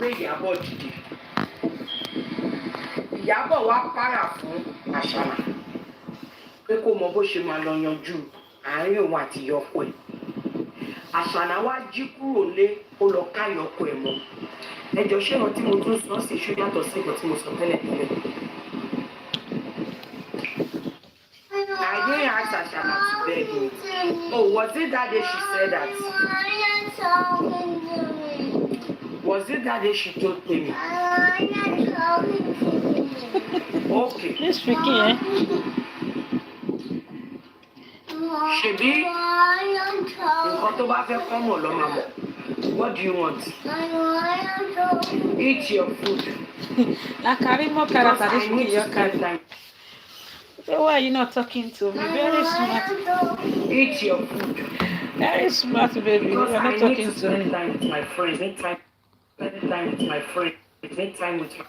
gbé Ìyábọ̀ dìde. Ìyábọ̀ wá pààrà fún Àṣànà pé kó mọ bó ṣe máa lọ yanjú àárín òun àti ìyọkọ ẹ̀. Àṣànà wá jí kúrò lé ó lọ ká ìyọkọ ẹ̀ mọ́. Ẹjọ́ ṣé wọn tí mo tún sọ sí ṣó yàtọ̀ sí nǹkan tí mo sọ tẹ́lẹ̀ tẹ́lẹ̀. I didn't ask Àṣànà to beg me. Oh, was it that day she said that? Was it that day she told me? Okay. This freaky, eh? Ṣebí nǹkan tó bá fẹ́ kọ́ mọ̀ lọ́ máa mọ̀. What do you want? Eat your food. La Karimot character, this freaky, your character. So why are you not talking to me? Very smart. Eat your food. Very smart, baby. Because You're not I need talking to to spend me. time with my friends. Spend time with my friends. Spend time with my...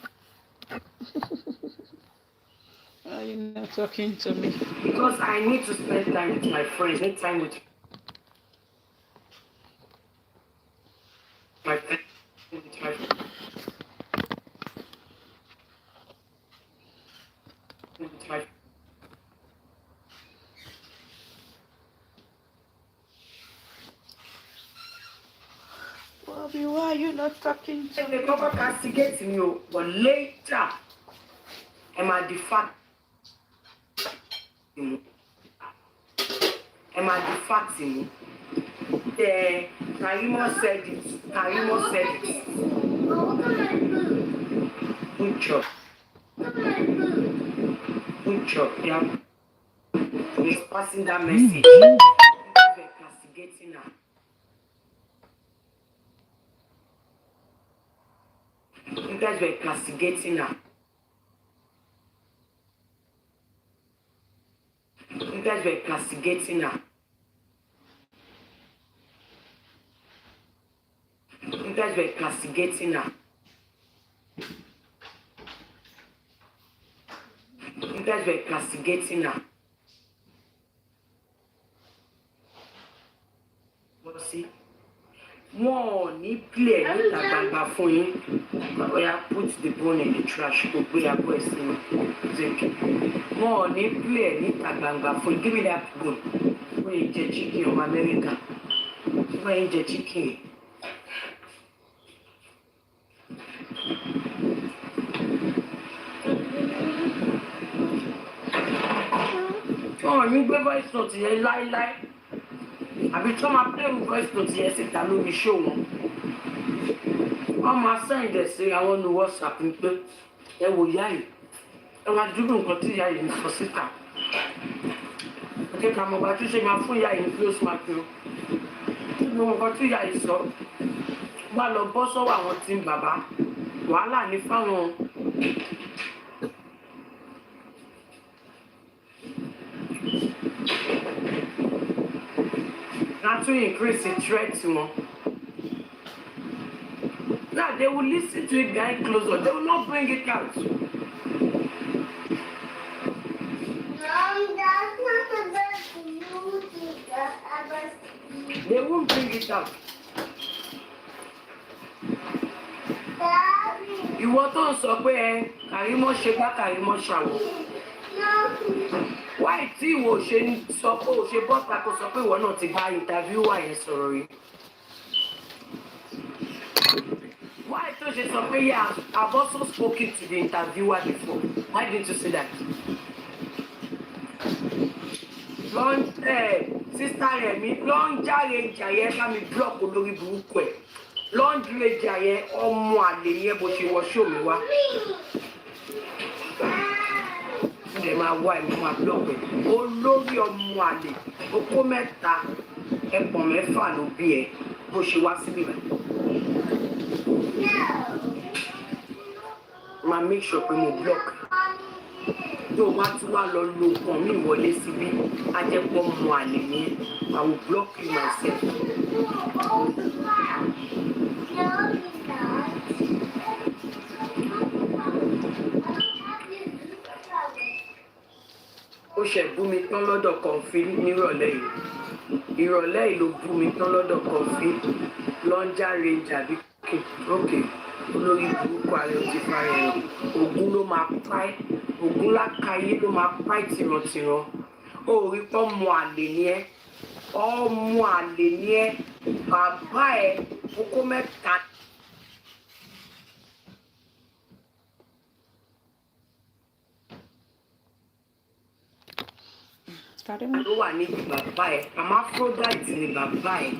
Why are you not talking to me? Because I need to spend time with my friends. Spend time with my friends. Bobby, why are you not talking to me? They cover castigate me, but later, am I the fact? Am I the fact? Karimot said it. Karimot said it. Good job. Good job. Yeah. He's passing that message. They're castigating her. You guys were castigating her. You guys were castigating her. You guys were castigating her. You guys were castigating her. But see, wọ́n ní play níta gbangba fún yín. Oya put the bone in the trash. Go put your boy in. Wọ́n ní play níta gbangba fún yín. Give me that bone. Wọ́n yẹn jẹ chicken ọmọ America. Wọ́n yẹn jẹ chicken. Wọ́n ní gbé voice note yẹn láíláí. Àbí tí wọ́n máa play voice note yẹn síta lórí show wọn. Wọ́n máa send ẹ̀ sí àwọn ní WhatsApp ní pé ẹ wò ìyá yìí. Ẹ wá dúró nǹkan tí ìyá yìí ń sọ síta. Akẹ́kọ̀ọ́ àmọ́ bá tún ṣe máa fún ìyá yìí ní close mark o. Gbogbo nǹkan tí ìyá yìí sọ bá lọ bọ́ sọ́wọ́ àwọn tí ń bàbá. Wàhálà ní fáwọn. Not to increase the threat to them. Now they will listen to it behind closed doors. They will not bring it out. Mom, that's not the best music I've ever seen. They won't bring it out. Daddy. Ìwọ tó ń sọ pé Karimot ṣe bá Karimot ṣàwọ̀. Why tí ìwọ ṣe sọ pé ò ṣe bọ́ta kó sọ pé ìwọ náà ti bá interviewer yẹn sọ̀rọ̀ rí? Why tó ṣe sọ pé yeah, I've also spoken to the interviewer before? Why didn't you say that? Sister Remi ló ń járe ìjà yẹn bá mi block olórí burúkú ẹ̀. Ló ń dúró ìjà yẹn ọmọ àlè yẹn bó ṣe wọ ṣó mi wá. Ẹ máa wá ẹ̀ máa block ẹ̀. Olórí ọmọ àlè okó mẹ́ta ẹ̀pọ̀n mẹ́fà ló bí ẹ bó ṣe wá síbí báyìí. Máa make sure pé mo block. Tó o bá tún wá lọ lo nǹkan mi wọlé síbí, á jẹ́ pọ́ mọ àlè ní I will block you myself. Ó ṣe bú mi tán lọ́dọ̀ Kọ̀ǹfì nírọ̀lẹ́ yìí. Ìrọ̀lẹ́ yìí ló bú mi tán lọ́dọ̀ Kọ̀ǹfì lọ́njà range àbí òkè. olórí burúkú ààrẹ ò ti parẹ́ ẹ̀ ògún ló máa pa ẹ́ ògún lákàyé ló máa pa ẹ́ tìrantìran ó rí pọ́ mọ àlè ni ẹ́ ọmọ àlè ni ẹ́ bàbá ẹ̀ okó mẹ́ta. ló wà níbi bàbá ẹ̀ hermaphrodite ni bàbá ẹ̀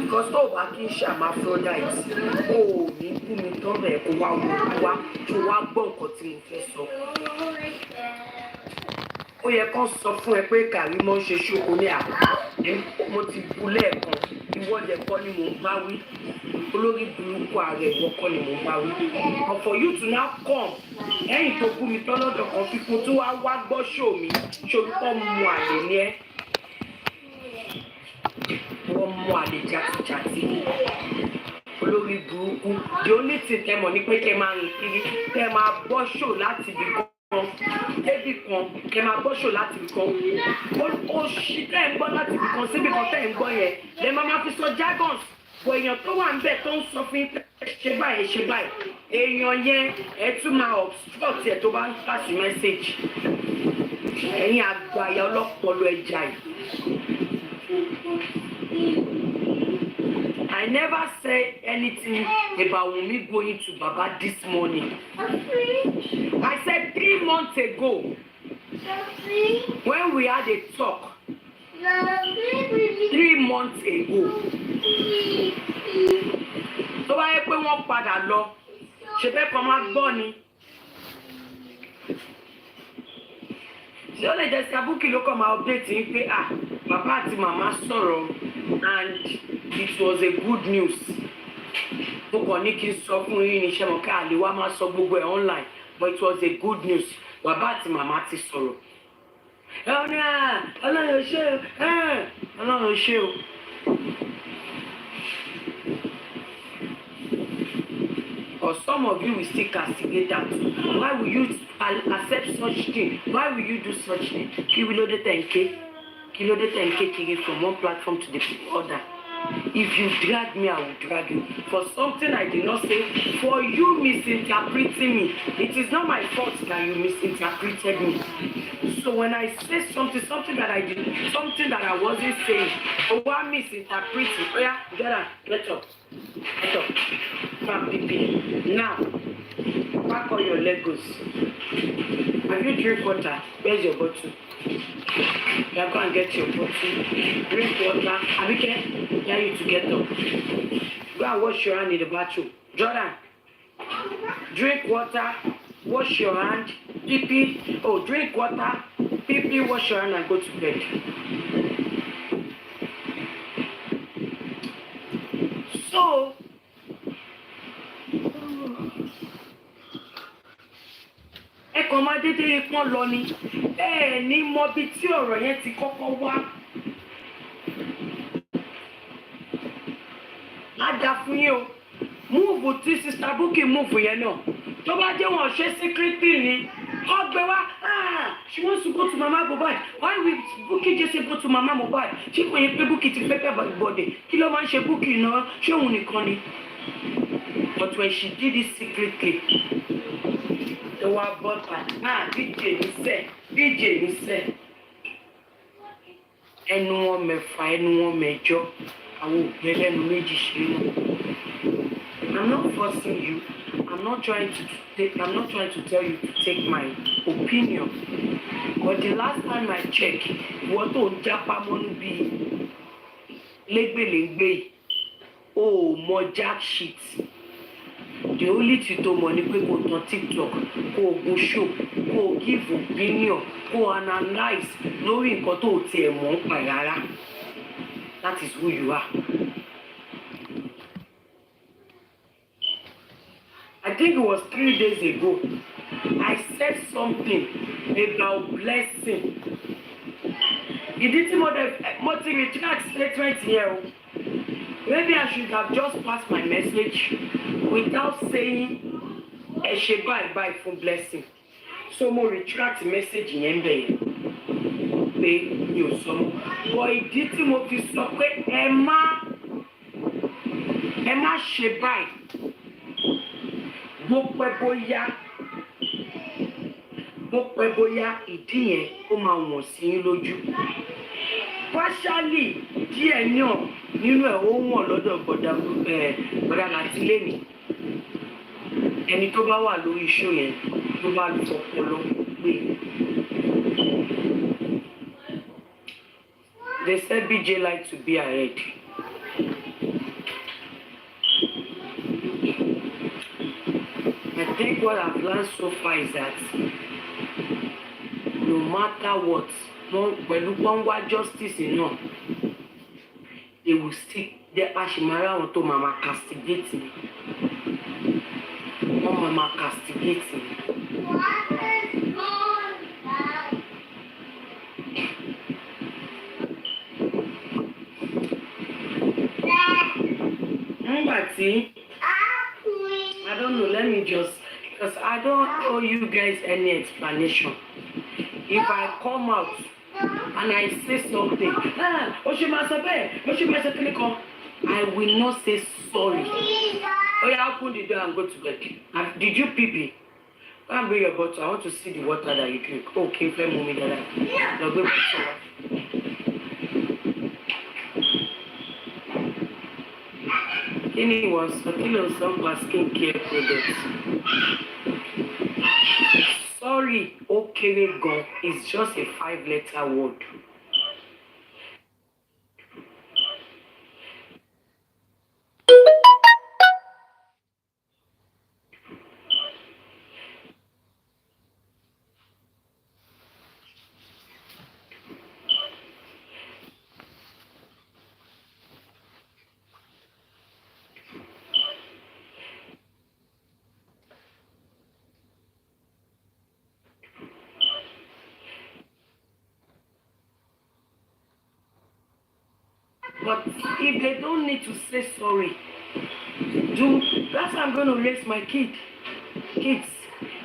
because tó o bá kí n ṣe hermaphrodite o ò ní kú mi tán bẹ́ẹ̀ kó wá wọ wá kí o wá gbọ́ nǹkan tí mo fẹ́ sọ. ó yẹ kán sọ fún ẹ pé Karimot ń ṣe ṣókò ní àpá mo ti bu lẹ́ẹ̀kan ìwọ́de kọ́ ni mò ń bá wí olórí burúkú ààrẹ ìwọ kọ́ ni mò ń bá wí but for you to now come ẹ̀yìn tó kú mi tọ́lọ́dọ̀ kan fífún tó wá gbọ́ ṣò mi ṣolùkọ́ mu àlè ní ẹ́ wọ́n mú àlè jàtìjàtì olórí burúkú the only thing tẹ́ mọ̀ ní pé kẹ́ máa rìn kiri kẹ́ máa gbọ́ ṣò láti ibì kan débì kan kẹ́ máa gbọ́ ṣò láti ibì kan ó ṣì tẹ́ ń gbọ́ láti ibì kan síbì kan tẹ́ ń gbọ́ yẹn lẹ́ máa fi sọ jargons bọ̀ èèyàn tó wà ń bẹ̀ tó ń sọ fún ṣe báyìí èèyàn yẹn ẹ tún máa obstruct ẹ̀ tó bá ń pàṣẹ mẹ́sẹ̀gì ẹ̀yin àgbàyà ọlọ́pọlọ ẹja yìí. I never said anything about Wummi going to Baba this morning. I said 3 months ago when we had a talk. 3 months ago. Tó bá yẹ pé wọ́n padà lọ, ṣe fẹ́ kọ́ máa gbọ́ ni. Ṣé ó lè jẹ́ Sabuki ló kọ́ máa update yín pé bàbá àti màmá sọ̀rọ̀ and it was a good news. Mo kàn ní kí n sọ fún yín ní iṣẹ́ mọ̀ ká àlè wá máa sọ gbogbo ẹ̀ online but it was a good news. Bàbá àti màmá ti sọ̀rọ̀. Ọlọ́run ṣe o, Ọlọ́run ṣe o. Or some of you will still castigate that. Why will you accept such thing? Why will you do such thing? Kí ló dé 10K kiri from one platform to the other. If you drag me, I will drag you. For something I did not say, for you misinterpreting me. It is not my fault that you misinterpreted me. So when I say something that I did, something that I wasn't saying, or one misinterpreting, oh yeah, get up. Come pipi. Now, pack all your Legos. Have you drink water? Where's your bottle? Yeah, go and get your bottle. Drink water. Abike, yeah, you to get up. Go and wash your hand in the bathroom. Jordan, drink water. Wash your hand. Pipi. Oh, drink water. Pipi, wash your hand and go to bed. So, ẹ kàn máa dédé pọ́n lọ ni ẹ ní mọ bí tí ọ̀rọ̀ yẹn ti kọ́kọ́ wá. Á dá fún yín o múùfù tí sista Bukky múùfù yẹn náà tó bá jẹ́ wọn ṣe síkírítì ni ọgbẹ́ wa she wants to go to Mama Mohbad. Why will Bukky just say go to Mama Mohbad? Ṣé kò yẹ pé Bukky ti fẹ́ pẹ́ bọ̀dẹ̀ kí ló máa ń ṣe Bukky náà ṣé òun nìkan ni. But when she did it secretly tó wá bọ́ta DJ ní sẹ́ ẹnu wọn mẹ́fà ẹnu wọn mẹ́jọ àwọn òbí ẹlẹ́nu méjì ṣe náà. I'm not forcing you. I'm not trying to tell you to take my opinion. But the last time I checked, ìwọ tó ń jápá mọ́nú bíi lẹ́gbẹ̀lẹ́gbẹ̀ yìí, ó mọ jack shit. The only thing tó mọ̀ ni pé kò tán TikTok, kò go show, kò give opinion, kò analyze lórí nǹkan tó tiẹ̀ mọ̀ ń pa rárá. That is who you are. I think it was 3 days ago. I said something about blessing. Ìdí tí mo ti retract statement here o. Maybe I should have just passed my message without saying ẹ ṣe bye fún blessing. So mo retract message yẹn bẹ́ẹ̀ pé mi ò sọ mọ́. But ìdí tí mo fi sọ pé ẹ má ṣe bye Mo pẹ́ bóyá ìdí yẹn ó máa wọ̀n sí yín lójú. Partially díẹ̀ náà nínú ẹ̀ ó wọ̀n lọ́dọ̀ gbọ́dá láti lé mi. Ẹni tó bá wà lórí iṣẹ́ yẹn tó bá lù ọpọlọ pé. They said BJ like to be ahead. I think what I've learned so far is that no matter what, pẹ̀lú pọ́nwá justice náà, they will still the Ashimara wọn tó máa castigate me. Wọ́n máa castigate me. I don't know, let me just, because I don't owe you guys any explanation. If I come out and I say something, I will not say sorry. Oh yeah, open the door and go to bed. Did you pee? Go and bring your bottle. I want to see the water that you drink. Okay, fair mommy, that I'll go back to work. Was a kilo of some skincare products. Sorry, okay, gone is just a 5-letter word. But if they don't need to say sorry, that's how I'm going to raise my kids. If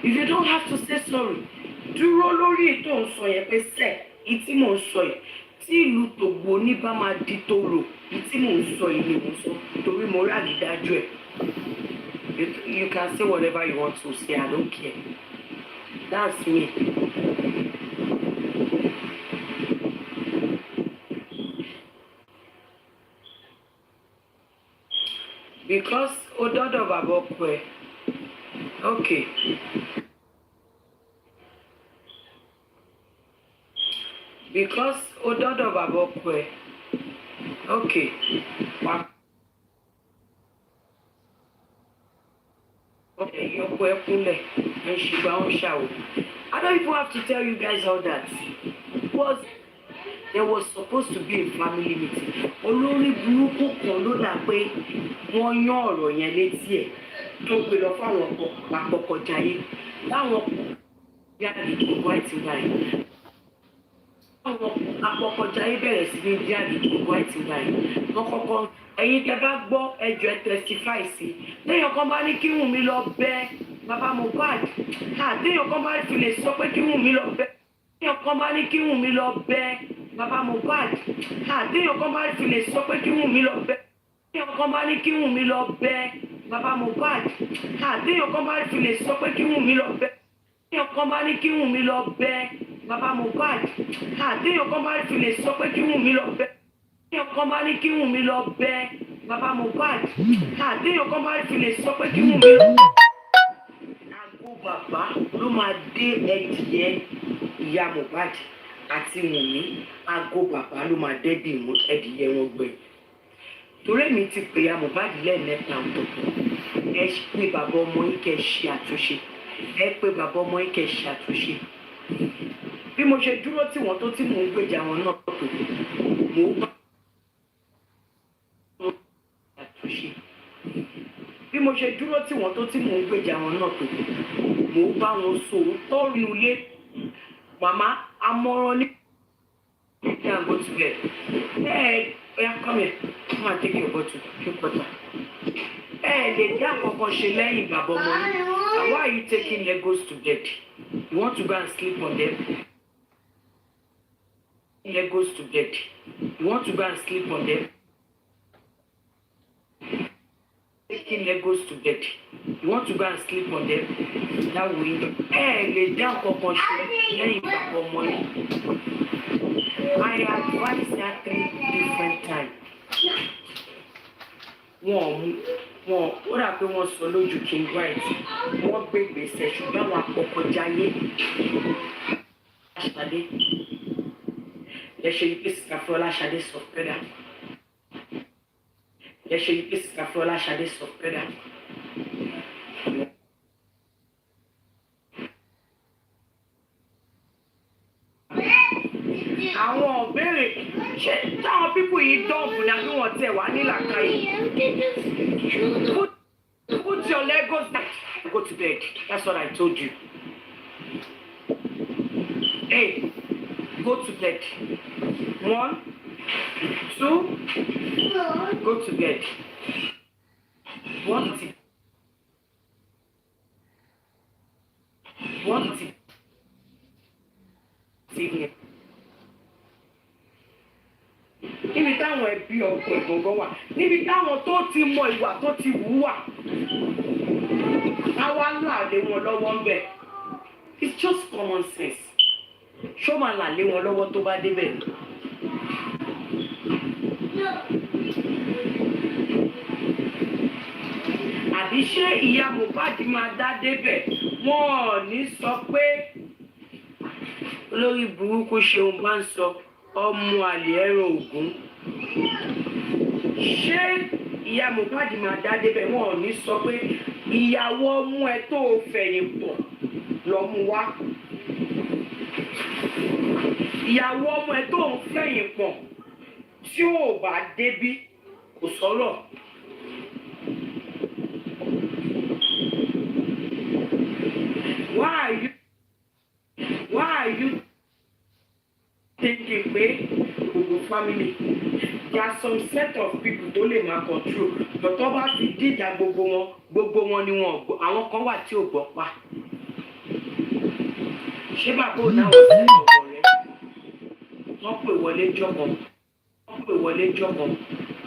you don't have to say sorry, dúró lórí ètò nsọ yẹn pé sẹ ìtí mò ń sọ yìí tí ìlú Tògbò ní bá máa di tòrò ìtí mò ń sọ yìí ni mò ń sọ torí mo rí àrídájú ẹ. You can say whatever you want to say, I don't care. That's me. Because Ododo Babokwe. Okay. Because Ododo Babokwe. Okay. Okay, and she bound shower. I don't even have to tell you guys all that. There was supposed to be a family meeting. Olórí burúkú kan ló dà pé wọ́n yán ọ̀rọ̀ yẹn létí ẹ̀ tó gbé lọ fáwọn àpọ̀kọ̀jáyé láwọn jáde gbogbo àti báyìí. Àwọn àpọ̀kọ̀jáyé bẹ̀rẹ̀ sí ní jáde gbogbo àti báyìí. Wọ́n kọ́kọ́ ẹ̀yin tẹ́ bá gbọ́ ẹjọ́ ẹ testify sí. Téèyàn kan bá ní kí Wùmí lọ bẹ̀ bàbá Mohbad. Téèyàn kan bá fi lè sọ pé kí Wùmí lọ bẹ̀. Téèyàn kan bá ní kí Wùmí lọ bẹ̀ bàbá Mohbad. Téèyàn kan bá fi lè sọ pé kí Wùmí lọ bẹ̀. Téèyàn kan bá ní kí Wùmí lọ bẹ̀ bàbá Mohbad. Téèyàn kan bá fi lè sọ pé kí Wùmí lọ bẹ̀. Téèyàn kan bá ní kí Wùmí lọ bẹ̀ bàbá Mohbad. Téèyàn kan bá fi lè sọ pé kí Wùmí lọ bẹ̀. Téèyàn kan bá ní kí Wùmí lọ bẹ̀ bàbá Mohbad. Téèyàn kan bá fi lè sọ pé kí Wùmí lọ bẹ̀. Àgbo bàbá ló máa dé ẹdìyẹ ìyá Mohbad àti Wùmí. Àgbo bàbá ló máa dẹ́bi ẹdìyẹ wọn gbẹ. Torí mi ti pè ya Mohbad lẹ́ẹ̀mẹ́ta ọ̀tọ̀ọ̀tọ̀. Ẹ pé bàbá ọmọ yín kẹ́ ṣe àtúnṣe. Ẹ pé bàbá ọmọ yín kẹ́ ṣe àtúnṣe. Bí mo ṣe dúró tí wọ́n tó tí mò ń gbèjà wọn náà tó mò ń bá àtúnṣe. Bí mo ṣe dúró tí wọ́n tó tí mò ń gbèjà wọn náà tó mò ń bá wọn sọ̀rọ̀ tọ́ọ̀rù ilé. Màmá amọ̀ràn ní ìdí àgbo tibẹ̀. Come here. Come and take your bottle. Drink water. Lè dá àkọ́kọ́ ṣe lẹ́yìn bàbá ọmọ yín. And why are you taking Legos to bed? You want to go and sleep on them? Legos to bed. You want to go and sleep on them? taking Legos to bed. You want to go and sleep on them? That window. Lay down for I advise her 3 different times. One, ó dà pé wọ́n sọ lójú King Bright. Wọ́n gbé gbèsè ṣùgbọ́n àwọn àpọ̀kọ̀ jayé. Ṣadé. Ẹ ṣe yí pé Sìkàfọ́lá Ṣadé sọ pẹ́dà. Ẹ ṣe yí pé Sìkàfọ́lá Ṣadé sọ pẹ́dà. Àwọn ọ̀bẹ̀rẹ̀ ṣe táwọn pípù yìí dọ́ọ̀bù ní àbí wọ́n tẹ̀ wá nílàkàyè. Put your Legos down. Go to bed. That's what I told you. Hey, go to bed. 1, 2, go to bed. 1, 2. 1, 2. Níbi táwọn ẹbí ọkọ ìgbọ̀ngàn wà, níbi táwọn tó ti mọ ìwà tó ti wù wà, àwa là lé wọn lọ́wọ́ ń bẹ̀. It's just common sense. Ṣó máa là lé wọn lọ́wọ́ tó bá débẹ̀? Àbí ṣé ìyá Mohbad máa dá débẹ̀? Wọ́n ò ní sọ pé olórí burúkú Ṣeun bá ń sọ ọmọ àlè ẹran ògún. Ṣé ìyá Mohbad máa dá débẹ̀? Wọ́n ò ní sọ pé ìyàwó ọmú ẹ tó fẹ̀yìn pọ̀ lọ mú wá. Ìyàwó ọmọ ẹ tó fẹ̀yìn pọ̀ tí ò bá débí kò sọ̀rọ̀. Why are you thinking pé gbogbo family? There are some set of people tó lè máa control, but tó bá fi díjà gbogbo wọn ni wọn gbọ́. Àwọn kan wà tí ò gbọ́ pa. Ṣé bàbá ò náà wọ́n sẹ́yìn ọ̀bọ̀ rẹ̀? Wọ́n pè wọlé jọ̀gàn.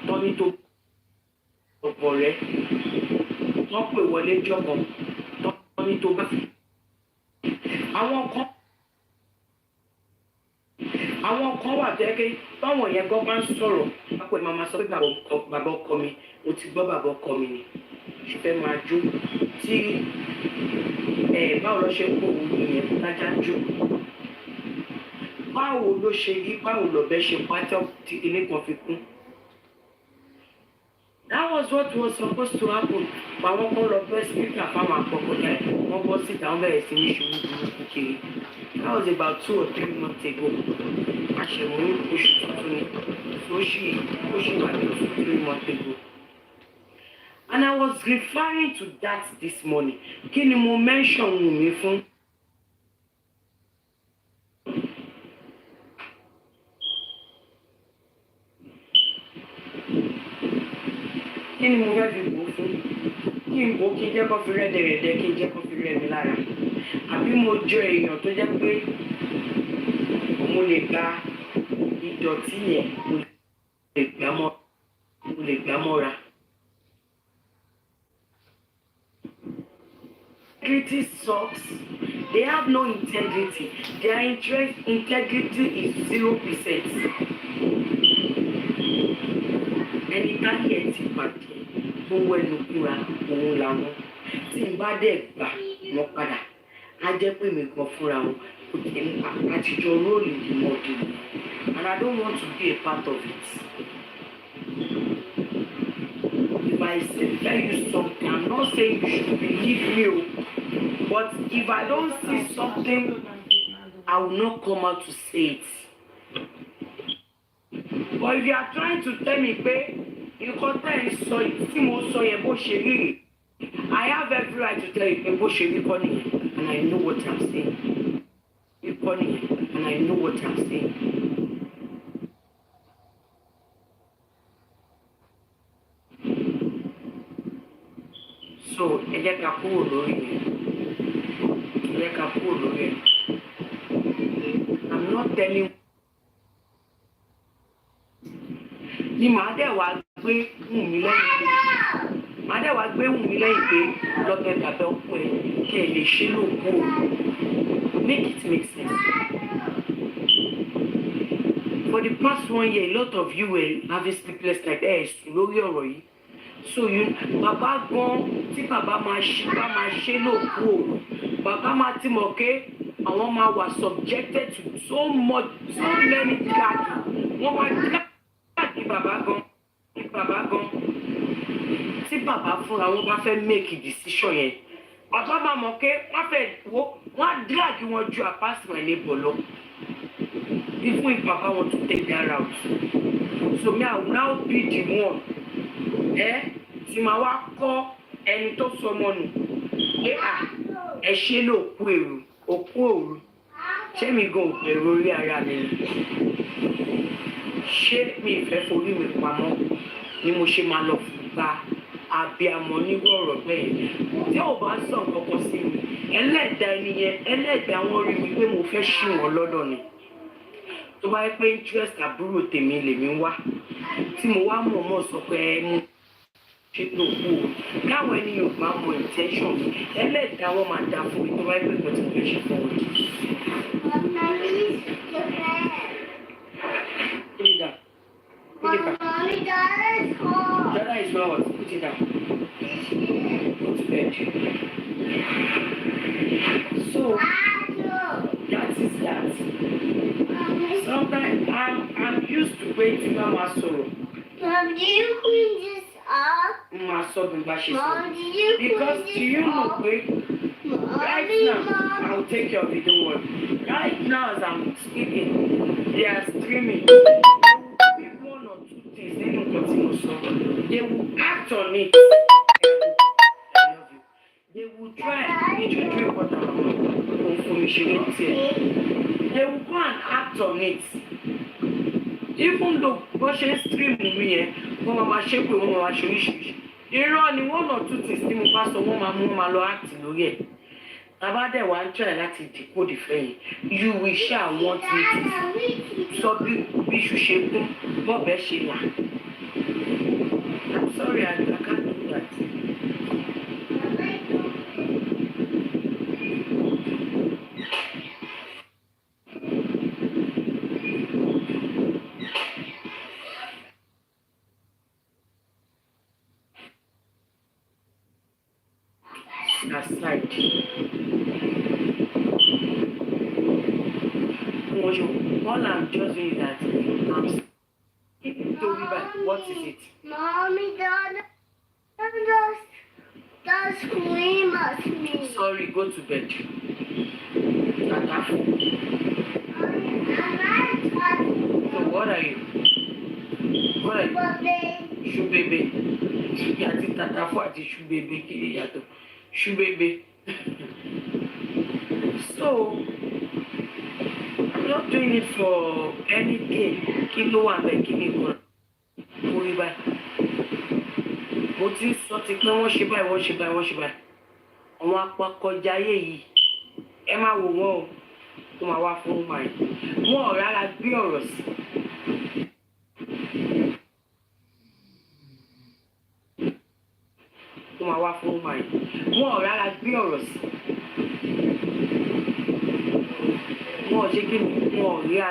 Wọ́n ní tó ọ̀bọ̀ rẹ̀. Wọ́n pè wọlé jọ̀gàn. Wọ́n ní tó bá fi. Àwọn kan wà tẹ́kẹ́ báwọn yẹn gan bá ń sọ̀rọ̀ pápá ẹ̀ máa sọ pé bàbá ọkọ mi, mo ti gbọ́ bàbá ọkọ mi ni ṣùfẹ́ máa jó tí báwo lọ ṣe ń kó òun ìyẹn lájà jó, báwo ló ṣe rí, báwo lọ̀bẹ ṣe pátá tí ilé kan fi kún. That was what was supposed to happen. Báwọn kan lọ bẹ́ sípíkà fáwọn àpọ̀kọ̀ yẹn wọ́n bọ́ síta wọ́n bẹ̀rẹ̀ sí ní ṣubú burúkú kiri. That was about 2 or 3 months ago. Àṣẹ̀wọ̀n oṣù tuntun ni oṣù wà ní oṣù 3 months ago. And I was referring to that this morning. Kí ni mo mention Wummi fún? Kí ni mo fẹ́ fi bò fún? Kí n bò kí n jẹ́ kó fi rẹ́dẹ̀rẹ̀dẹ̀ kí n jẹ́ kó fi rẹ́ mi lára. Àbí mo jọ èèyàn tó jẹ́ pé mo lè gba ìdọ̀tí yẹn, mo lè gbá mọ́ra. Integrity sucks. They have no integrity. Their integrity is 0%. Ẹni káyé ẹ̀ ti bàjẹ́ tó wẹ̀nu kúra òun làwọn. Tí n bá dẹ̀ gbà wọ́n padà, á jẹ́ pé mi gan fúnra wọn. Àtijọ́ róòlù ìmọ̀dé. And I don't want to be a part of it. If I tell you something, I'm not saying you should believe me, but if I don't see something, I will not come out to say it. But if you are trying to tell me pé nǹkan tẹ́ ẹ̀ ń sọ tí mo sọ yẹn bó ṣe rí rè, I have every right to tell you pé bó ṣe rí kọ́ nìyẹn, and I know what I'm saying. Rí kọ́ nìyẹn, and I know what I'm saying. So ẹ jẹ́ ká kúrò lórí yẹn. I'm not telling you. Ni màá dẹ̀ wá gbé Wummi lẹ́yìn. màá dẹ̀ wá gbé Wùmí lẹ́yìn pé lọ́bẹ̀ bàbá ọkọ ẹ̀ kí ẹ lè ṣe lóògùn òru. Make it make sense. For the past 1 year, a lot of you were having sleepless night. Lórí ọ̀rọ̀ yìí. So bàbá gan tí bàbá máa ṣe lóògùn òru, bàbá máa ti mọ̀ pé àwọn máa wà subjected to so many dragging. Wọ́n máa drag bàbá gan. Tí bàbá fúnra wọn bá fẹ́ make a decision yẹn, bàbá máa mọ̀ pé wọ́n á drag wọn ju àpásìmọ̀ ẹ̀lẹ́bọ̀ lọ. Even if Papa want to take that route. So me, I will now be the one. Tí màá wá kọ́ ẹni tó sọmọ nù. Pé ẹ ṣe ló òkú òru. Ṣé mi gan òpèrò orí ara mi ni? Ṣé mi ìfẹ́ forí mi pamọ́ ni mo ṣe máa lọ gba abiyamọ nírú ọ̀rọ̀ bẹ́ẹ̀? Tí ò bá sọ kankan sí mi, ẹlẹ́dàá ẹni yẹn, ẹlẹ́dàá wọn rí mi pé mo fẹ́ ṣì wọ́n lọ́dọ̀ ni. Tó bá yẹ pé interest àbúrò tèmi lèmi wá tí mo wá mọ̀ sọ pé mo ṣe tó kú o káwọn ẹni yóò bá mọ intention mi ẹlẹ́dàá wọn máa dá fún mi tó bá yẹ pé nǹkan tí mo fẹ́ ṣe fún wọn. Put it down. Put it back. Dada is not what? Put it down. Go to bed. So that is that. Sometimes I'm used to waiting for my sorrow. Mom, do you clean this up? My sorrow, Mom, do you because do you know, wait, right now, I'll take care of it, don't worry. Right now, as I'm speaking, they are streaming. There will be 1 or 2 things they don't continue so. They will act on it. I love you. They will try. They will drink water. They will go and act on it. Even though Russian stream movie yẹn, wọ́n máa ṣe pé wọ́n máa ṣe oríṣiríṣi. Irọ́ ni 1 or 2 things tí mo bá sọ wọ́n máa lọ act lórí ẹ̀. Tàbá dẹ̀ wá ń try láti decode ìfẹ́ yẹn. You will shall want me to sọ bí iṣu ṣe kún bọ́ọ̀bẹ ṣe là. I'm sorry, I can't do that. Aside. All I'm just doing is that I'm speaking to River. What is it? Mommy, Dada does scream at me. Sorry, go to bed. Tata. So what are you? What are you? Shoe baby. Yati tata for the shoe baby. Kiri yato. Shoe baby. So I'm not doing it for any gain. Kilo one by kilo one. Worry about. Mo ti sọ ti pé wọ́n ṣe báyìí. Àwọn apakọjá ayé yìí ẹ má wò wọ́n o tó máa wá fún ọmọ yìí. Wọ́n ò rárá gbé ọ̀rọ̀ sí. Tó máa wá fún ọmọ yìí. Wọ́n ò rárá gbé ọ̀rọ̀ sí. Wọ́n ò ṣe kí ni wọ́n ò rí a.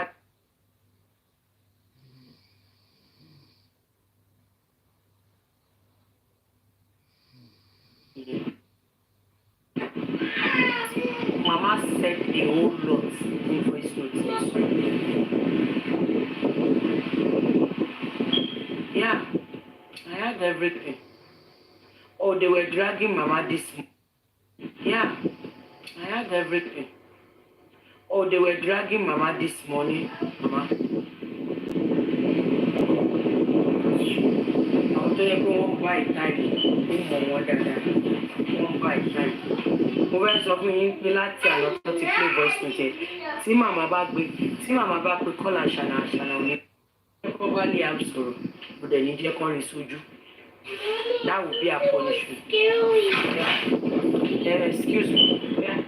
Mama said a whole lot in voice notes. Yeah, I had everything. Oh, they were dragging Mama this morning. Yeah, I had everything. Oh, they were dragging Mama this morning. Mama. I'll tell you, won't buy time. Won't buy time. Mo fẹ́ sọ fún yín pé láti àná tó ti play voice note tí màmá bá pe kọ́là ṣànà òní kọ́ bá lè am sọ̀rọ̀ kò dẹ̀ ní jẹ́ kọ́ rin sójú. That would be a punishment. Yeah. Excuse me. Yeah.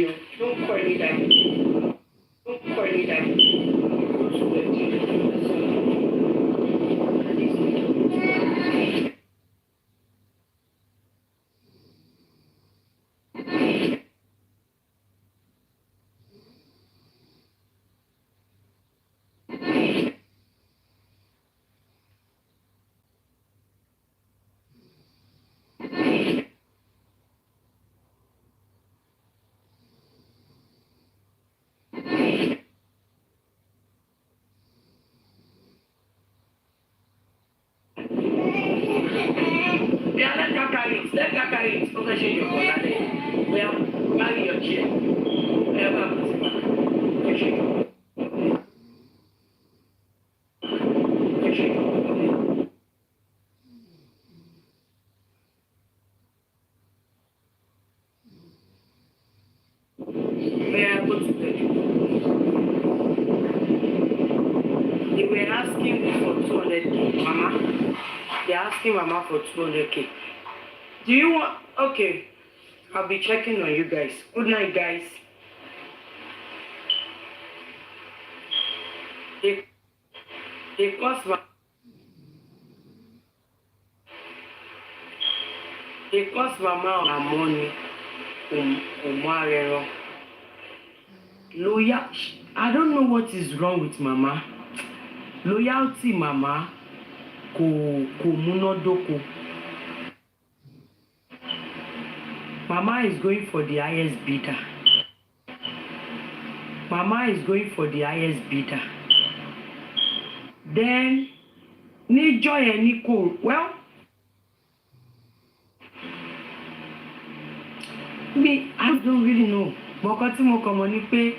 you. Don't call me that. Don't call me that. Go to yeah, let her carry it. Let her carry it. Okay, she your brother there. Well, carry your chair. Wherever put it back. Okay, she your brother. Okay, she your brother. Yeah, go to bed. They were asking me for 200k, Mama. They're asking Mama for 200k. Do you want? Okay, I'll be checking on you guys. Good night, guys. They cost Mama her money. Loyal. I don't know what is wrong with Mama. Loyalty, Mama. Kò múnádóko. Mama is going for the highest bidder. Mama is going for the highest bidder. Then, níjọ́ yẹn ní kò, well, me, I don't really know. But tí mo kàn mọ̀ ni pé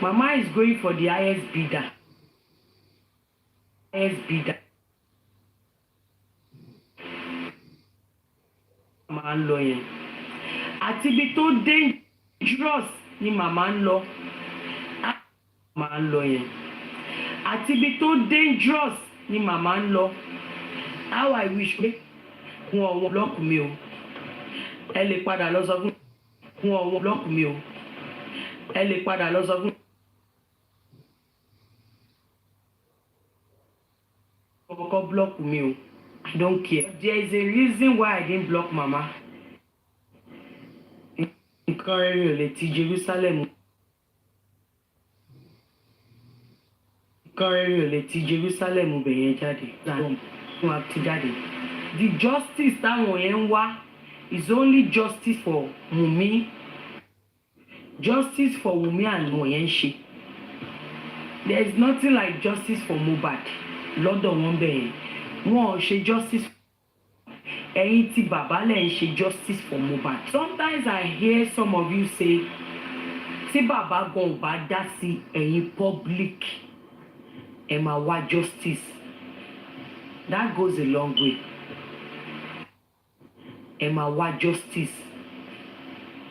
Mama is going for the highest bidder. Highest bidder. Mama ń lọ yẹn. Àti ibi tó dangerous ni Mama ń lọ. Mama ń lọ yẹn. Àti ibi tó dangerous ni Mama ń lọ. How I wish pé wọn block mi o. Ẹ lè padà lọ sọ fún wọn block mi o. Ẹ lè padà lọ sọ fún wọn block mi o. I don't care. There is a reason why I didn't block Mama. Nǹkan rere ò lè ti Jerusalem. Nǹkan rere ò lè ti Jerusalem bẹ̀yẹn jáde. The justice táwọn yẹn ń wá is only justice for Wummi. Justice for Wummi and wọn yẹn ń ṣe. There is nothing like justice for Mohbad. Lọ́dọ̀ wọn bẹ̀yẹn. Wọn ò ṣe justice. Ẹ̀yin tí bàbá lẹ̀ ń ṣe justice for Mohbad. Sometimes I hear some of you say, tí bàbá gan ò bá dá sí ẹ̀yin public, ẹ máa wá justice. That goes a long way. Ẹ máa wá justice.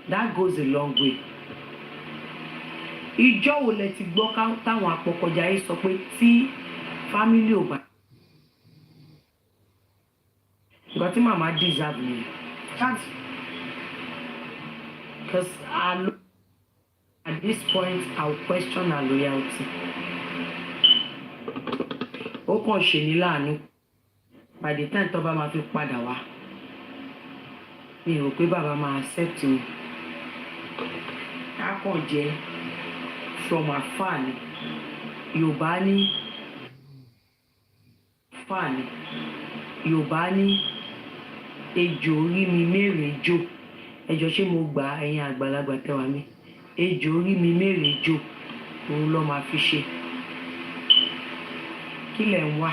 That goes a long way. Ìjọ́ wo lẹ ti gbọ́ táwọn apọkọjáyé sọ pé tí family ò bá. Nǹkan tí Mama deserve me. Because at this point, I'll question her loyalty. Ó kàn ṣe ní láàánú. By the time tó bá máa fi padà wá, mi rò pé bàbá máa accept mi. Á kàn jẹ́ from afar ni. Yorùbá ní fà ni. Yorùbá ní ejò orí mi mèrè jò. Ẹjọ́ ṣé mo gbà ẹ̀yin àgbàlagbà tẹwàá mi. Ejò orí mi mèrè jò. Òun ló máa fi ṣe. Kí lẹ̀ ń wá?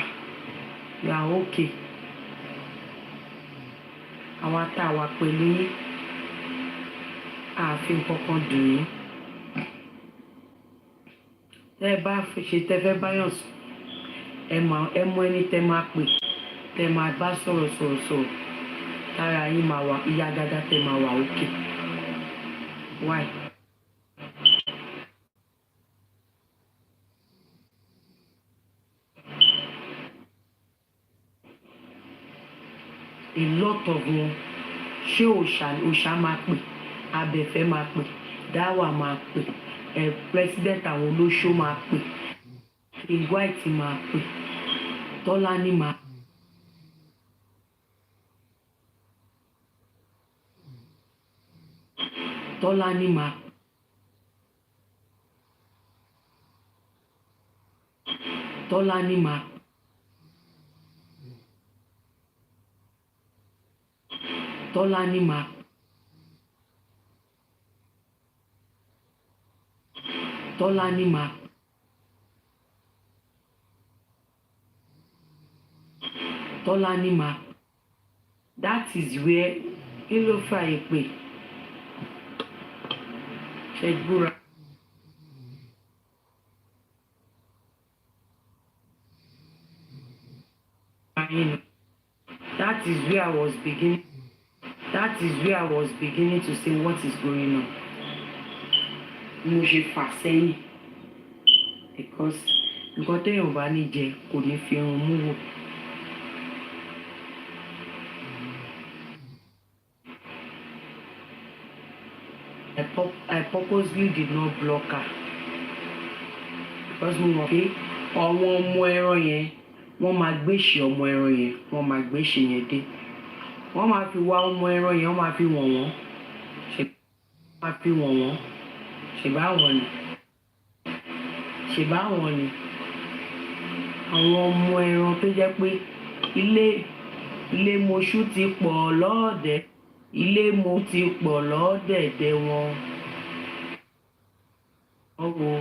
You are okay. Àwọn àtàwà pẹ̀lú yín. Ààfin kankan dùn yín. Tẹ́ bá ṣe tẹ́ fẹ́ báyọ̀ sùn. Ẹ mọ ẹni tẹ́ máa pè. Tẹ́ máa bá sọ̀rọ̀. Tára yín máa wà ìyá gágá tẹ́ máa wà okay. Why? A lot of wọn ṣé òòṣà máa pè, abẹ̀fẹ́ máa pè, Dáwà máa pè, president àwọn olóṣó máa pè, White máa pè, Tọ́lání máa pè. Tọ́lání máa pè. Tọ́lání máa pè. Tọ́lání máa pè. Tọ́lání máa pè. Tọ́lání máa pè. That is where kí ló fà èpè? Ṣe gbúra. That is where I was beginning. That is where I was beginning to say what is going on. Mo ṣe fà sẹ́yìn because nǹkan téèyàn bá ní jẹ kò ní fi irun mú wò. I purposely did not block her because mo mọ̀ pé àwọn ọmọ ẹran yẹn wọ́n máa gbéṣe ọmọ ẹran yẹn wọ́n máa gbéṣe yẹn dé. Wọ́n máa fi wá ọmọ ẹran yẹn wọ́n máa fi wọ̀n wọ́n. Ṣèbáwọn ni. Àwọn ọmọ ẹran tó jẹ́ pé ilé moṣú ti pọ̀ lọ́ọ̀dẹ̀. Ilé mo ti pọ̀ lọ́ọ̀dẹ̀dẹ̀ wọn. Ọwọ́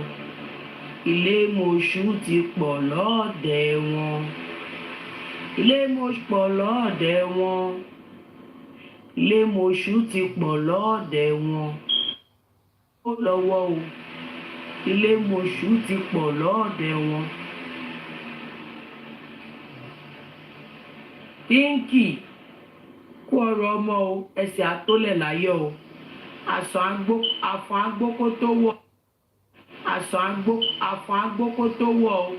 ilé moṣú ti pọ̀ lọ́ọ̀dẹ̀ wọn. Ilé moṣú pọ̀ lọ́ọ̀dẹ̀ wọn. Ilé moṣú ti pọ̀ lọ́ọ̀dẹ̀ wọn. Ó lọ́wọ́ o. Ilé moṣú ti pọ̀ lọ́ọ̀dẹ̀ wọn. Pínkì kú ọ̀rọ̀ ọmọ o, ẹsẹ̀ àtólẹ̀ láyọ̀ o. Àfọ̀n agbókó tó wọ̀. Àfọ̀n agbókó tó wọ̀ o.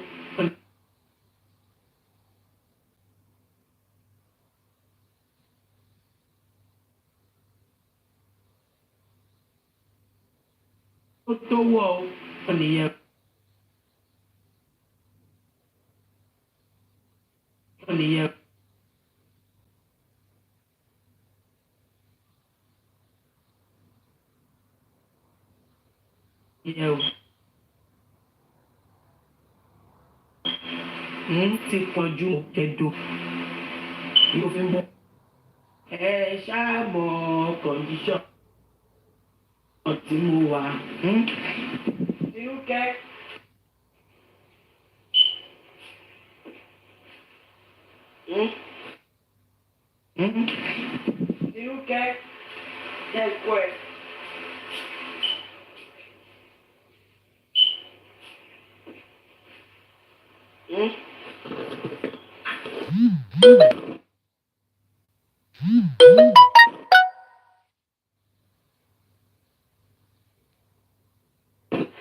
Tó wọ̀ o nìyẹn. Nìyẹn. Ti pọ̀jù kẹ̀dọ̀ yóò fi ń bọ̀. Ẹ ṣáà mọ̀ kọ̀ǹdíṣọ̀n tí mo wà. Irúkẹ́. Irúkẹ́ jẹ́ ìkọ́ ẹ̀.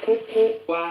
Kókó wa.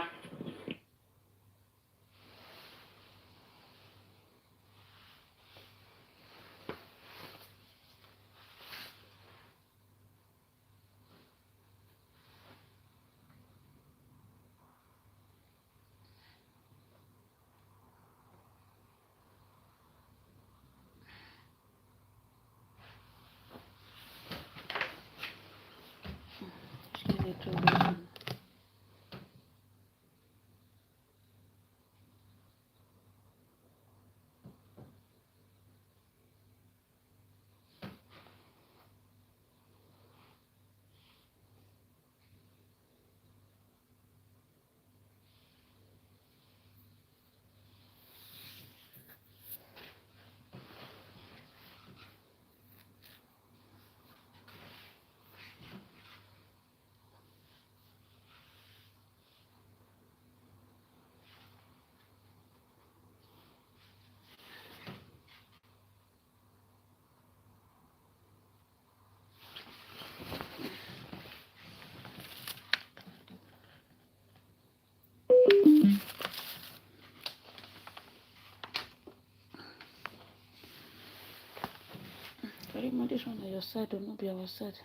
Karimot, this one on your side or not be our side?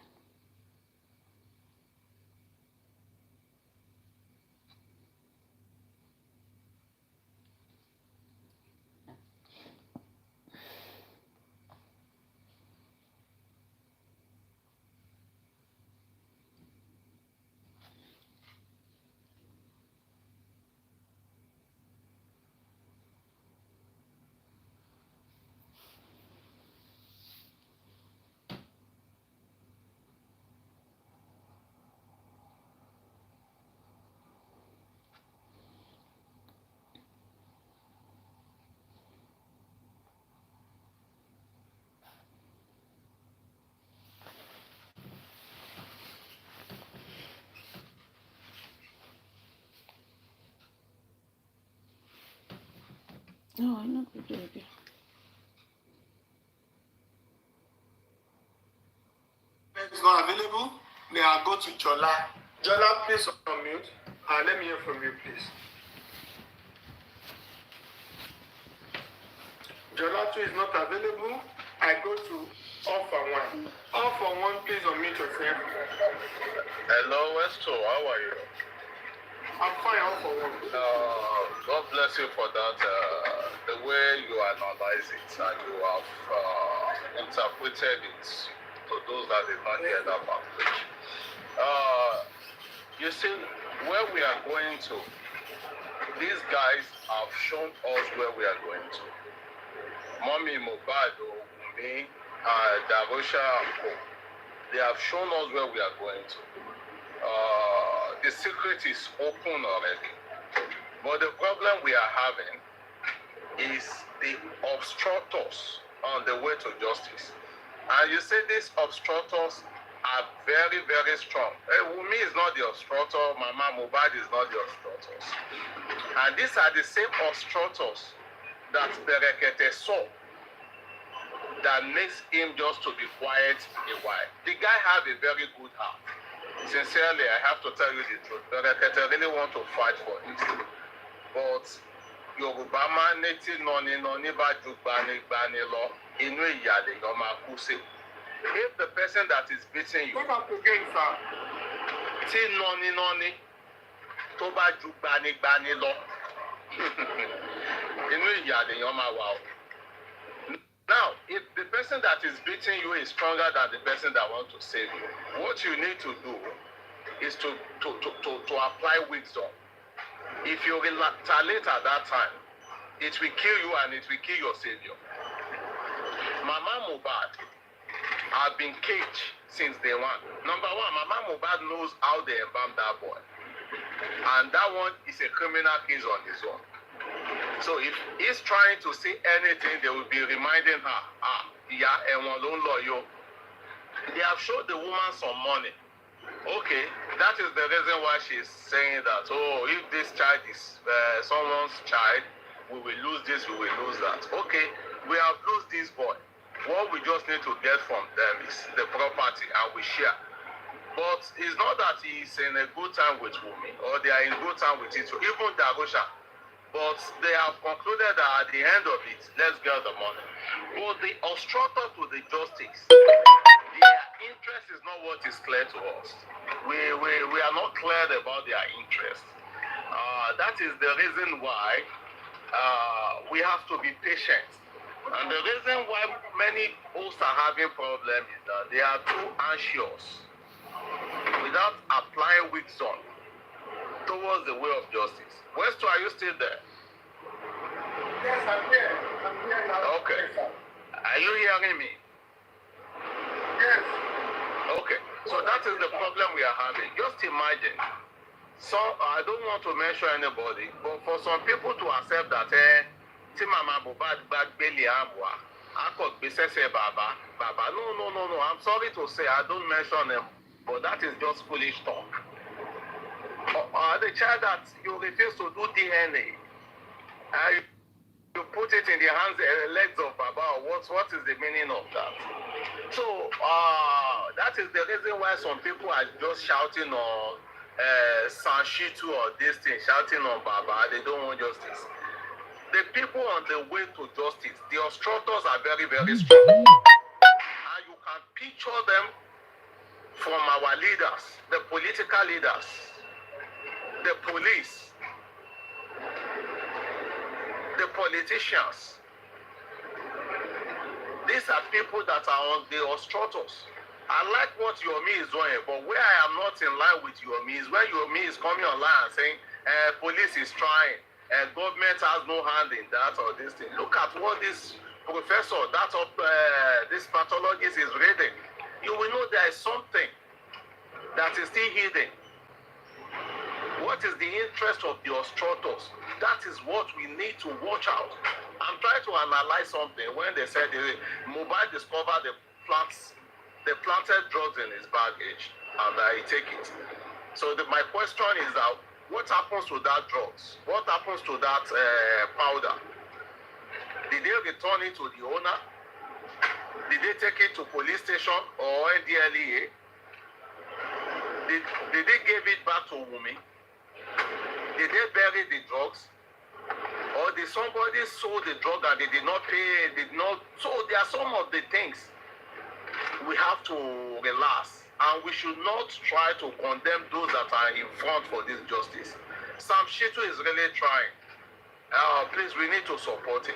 No, I know good idea. It's not available. May I go to Jola? Jola, please on mute. Let me hear from you, please. Jola 2 is not available. I go to All for One. All for One, please unmute yourself. Hello, Westo. How are you? I'm fine, All for One. God bless you for that. The way you analyze it and you have interpreted it to those that did not hear that language. You see, where we are going to, these guys have shown us where we are going to. Mommy, Mohbad, Wummi, Drãg, they have shown us where we are going to. The secret is open already. But the problem we are having is the obstructors on the way to justice. And you say these obstructors are very, very strong. Wummi is not the obstructor, Mama Mohbad is not the obstructors. And these are the same obstructors that Berekete saw that makes him just to be quiet a while. The guy have a very good heart. Sincerely, I have to tell you the truth. Berekete really want to fight for it. But Yoruba man native noni ba ju gbani lo inu iya le yan ma ku si. If the person that is beating you, Come up again, sir. ti noni to ba ju gbani lo inu iya le yan ma wa o. Now, if the person that is beating you is stronger than the person that wants to save you, what you need to do is to apply wisdom. If you retaliate at that time, it will kill you and it will kill your savior. Mama Mohbad have been caged since day one. Number one, Mama Mohbad knows how they embalm that boy. And that one is a criminal case on his own. So if he's trying to say anything, they will be reminding her, they have showed the woman some money. Okay, that is the reason why she's saying that, oh, if this child is someone's child, we will lose this, we will lose that. Okay, we have lost this boy. What we just need to get from them is the property and we share. But it's not that he's in a good time with Wummi or they are in good time with it. Even Drãg. But they have concluded that at the end of it, let's get the money. But the obstructor to the justice, their interest is not what is clear to us. We are not clear about their interest. That is the reason why we have to be patient. And the reason why many hosts are having problems is that they are too anxious without applying wisdom towards the way of justice. Westo, are you still there? Yes, I'm here. I'm here now. Okay. Yes, sir. Are you hearing me? Yes. Okay. So that is the problem we are having. Just imagine. So I don't want to mention anybody, but for some people to accept that, Mama Mohbad back Billy Amwa, Baba. No. I'm sorry to say I don't mention them, but that is just foolish talk. The child that you refuse to do DNA, you put it in the hands and legs of Baba. What is the meaning of that? So that is the reason why some people are just shouting on Sanshitu or this thing, shouting on Baba. They don't want justice. The people on the way to justice, the obstructors are very, very strong. And you can picture them from our leaders, the political leaders, the police, the politicians. These are people that are on the obstructors. I like what Yomi is doing, but where I am not in line with Yomi is when Yomi is coming online and saying, police is trying, government has no hand in that or this thing. Look at what this professor, this pathologist is reading. You will know there is something that is still hidden. What is the interest of the obstructors? That is what we need to watch out. I'm trying to analyze something when they said Mohbad discovered the planted drugs in his baggage and he take it. So my question is that what happens to that drugs? What happens to that powder? Did they return it to the owner? Did they take it to police station or NDLEA? Did they give it back to Wummi? Did they bury the drugs? Or did somebody sold the drug and they did not pay, did not? So there are some of the things we have to relax, and we should not try to condemn those that are in front for this justice. Sam Shitu is really trying. Please, we need to support him.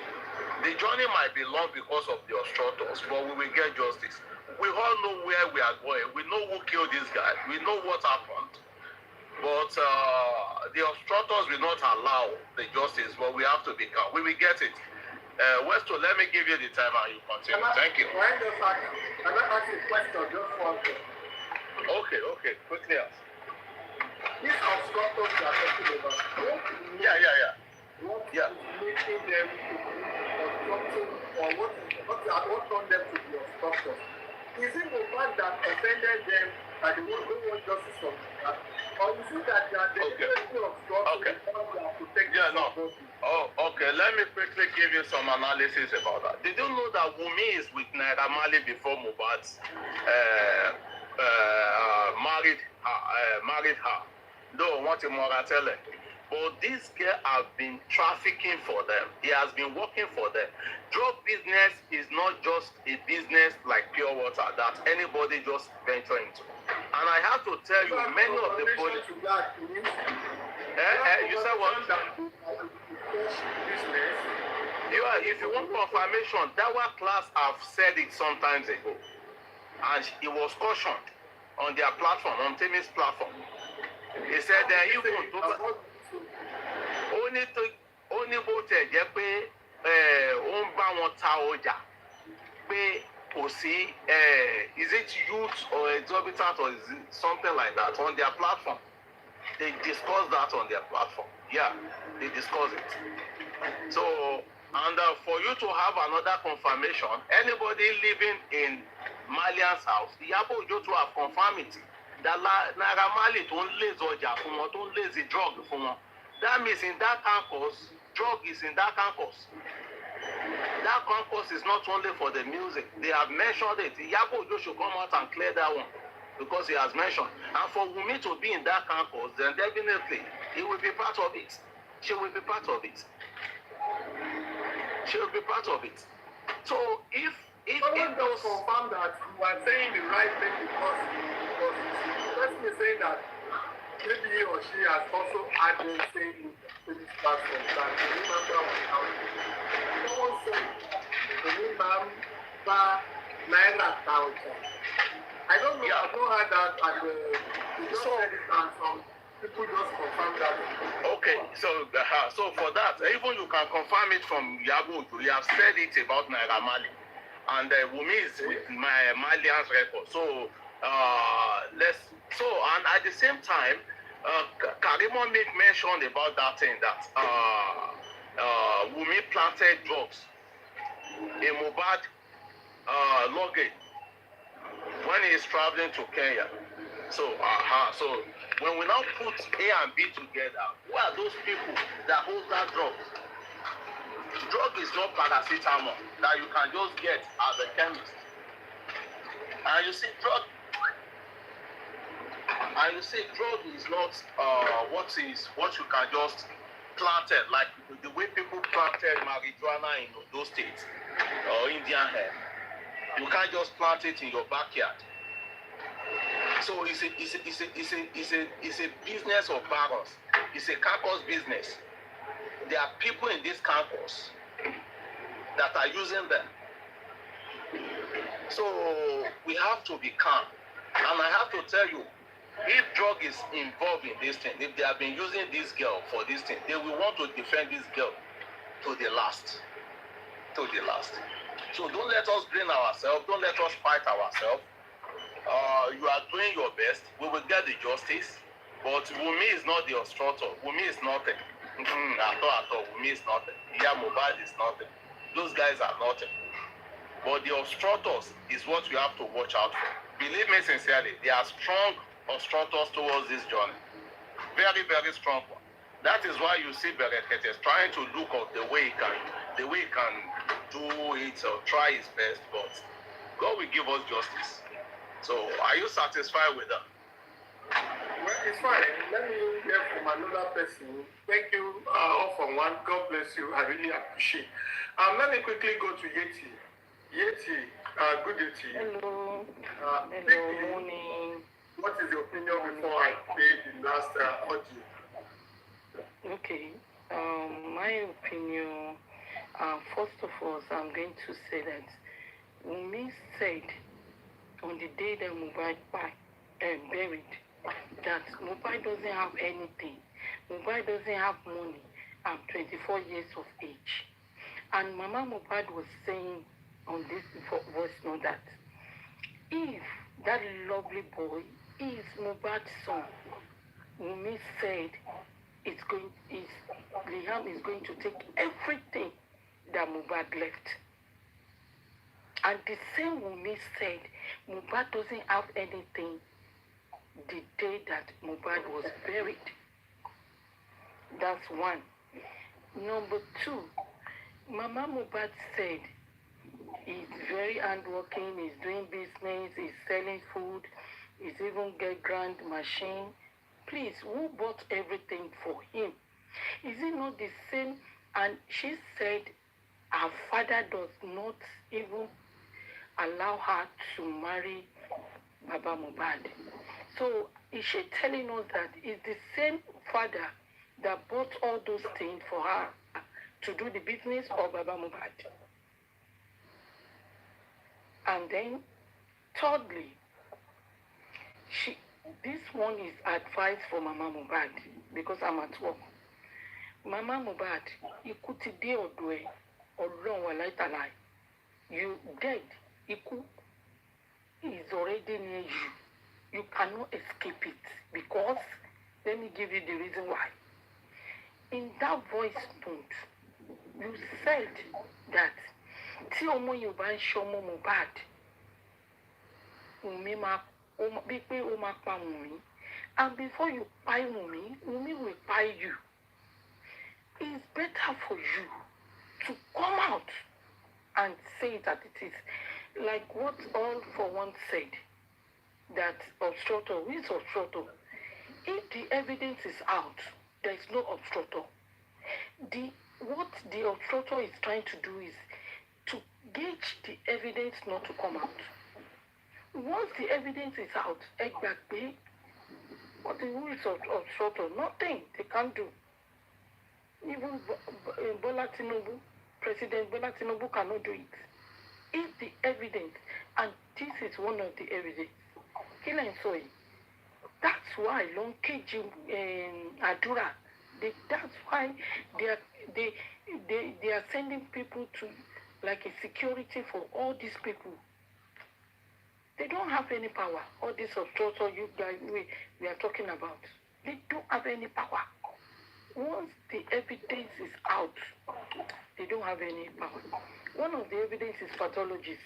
The journey might be long because of the obstructors, but we will get justice. We all know where we are going. We know who killed this guy. We know what happened. But the obstructors will not allow the justice, but we have to be calm. We will get it. Westo, let me give you the time and you continue. Thank you. Can I ask a question just for Okay, quickly ask. these obstructors you are talking about? Yeah. What Yeah. is making them obstructing, or what turned them to be obstructors? Is it the fact that offended them and they don't want justice from that? Or is it that they are deliberately obstructing because they are protecting somebody? Oh, okay. Let me quickly give you some analysis about that. Did you know that Wummi is with Naira Marley before Mohbad married her? Though what Moratele. But this girl has been trafficking for them. He has been working for them. Drug business is not just a business like pure water that anybody just venture into. And I have to tell you, many of the police. You said what? If you want confirmation, that one class have said it sometimes ago. And it was cautioned on their platform, on Temi's platform. He said that even only bó tẹ̀ jẹ́ pé ó ń bá wọn ta ọjà pé kò sí is it youth or exorbitant or is it something like that on their platform. They discuss that on their platform. Yeah, they discuss it. So, and for you to have another confirmation, anybody living in Malian's house, Iyabo Ojo to have confirmed it. That Naira Marley tó ń laze ọjà fún wọn, tó ń laze drug fún wọn. That means in that campus, drug is in that campus. That campus is not only for the music. They have mentioned it. Iyabo Ojo should come out and clear that one because he has mentioned. And for Wummi to be in that campus, then definitely he will be part of it. She will be part of it. She will be part of it. So if those confirm that you are saying the right thing because the person is saying that maybe he or she has also had the same this platform that the remember on how someone said the remember Naira 1,000. I don't know, I've not heard that and you just said it and some people just confirm that. Okay, so for that, even you can confirm it from Iyabo Ojo. You have said it about Naira Marley. And Wummi is with my Malian's record. So and at the same time, Karimot made mention about that thing that Wummi planted drugs in Mohbad luggage when he is traveling to Kenya. So when we now put A and B together, who are those people that hold that drug? Drug is not paracetamol that you can just get at the chemist. And you see, drug is not what you can just plant it like the way people planted marijuana in those states or Indian hair. You can't just plant it in your backyard. So it's a business of barons. It's a campus business. There are people in this campus that are using them. So we have to be calm. And I have to tell you, if drug is involved in this thing, if they have been using this girl for this thing, they will want to defend this girl to the last. To the last. So don't let us drain ourselves. Don't let us fight ourselves. You are doing your best. We will get the justice. But Wummi is not the obstructor. Wummi is nothing. At all. Wummi is nothing. Mohbad is nothing. Those guys are nothing. But the obstructors is what we have to watch out for. Believe me sincerely, they are strong obstructors towards this journey. Very, very strong one. That is why you see Berekete trying to look at the way he can do it or try his best, but God will give us justice. So, are you satisfied with that? Well, it's fine. Let me hear from another person. Thank you all for one. God bless you. I really appreciate. Let me quickly go to Yeti. Yeti, good Yeti. Hello. Quickly, Morning. what is your opinion before I play the last audio? Okay. My opinion. First of all, I'm going to say that Wummi said on the day that Mohbad buried that Mohbad doesn't have anything. Mohbad doesn't have money. I'm 24 years of age. And Mama Mohbad was saying on this voice note that if that lovely boy is Mohbad's son, Wummi said Liam is going to take everything that Mohbad left. And the same Wummi said Mohbad doesn't have anything the day that Mohbad was buried. That's one. Number two, Mama Mohbad said he's very hardworking, he's doing business, he's selling food, he's even get grand machine. Please, who bought everything for him? Is it not the same? And she said her father does not even allow her to marry Baba Mohbad. So is she telling us that it's the same father that bought all those things for her to do the business of Baba Mohbad? And then, thirdly, this one is advice for Mama Mohbad because I'm at work. Mama Mohbad, ikú ti dé ọ̀dọ̀ ẹ, Ọlọ́run wàláìtàláì. You dead, ikú is already near you. You cannot escape it because, let me give you the reason why. In that voice note, you said that tí ọmọ yóò bá ń ṣọmọ Mohbad, Wummi máa bí pé ó máa pa Wummi, and before you buy Wummi, Wummi will buy you. It's better for you to come out and say that it is like what All for One said, that obstructor, who is obstructor? If the evidence is out, there is no obstructor. What the obstructor is trying to do is to gauge the evidence not to come out. Once the evidence is out, exactly what the rules of obstructor, nothing they can't do. Even Bola Tinubu, President Bola Tinubu cannot do it. If the evidence, and this is one of the evidence, that's why long KG Adura, that's why they are sending people to like a security for all these people. They don't have any power. All this obstruction you guys we are talking about, they don't have any power. Once the evidence is out, they don't have any power. One of the evidence is pathologist.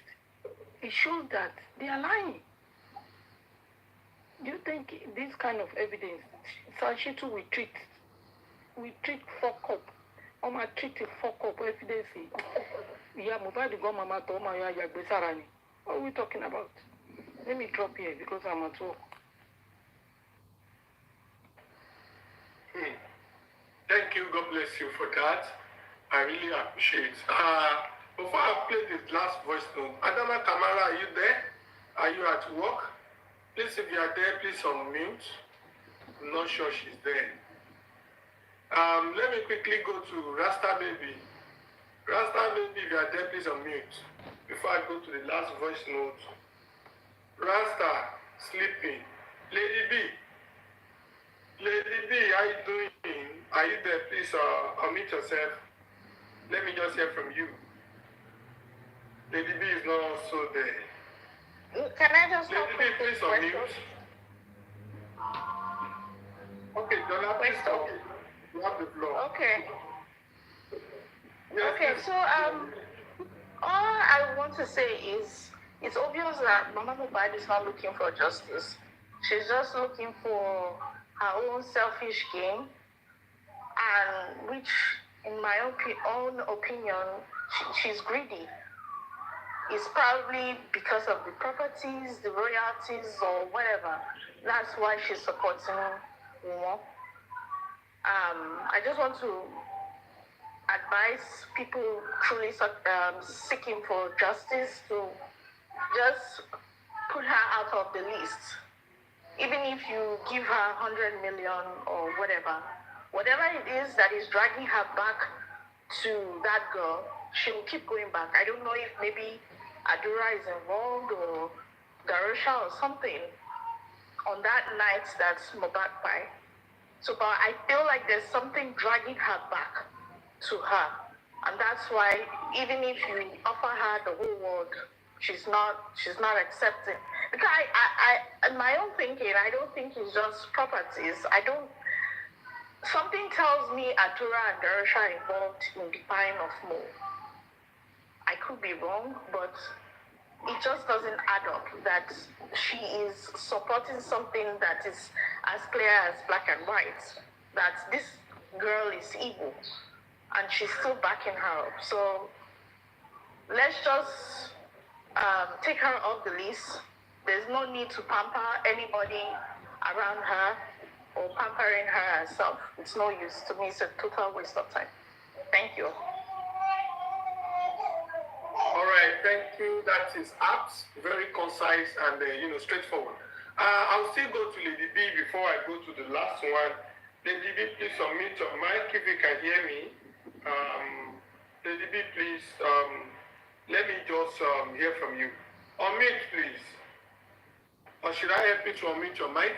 It shows that they are lying. Do you think this kind of evidence, Sanshitu will treat fuck up? Or my treat a fuck up evidence? Yeah, Mohbad go mama to my yagbesarani. What are we talking about? Let me drop here because I'm at work. Thank you. God bless you for that. I really appreciate. Before I play this last voice note, Adama Kamara, are you there? Are you at work? Please, if you are there, please unmute. I'm not sure she's there. Let me quickly go to Rasta Baby. Rasta Baby, if you are there, please unmute. Before I go to the last voice note. Rasta, sleeping. Lady B. Lady B, how you doing? Are you there? Please unmute yourself. Let me just hear from you. Lady B is not also there. Can I just Lady B, please unmute. Okay, Donna, please talk. You have the floor. Okay. Yes, Okay, please. so all I want to say is it's obvious that Mama Mohbad is not looking for justice. She's just looking for her own selfish gain, and which in my own opinion, she's greedy. It's probably because of the properties, the royalties, or whatever. That's why she's supporting Wuimm. I just want to advise people truly seeking for justice to just put her out of the list. Even if you give her 100 million or whatever it is that is dragging her back to that girl, she will keep going back. I don't know if maybe Adura is involved or Darusha or something on that night that's Mohbad by. So, but I feel like there's something dragging her back to her. And that's why even if you offer her the whole world, she's not accepting. Because I in my own thinking, I don't think it's just properties. Something tells me Adura and Darusha are involved in the buying of Mo. I could be wrong, but it just doesn't add up that she is supporting something that is as clear as black and white, that this girl is evil, and she's still backing her up. So let's just take her off the list. There's no need to pamper anybody around her or pampering her herself. It's no use. To me, it's a total waste of time. Thank you. All right, thank you. That is apt, very concise, and straightforward. I'll still go to Lady B before I go to the last one. Lady B, please unmute your mic if you can hear me. Lady B, please, let me just hear from you. Unmute, please. Or should I help you to unmute your mic?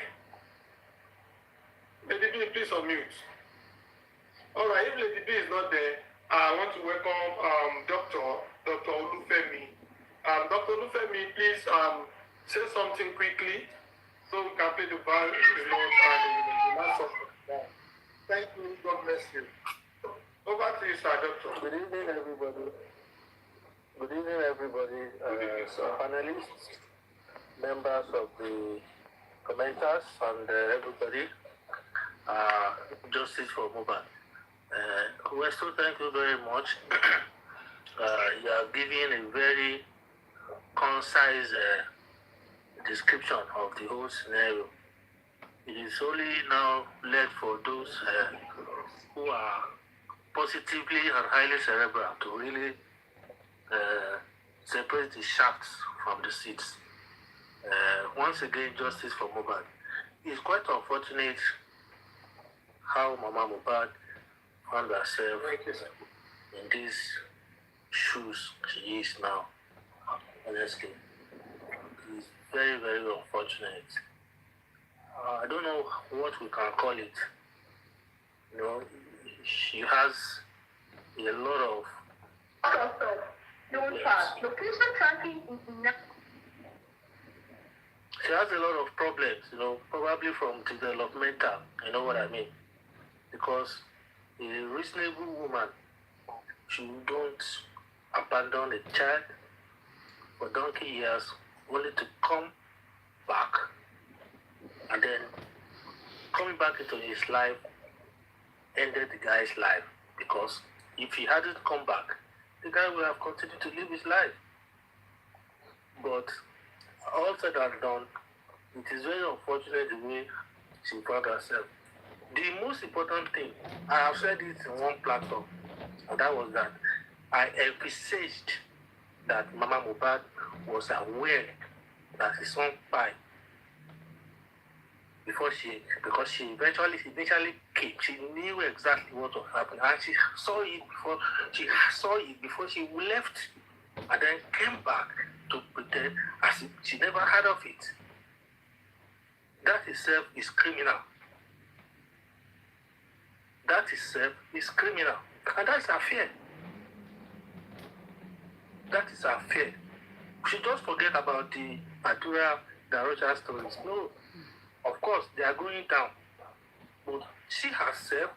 Lady B, please unmute. All right, if Lady B is not there, I want to welcome Dr. Olufemi. Dr. Olufemi, please say something quickly so we can play the ball and the last song. Thank you. God bless you. Over to you, sir, Doctor. Good evening, everybody. Good evening, everybody. Panelists, members of the commenters, and everybody. Justice for Mohbad. Westo, thank you very much. You are giving a very concise description of the whole scenario. It is only now left for those who are positively and highly cerebral to really separate the shafts from the seeds. Once again, justice for Mohbad. It's quite unfortunate how Mama Mohbad found herself in these shoes she is now. Honestly, it's very, very unfortunate. I don't know what we can call it. She has a lot of. She has a lot of problems, probably from developmental, you know what I mean? Because a reasonable woman, she don't abandon a child for donkey years only to come back, and then coming back into his life ended the guy's life, because if he hadn't come back, the guy would have continued to live his life. But all said and done, it is very unfortunate the way she found herself. The most important thing, I have said it in one platform, and that was that I envisaged that Mama Mohbad was aware that his son died because she eventually came. She knew exactly what was happening, and she saw it before she left, and then came back to pretend as if she never heard of it. That itself is criminal. That itself is criminal, and that's unfair. That is unfair. We should just forget about the Adura Darusha stories. No, of course they are going down, but she herself,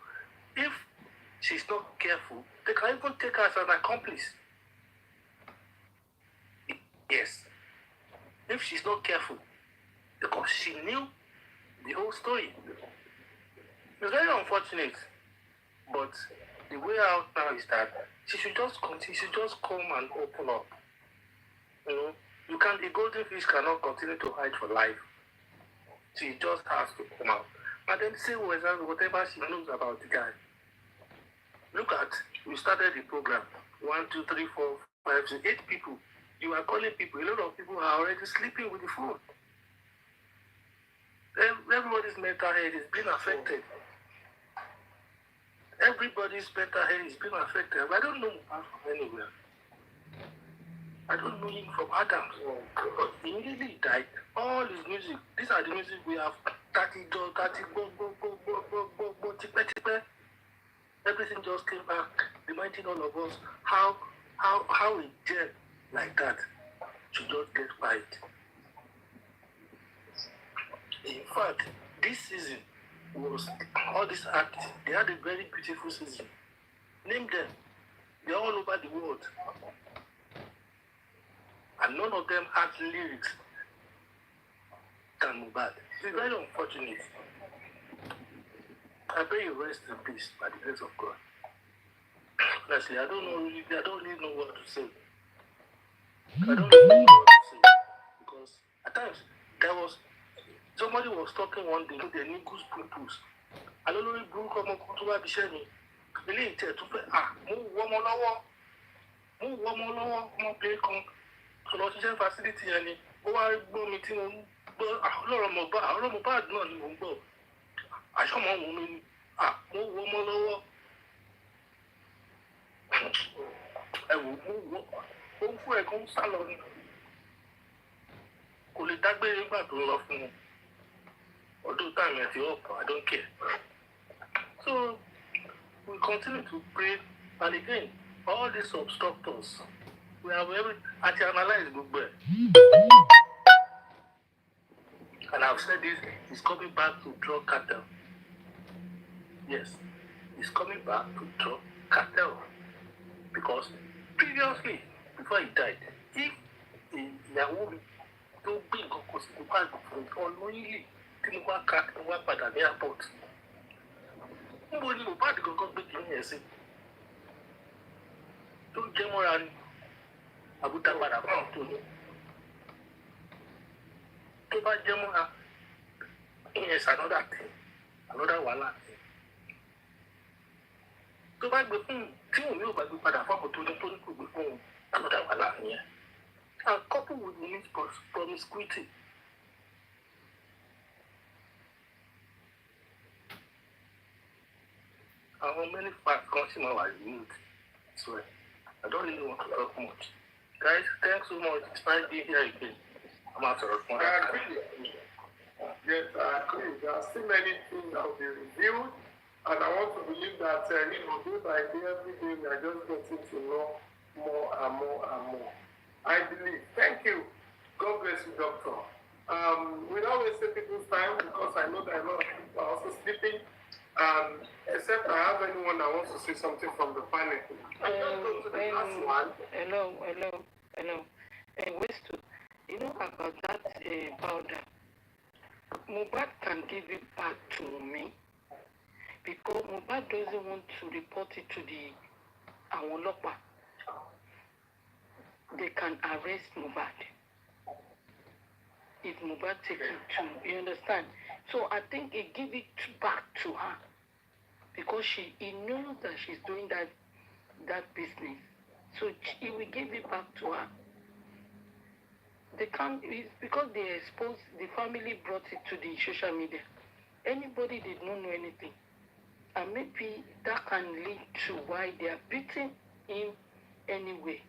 if she's not careful, they can even take her as an accomplice. Yes, if she's not careful, because she knew the whole story. It's very unfortunate, but the way out now is that she should just continue, she should just come and open up. You know, you can't, the golden fish cannot continue to hide for life. She just has to come out. And then say whatever she knows about the guy. Look at, we started the program. 1, 2, 3, 4, 5, 6, 8 people. You are calling people. A lot of people are already sleeping with the phone. Everybody's mental health is being affected. Everybody's mental health is being affected. I don't know Mohbad from anywhere. I don't know him from Adams. But immediately he died. All his music, these are the music we have. 30, everything just came back, reminding all of us how a gem like that should just get quiet. In fact, this season was all these artists, they had a very beautiful season. Name them. They're all over the world. And none of them had lyrics than Mohbad. It's very unfortunate. I pray you rest in peace by the grace of God. Honestly, I don't really know what to say. I don't really know what to say. Because at times, somebody was talking one day, they need goose pimples. I don't know if Blue come up to what be me. Really, it's to play. Move one more, come play, come. So, not just facility, and over go meeting, ọ̀rọ̀ Mohbad náà ni mò ń gbọ́. Àṣọmọ òun mi ni. Mo wo ọmọ lọ́wọ́. Ẹ wò mo ó ń fún ẹ̀ kó ń sá lọ ni. Kò lè dágbére nígbà tó ń lọ fún un. Ọdún táìmù ẹ̀ ti ọ̀pọ̀, I don't care. So we continue to pray, and again, all these obstructors, we have àti analyze gbogbo ẹ̀. And I've said this, it's coming back to drug cartel. Yes, it's coming back to drug cartel. Because previously, before he died, if ìyàwó mi tó gbé nǹkan kan sí Mohbad unknowingly tí mo bá ka mo wá padà ní airport. Níbo ni Mohbad gangan gbé kìíní yẹn sí? Tó jẹ́ mọ́ra ni àbúdá padà fún àwọn tó ní. Tó bá jẹ́ mọ́ra, it's another thing, another wàhálà. Tó bá gbé fún tí òun yóò bá gbé padà fún àwọn tó ní kò gbé fún another wàhálà nìyẹn. And coupled with the promiscuity. How many facts consumer are removed? So I don't really want to talk much. Guys, thanks so much. It's nice being here again. I'm out of response. Yes, I agree. There are still many things that will be reviewed, and I want to believe that day by day, every day, we are just getting to know more and more and more. I believe. Thank you. God bless you, Doctor. Without wasting people's time, because I know that a lot of people are also sleeping, except I have anyone that wants to say something from the panel. Just go to the last one. Hello. And West, you know about that powder. Mohbad can give it back to me because Mohbad doesn't want to report it to the Awolopa. They can arrest Mohbad if Mohbad takes it to, you understand? So I think he give it back to her because he knows that she's doing that business. So he will give it back to her. They can't, it's because they exposed, the family brought it to the social media. Anybody did not know anything. And maybe that can lead to why they are beating him anyway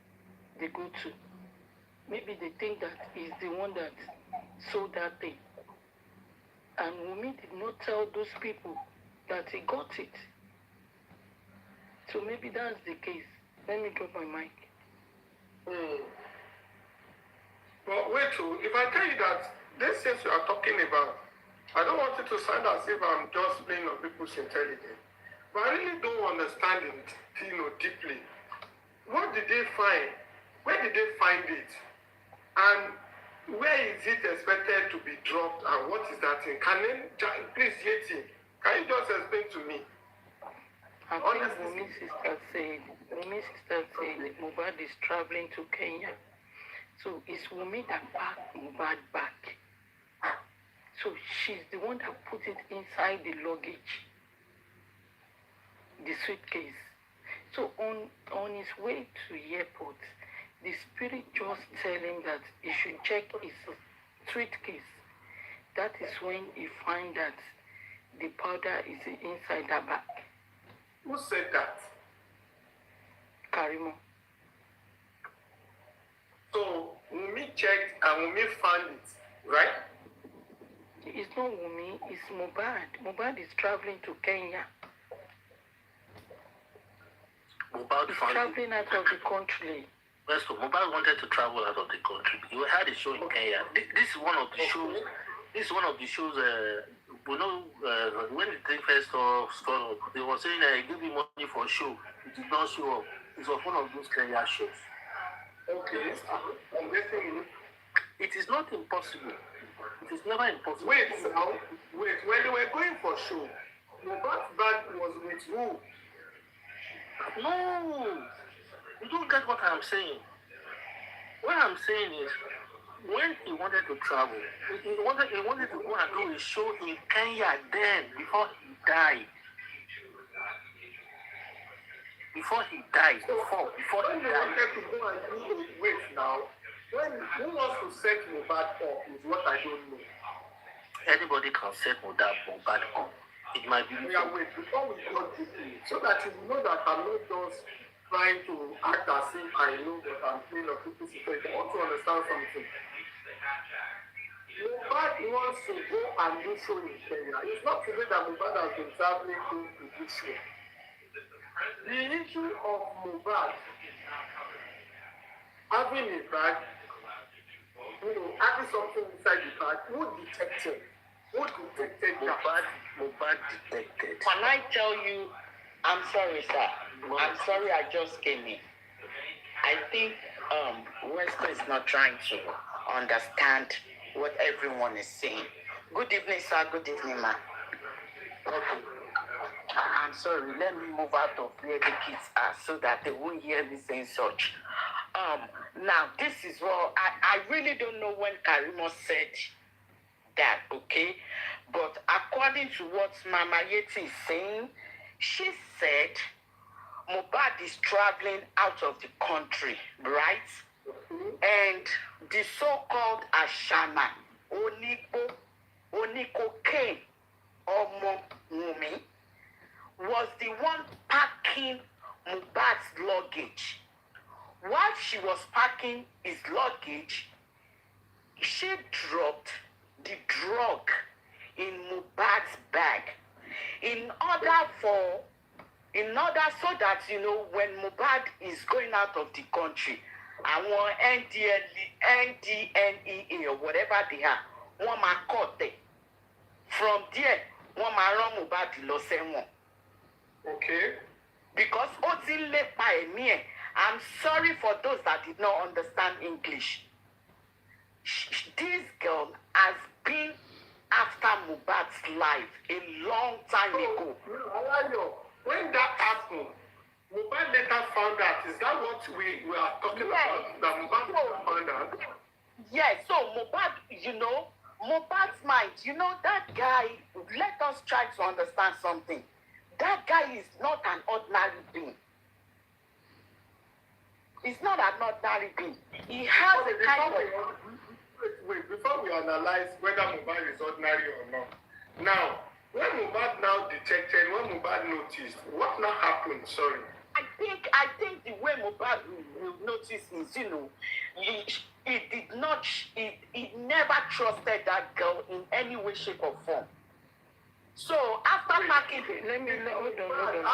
they go to. Maybe they think that he's the one that sold that thing. And Wummi did not tell those people that he got it. So maybe that's the case. Let me drop my mic. Well, wait, if I tell you that these things you are talking about, I don't want it to sound as if I'm just playing on people's intelligence. But I really don't understand it, deeply. What did they find? Where did they find it? And where is it expected to be dropped? And what is that thing? Can you, please, Yeti, can you just explain to me? I think Wummi's sister said Mohbad is traveling to Kenya. So it's Wummi that packed Mohbad back. So she's the one that put it inside the luggage, the suitcase. So on his way to airport, the spirit just tell him that he should check his suitcase. That is when he find that the powder is inside the bag. Who said that? Karimot. So Wummi checked and Wummi found it, right? It's not Wummi, it's Mohbad. Mohbad is traveling to Kenya. Mohbad He's found it. traveling out of the country. Well, so Mohbad wanted to travel out of the country. You had a show in Kenya. This is one of the shows. This is one of the shows. We know when the thing first started, they were saying give me money for a show. It did not show up. It was one of those Kenya shows. Okay. I'm guessing. It is not impossible. It is never impossible. Wait, now. Wait. When they were going for show, Mohbad's bag was with who? No, you don't get what I'm saying. What I'm saying is, when he wanted to travel, he wanted to go and do a show in Kenya then, before he died. Before he died. When they wanted to go and do it, wait now. Who wants to set Mohbad up is what I don't know. Anybody can set Mohbad up. It might be. Yeah, wait, before we go deeply, so that you know that I'm not just trying to act as if I know that I'm playing a people's situation. I want to understand something. Mohbad wants to go and do show in Kenya. It's not today that Mohbad has been traveling to do show. The issue of Mohbad having a bag, having something inside the bag, who detected? Who detected that? Mohbad detected. Can I tell you, I'm sorry, sir. I'm sorry I just came in. I think Weston is not trying to understand what everyone is saying. Good evening, sir. Good evening, ma'am. Okay. I'm sorry. Let me move out of where the kids are so that they won't hear me saying such. Now, this is what I really don't know when Karimot said that, okay? But according to what Mama Yeti is saying, she said Mohbad is traveling out of the country, right? And the so-called Ashana, Onikoke, Omo Wummi, was the one packing Mohbad's luggage. While she was packing his luggage, she dropped the drug in Mohbad's bag in order so that, when Mohbad is going out of the country, àwọn NDNEA or whatever they are, wọ́n máa cut there. From there, wọ́n máa rán Mohbad lọ sẹ́wọ̀n. Okay. Because ó ti ń lépa ẹ̀mí ẹ̀. I'm sorry for those that did not understand English. This girl has been after Mohbad's life a long time ago. When that happened, Mohbad later found out. Is that what we are talking about? That Mohbad found out? Yes, so Mohbad, Mohbad's mind, that guy, let us try to understand something. That guy is not an ordinary being. He's not an ordinary being. He has a kind of... Wait, before we analyze whether Mohbad is ordinary or not. Now, when Mohbad now detected, when Mohbad noticed, what now happened? Sorry. I think the way Mohbad will notice is, he never trusted that girl in any way, shape, or form. So after packing, hold on.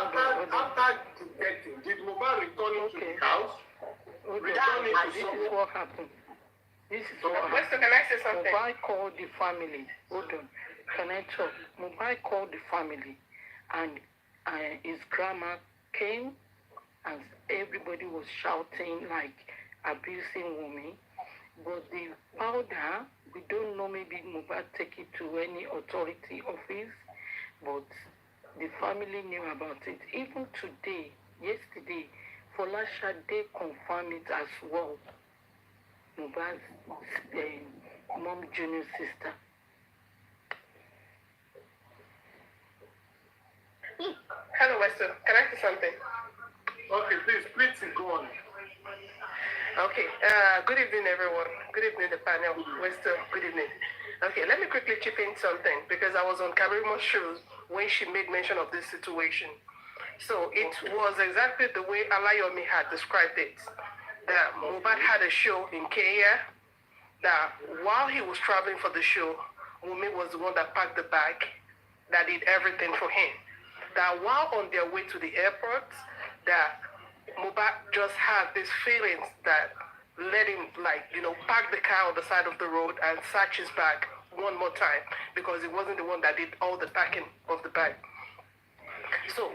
After detecting, did Mohbad return to the house? This is what happened. Weston, can I say something? Mohbad called the family. Hold on. Can I talk? Mohbad called the family, and his grandma came, and everybody was shouting, like abusing Wummi. But the powder, we don't know, maybe Mohbad take it to any authority office, but the family knew about it. Even today, yesterday, Folasha, they confirm it as well. Mohbad's mom, junior sister. Hello, Western. Can I say something? Okay, please go on. Okay, good evening, everyone. Good evening, the panel. Western, good evening. Okay, let me quickly chip in something because I was on Karimot's show when she made mention of this situation. So it was exactly the way Alayomi had described it. That Mohbad had a show in Kenya, that while he was traveling for the show, Wummi was the one that packed the bag, that did everything for him. That while on their way to the airport, that Mohbad just had these feelings that let him, park the car on the side of the road and search his bag one more time because he wasn't the one that did all the packing of the bag. So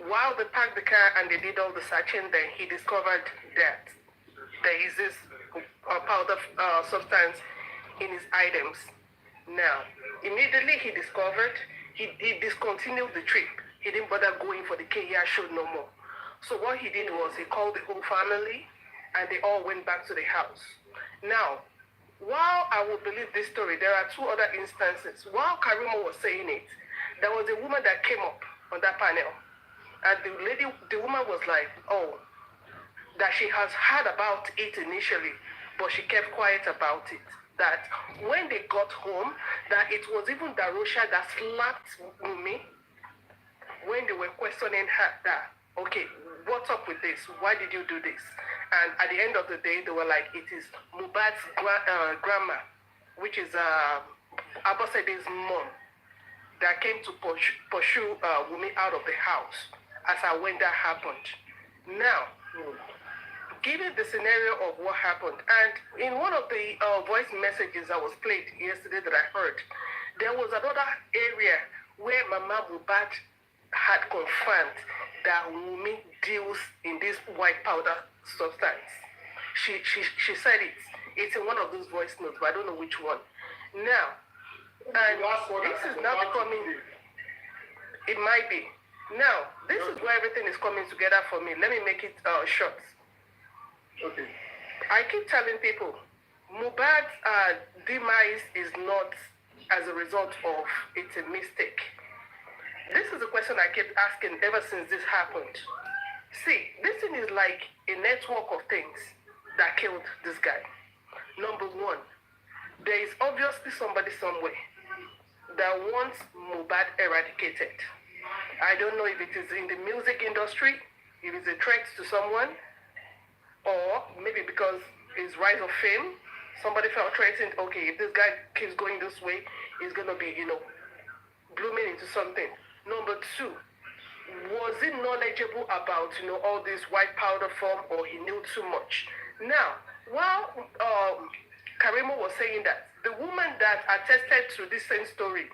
while they packed the car and they did all the searching, then he discovered that there is this powder substance in his items. Now, immediately he discovered, he discontinued the trip. He didn't bother going for the Kenya show no more. So what he did was he called the whole family and they all went back to the house. Now, while I will believe this story, there are two other instances. While Karimot was saying it, there was a woman that came up on that panel. And the woman was like, oh, that she has heard about it initially, but she kept quiet about it. That when they got home, that it was even Darosha that slapped Wummi when they were questioning her that, okay, what's up with this? Why did you do this? And at the end of the day, they were like, it is Mohbad's grandma, which is Abosede's mom, that came to pursue Wummi out of the house as when that happened. Now, given the scenario of what happened, and in one of the voice messages that was played yesterday that I heard, there was another area where Mama Mohbad had confirmed that Wummi deals in this white powder substance. She said it. It's in one of those voice notes, but I don't know which one. Now, and this is now becoming, it might be. Now, this is where everything is coming together for me. Let me make it short. Okay. I keep telling people, Mohbad's demise is not as a result of it's a mistake. This is a question I kept asking ever since this happened. See, this thing is like a network of things that killed this guy. Number one, there is obviously somebody somewhere that wants Mohbad eradicated. I don't know if it is in the music industry, if it's a threat to someone, or maybe because his rise of fame, somebody felt threatened, okay, if this guy keeps going this way, he's going to be, blooming into something. Number two, was he knowledgeable about, all this white powder form, or he knew too much? Now, while Karimot was saying that, the woman that attested to this same story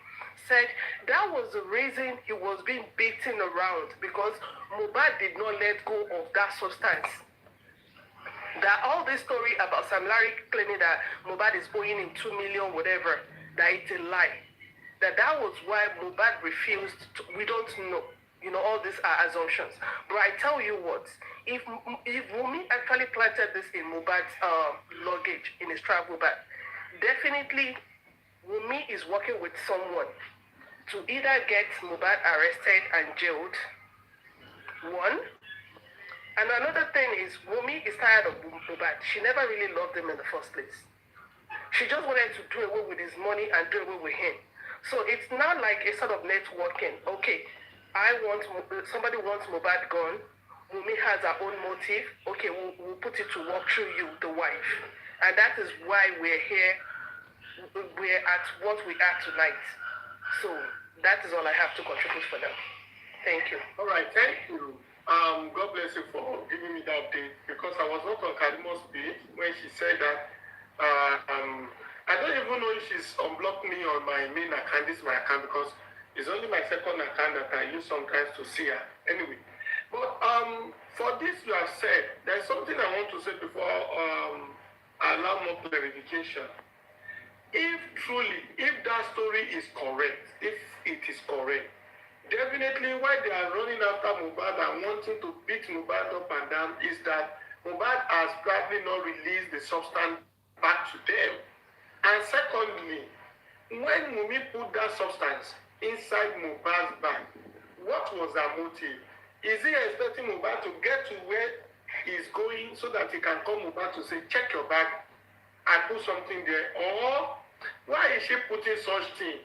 said that was the reason he was being beaten around, because Mohbad did not let go of that substance. That all this story about Sam Larry claiming that Mohbad is owing him 2 million, whatever, that it's a lie. That was why Mohbad refused to, we don't know. All these are assumptions. But I tell you what, if Wummi actually planted this in Mohbad's luggage, in his travel bag, definitely Wummi is working with someone to either get Mohbad arrested and jailed, one. And another thing is, Wummi is tired of Mohbad. She never really loved him in the first place. She just wanted to do away with his money and do away with him. So it's not like a sort of networking. Okay, somebody wants Mohbad gone. Wummi has her own motive. Okay, we'll put it to work through you, the wife. And that is why we're here. We're at what we are tonight. So that is all I have to contribute for now. Thank you. All right, thank you. God bless you for giving me that update, because I was not on Karimot's page when she said that. I don't even know if she's unblocked me on my main account. This is my account, because it's only my second account that I use sometimes to see her. Anyway, but for this you have said, there's something I want to say before I allow more clarification. If that story is correct, if it is correct, Definitely, why they are running after Mohbad and wanting to beat Mohbad up and down is that Mohbad has probably not released the substance back to them. And secondly, when Wummi put that substance inside Mohbad's bag, what was her motive? Is he expecting Mohbad to get to where he's going so that he can call Mohbad to say, check your bag and put something there? Or why is she putting such thing?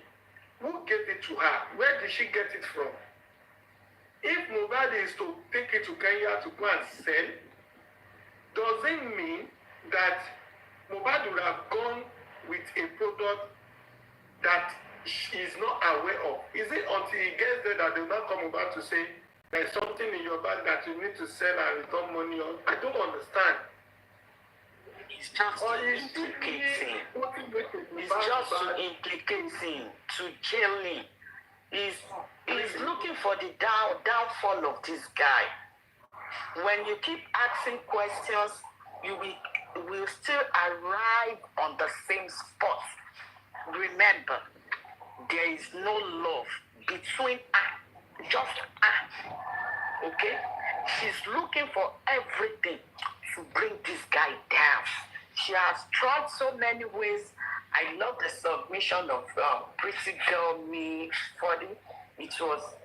Who gave it to her? Where did she get it from? If Mohbad is to take it to Kenya to go and sell, does it mean that Mohbad would have gone with a product that she is not aware of? Is it until he gets there that they will not come about to say, there's something in your bag that you need to sell and return money on? I don't understand. It's just implicating. It's just to implicating, to jailing. He's looking for the downfall of this guy. When you keep asking questions, you will still arrive on the same spot. Remember, there is no love between us, just us. Okay? She's looking for everything to bring this guy down. She has tried so many ways. I love the submission of Pretty Girl Me for it. It was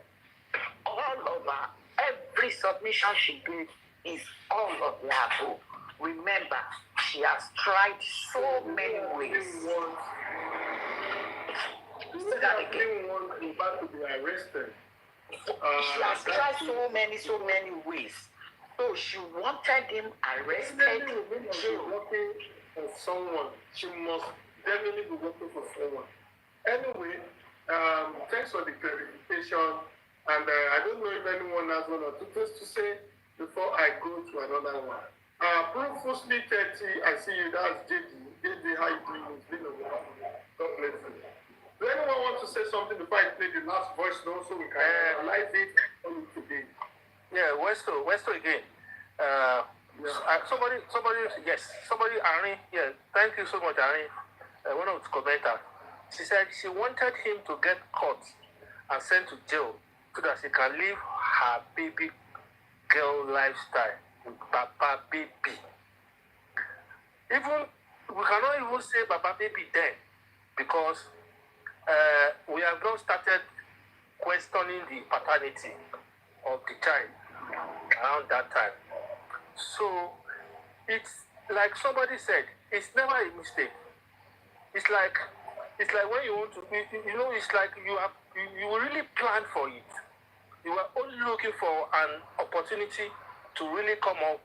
all over. Every submission she did is all of the above. Remember, she has tried so many ways. Say that again. Want Mohbad to be arrested. She has tried so many ways. So she wanted him arrested. She's working for someone. She must definitely be working for someone. Anyway, thanks for the clarification. And I don't know if anyone has one or two things to say before I go to another one. Profusely 30, I see you. That's JD. JD, how you doing? It's been a while. God bless you. Does anyone want to say something before I play the last voice note so we can analyze it today? Yeah, Westo again. Somebody, yes, Ari. Yeah, thank you so much, Ari. One of the commenters. She said she wanted him to get caught and sent to jail so that she can live her baby girl lifestyle with Papa Baby. Even we cannot even say Papa Baby then because we have not started questioning the paternity of the child around that time. So it's like somebody said, it's never a mistake. It's like when you want to, it's like you really plan for it. You are only looking for an opportunity to really come up,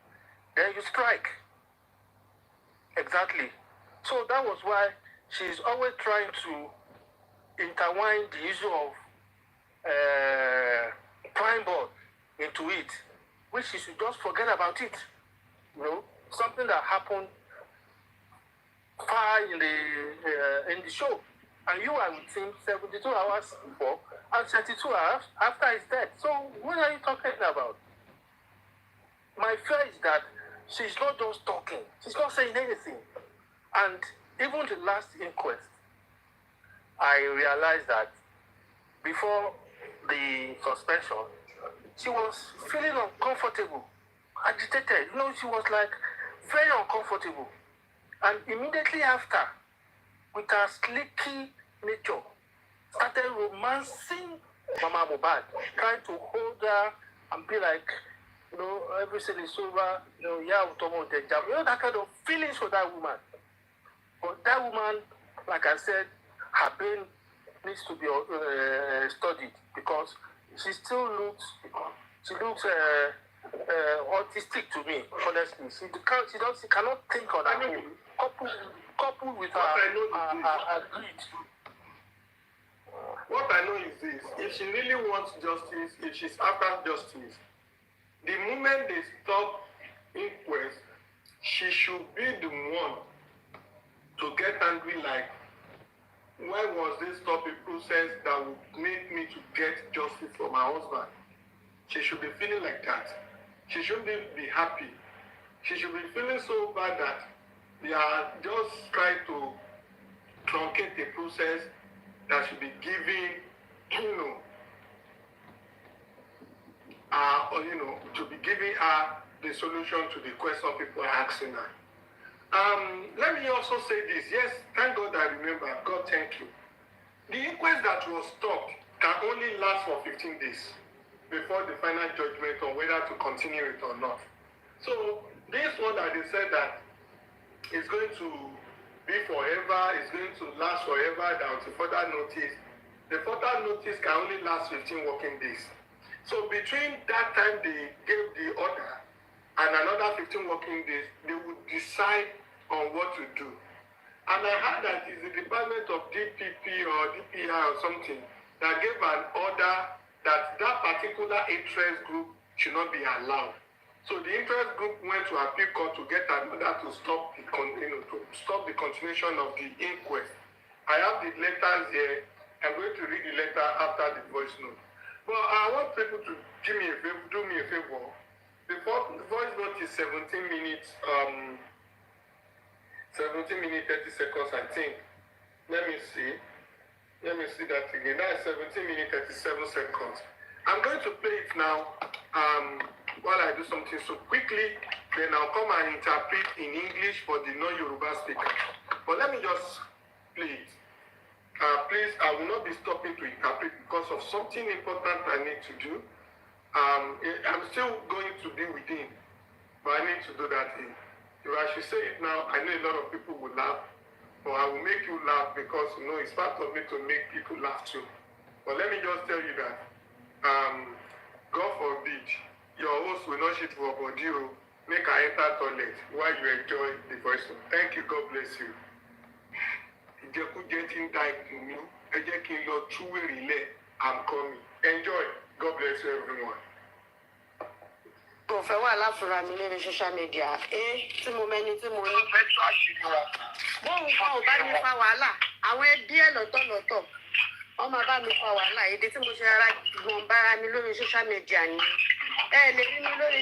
then you strike. Exactly. So that was why she's always trying to intertwine the issue of prime board into it, which she should just forget about it. Something that happened far in the show, and you are with him 72 hours before and 32 hours after his death. So what are you talking about? My fear is that she's not just talking; she's not saying anything. And even the last inquest, I realized that before the suspension, she was feeling uncomfortable, agitated. She was like very uncomfortable. And immediately after, with her slicky nature, started romancing Mama Mohbad, trying to hold her and be like, everything is over, that kind of feelings for that woman. But that woman, like I said, her brain needs to be studied because she still looks autistic to me, honestly. She cannot think on her own. Coupled with her greed. What I know is this: if she really wants justice, if she's after justice, the moment they stop inquest, she should be the one to get angry like, why was this stop a process that would make me to get justice for my husband? She should be feeling like that. She shouldn't be happy. She should be feeling so bad that they are just trying to truncate the process that should be giving, or to be giving her the solution to the question people are asking her. Let me also say this. Yes, thank God I remember. God, thank you. The inquest that was stopped can only last for 15 days before the final judgment on whether to continue it or not. So this one that they said that is going to be forever, is going to last forever, that was a further notice. The further notice can only last 15 working days. So between that time they gave the order and another 15 working days, they would decide on what to do. And I heard that it's the Department of DPP or DPI or something that gave an order that that particular interest group should not be allowed. So the interest group went to appeal court to get an order to stop the continuation of the inquest. I have the letters here. I'm going to read the letter after the voice note. But I want people to do me a favor. The voice note is 17 minutes. 17 minutes 30 seconds, I think. Let me see that again. That's 17 minutes 37 seconds. I'm going to play it now while I do something so quickly. Then I'll come and interpret in English for the non-Yoruba speakers. But let me just play it. Please, I will not be stopping to interpret because of something important I need to do. I'm still going to be within, but I need to do that thing. If I should say it now, I know a lot of people will laugh, but I will make you laugh because, it's part of me to make people laugh too. But let me just tell you that, God forbid, your host will not shit for body, make I enter toilet while you enjoy the voice. Thank you, God bless you. I'm coming. Enjoy. God bless you, everyone. Kò fẹ́ wà láfura mi lórí social media. Tí mo mẹ́ni tí mo ní. Bóun kan ò bá mi fa wàhálà, àwọn ẹbí ẹ̀ lọ́tọ̀lọ́tọ̀. Wọ́n máa bá mi fa wàhálà. Èdè tí mo ṣe ara gbọ̀n bára mi lórí social media ni. Lè rí mi lórí.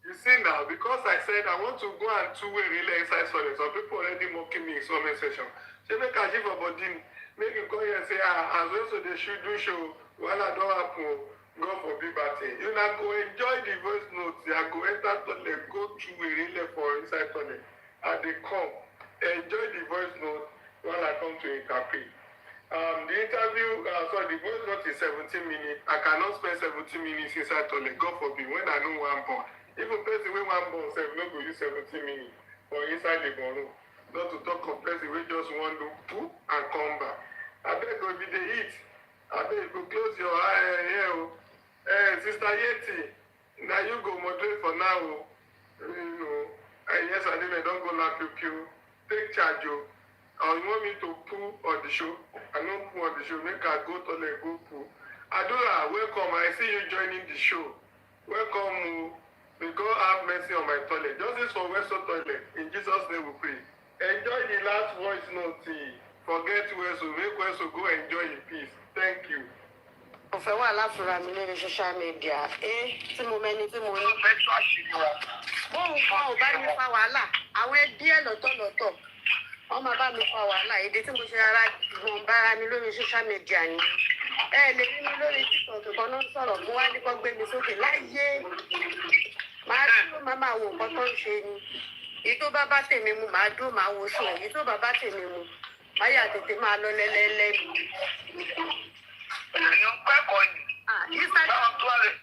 You see now, because I said I want to go and two-way relay inside solid, some people already mocking me in comment section. Say make a shift for body, make you come here and say, as well so they should do show, while I don't happen. God forbid bad thing. You now go enjoy the voice notes. You go enter toilet, go through a relay for inside toilet. And they come. Enjoy the voice note while I come to interpret. The interview, the voice note is 17 minutes. I cannot spend 17 minutes inside toilet. God forbid, when I know one born. Even person when one born, say, no go use 17 minutes for inside the born. Not to talk of person wey just want to poo and come back. I beg go be the heat. I beg go close your eye here. Sister Yeti, now you go moderate for now. Yes, I didn't don't go like you. Take charge, or you want me to poo on the show? I don't poo on the show. Make I go toilet, go poo. Adora, welcome. I see you joining the show. Welcome. May God have mercy on my toilet. Justice for Western toilet. In Jesus' name we pray. Enjoy the last voice note. Forget Weso. Make Weso go enjoy in peace. Thank you. Kò fẹ́ wà láfura mi lórí social media. Tí mo mẹ́ni tí mo ní. Bóun kan ò bá mi fa wàhálà, àwọn ẹbí ẹ̀ lọ́tọ̀lọ́tọ̀. Wọ́n máa bá mi fa wàhálà. Èdè tí mo ṣe ara gbọ̀n bára mi lórí social media ni. Lè rí mi lórí TikTok kan náà sọ̀rọ̀ fún wa ní kó gbé mi sókè láyé. Màá dúró máa wo nǹkan tó ń ṣe ni. Èyí tó bá tèmi mu, màá dúró máa wo sùn. Èyí tó bá tèmi mu, máa yà tètè máa lọ lẹ́lẹ́lẹ́ mi. Èèyàn pẹ́kọ̀ọ́ yìí. Báwọn tó rẹ̀.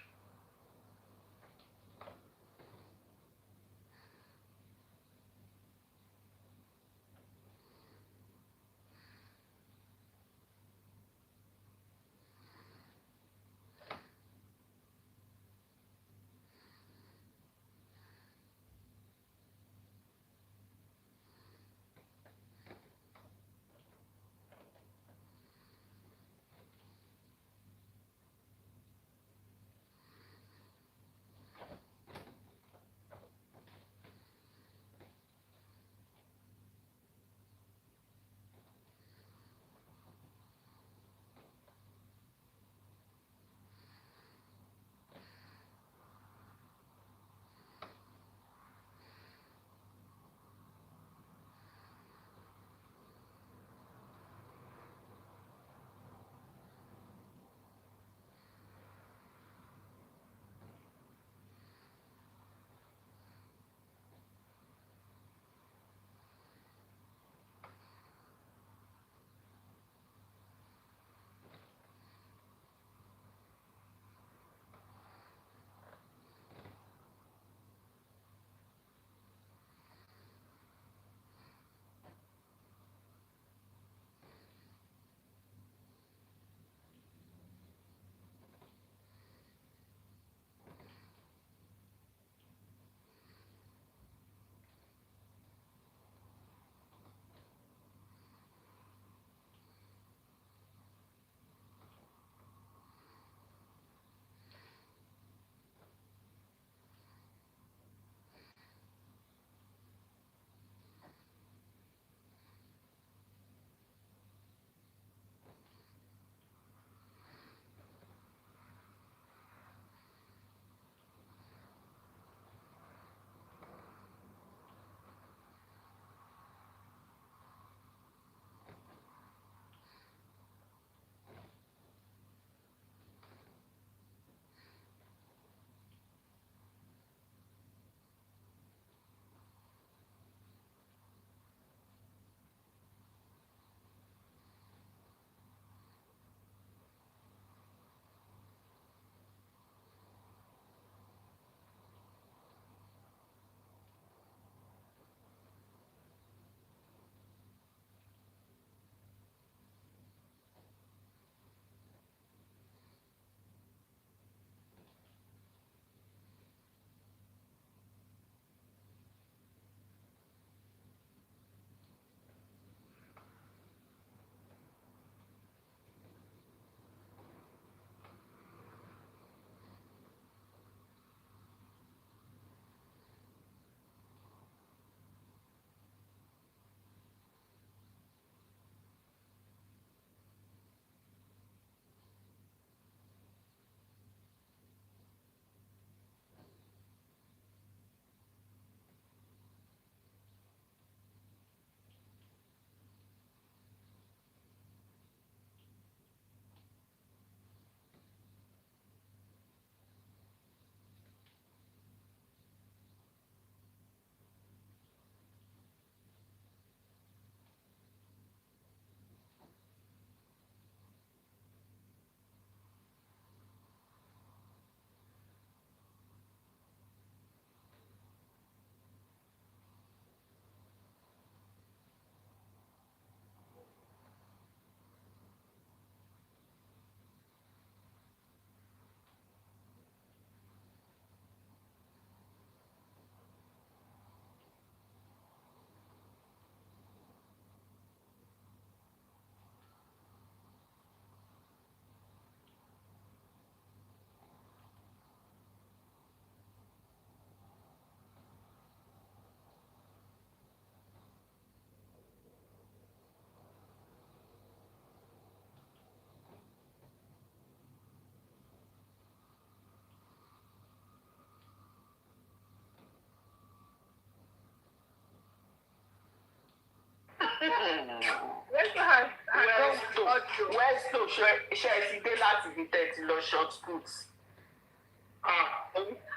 Westo ṣe ti dé láti fi tẹ̀tí lọ short put.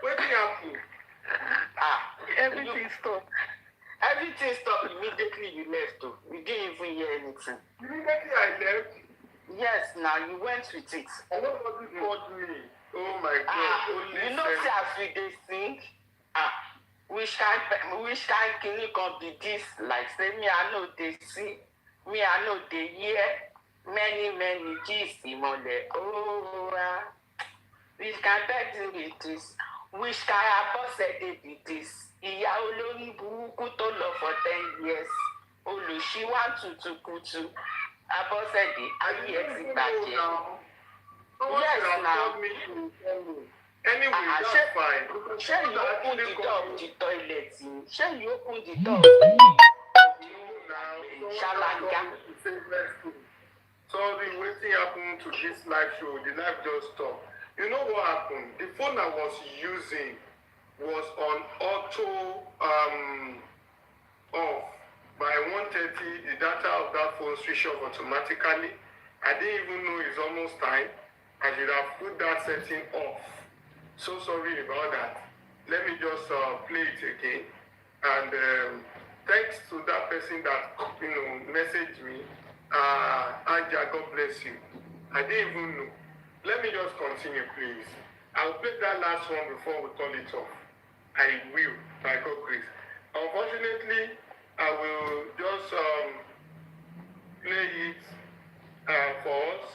Wetin happen? Everything stop. Everything stopped immediately you left. You didn't even hear anything. Immediately I left. Yes, now you went with it. Nobody called me. Oh my God. You know, see as we dey sing. Which kind kini come be this? Like say me, I know they see. Me, I know they hear. Many gist imole. Which kind person be this? Which kind of person be this? Ìyá olórí burúkú tó lọ for 10 years. Olùṣíwá tutukutu. Abọ́sẹ̀dé ayé ẹ̀ ti bàjẹ́. Yes, now. Anyway, that's fine. Shall you open the door of the toilet? Shall you open the door? Shalanga. Sorry, wetin happened to this live show? The live just stopped. You know what happened? The phone I was using was on auto off. By 1:30, the data of that phone switched off automatically. I didn't even know it's almost time. I should have put that setting off. So sorry about that. Let me just play it again. And thanks to that person that messaged me. Anja, God bless you. I didn't even know. Let me just continue, please. I'll play that last one before we call it off. I will, by God's grace. Unfortunately, I will just play it for us.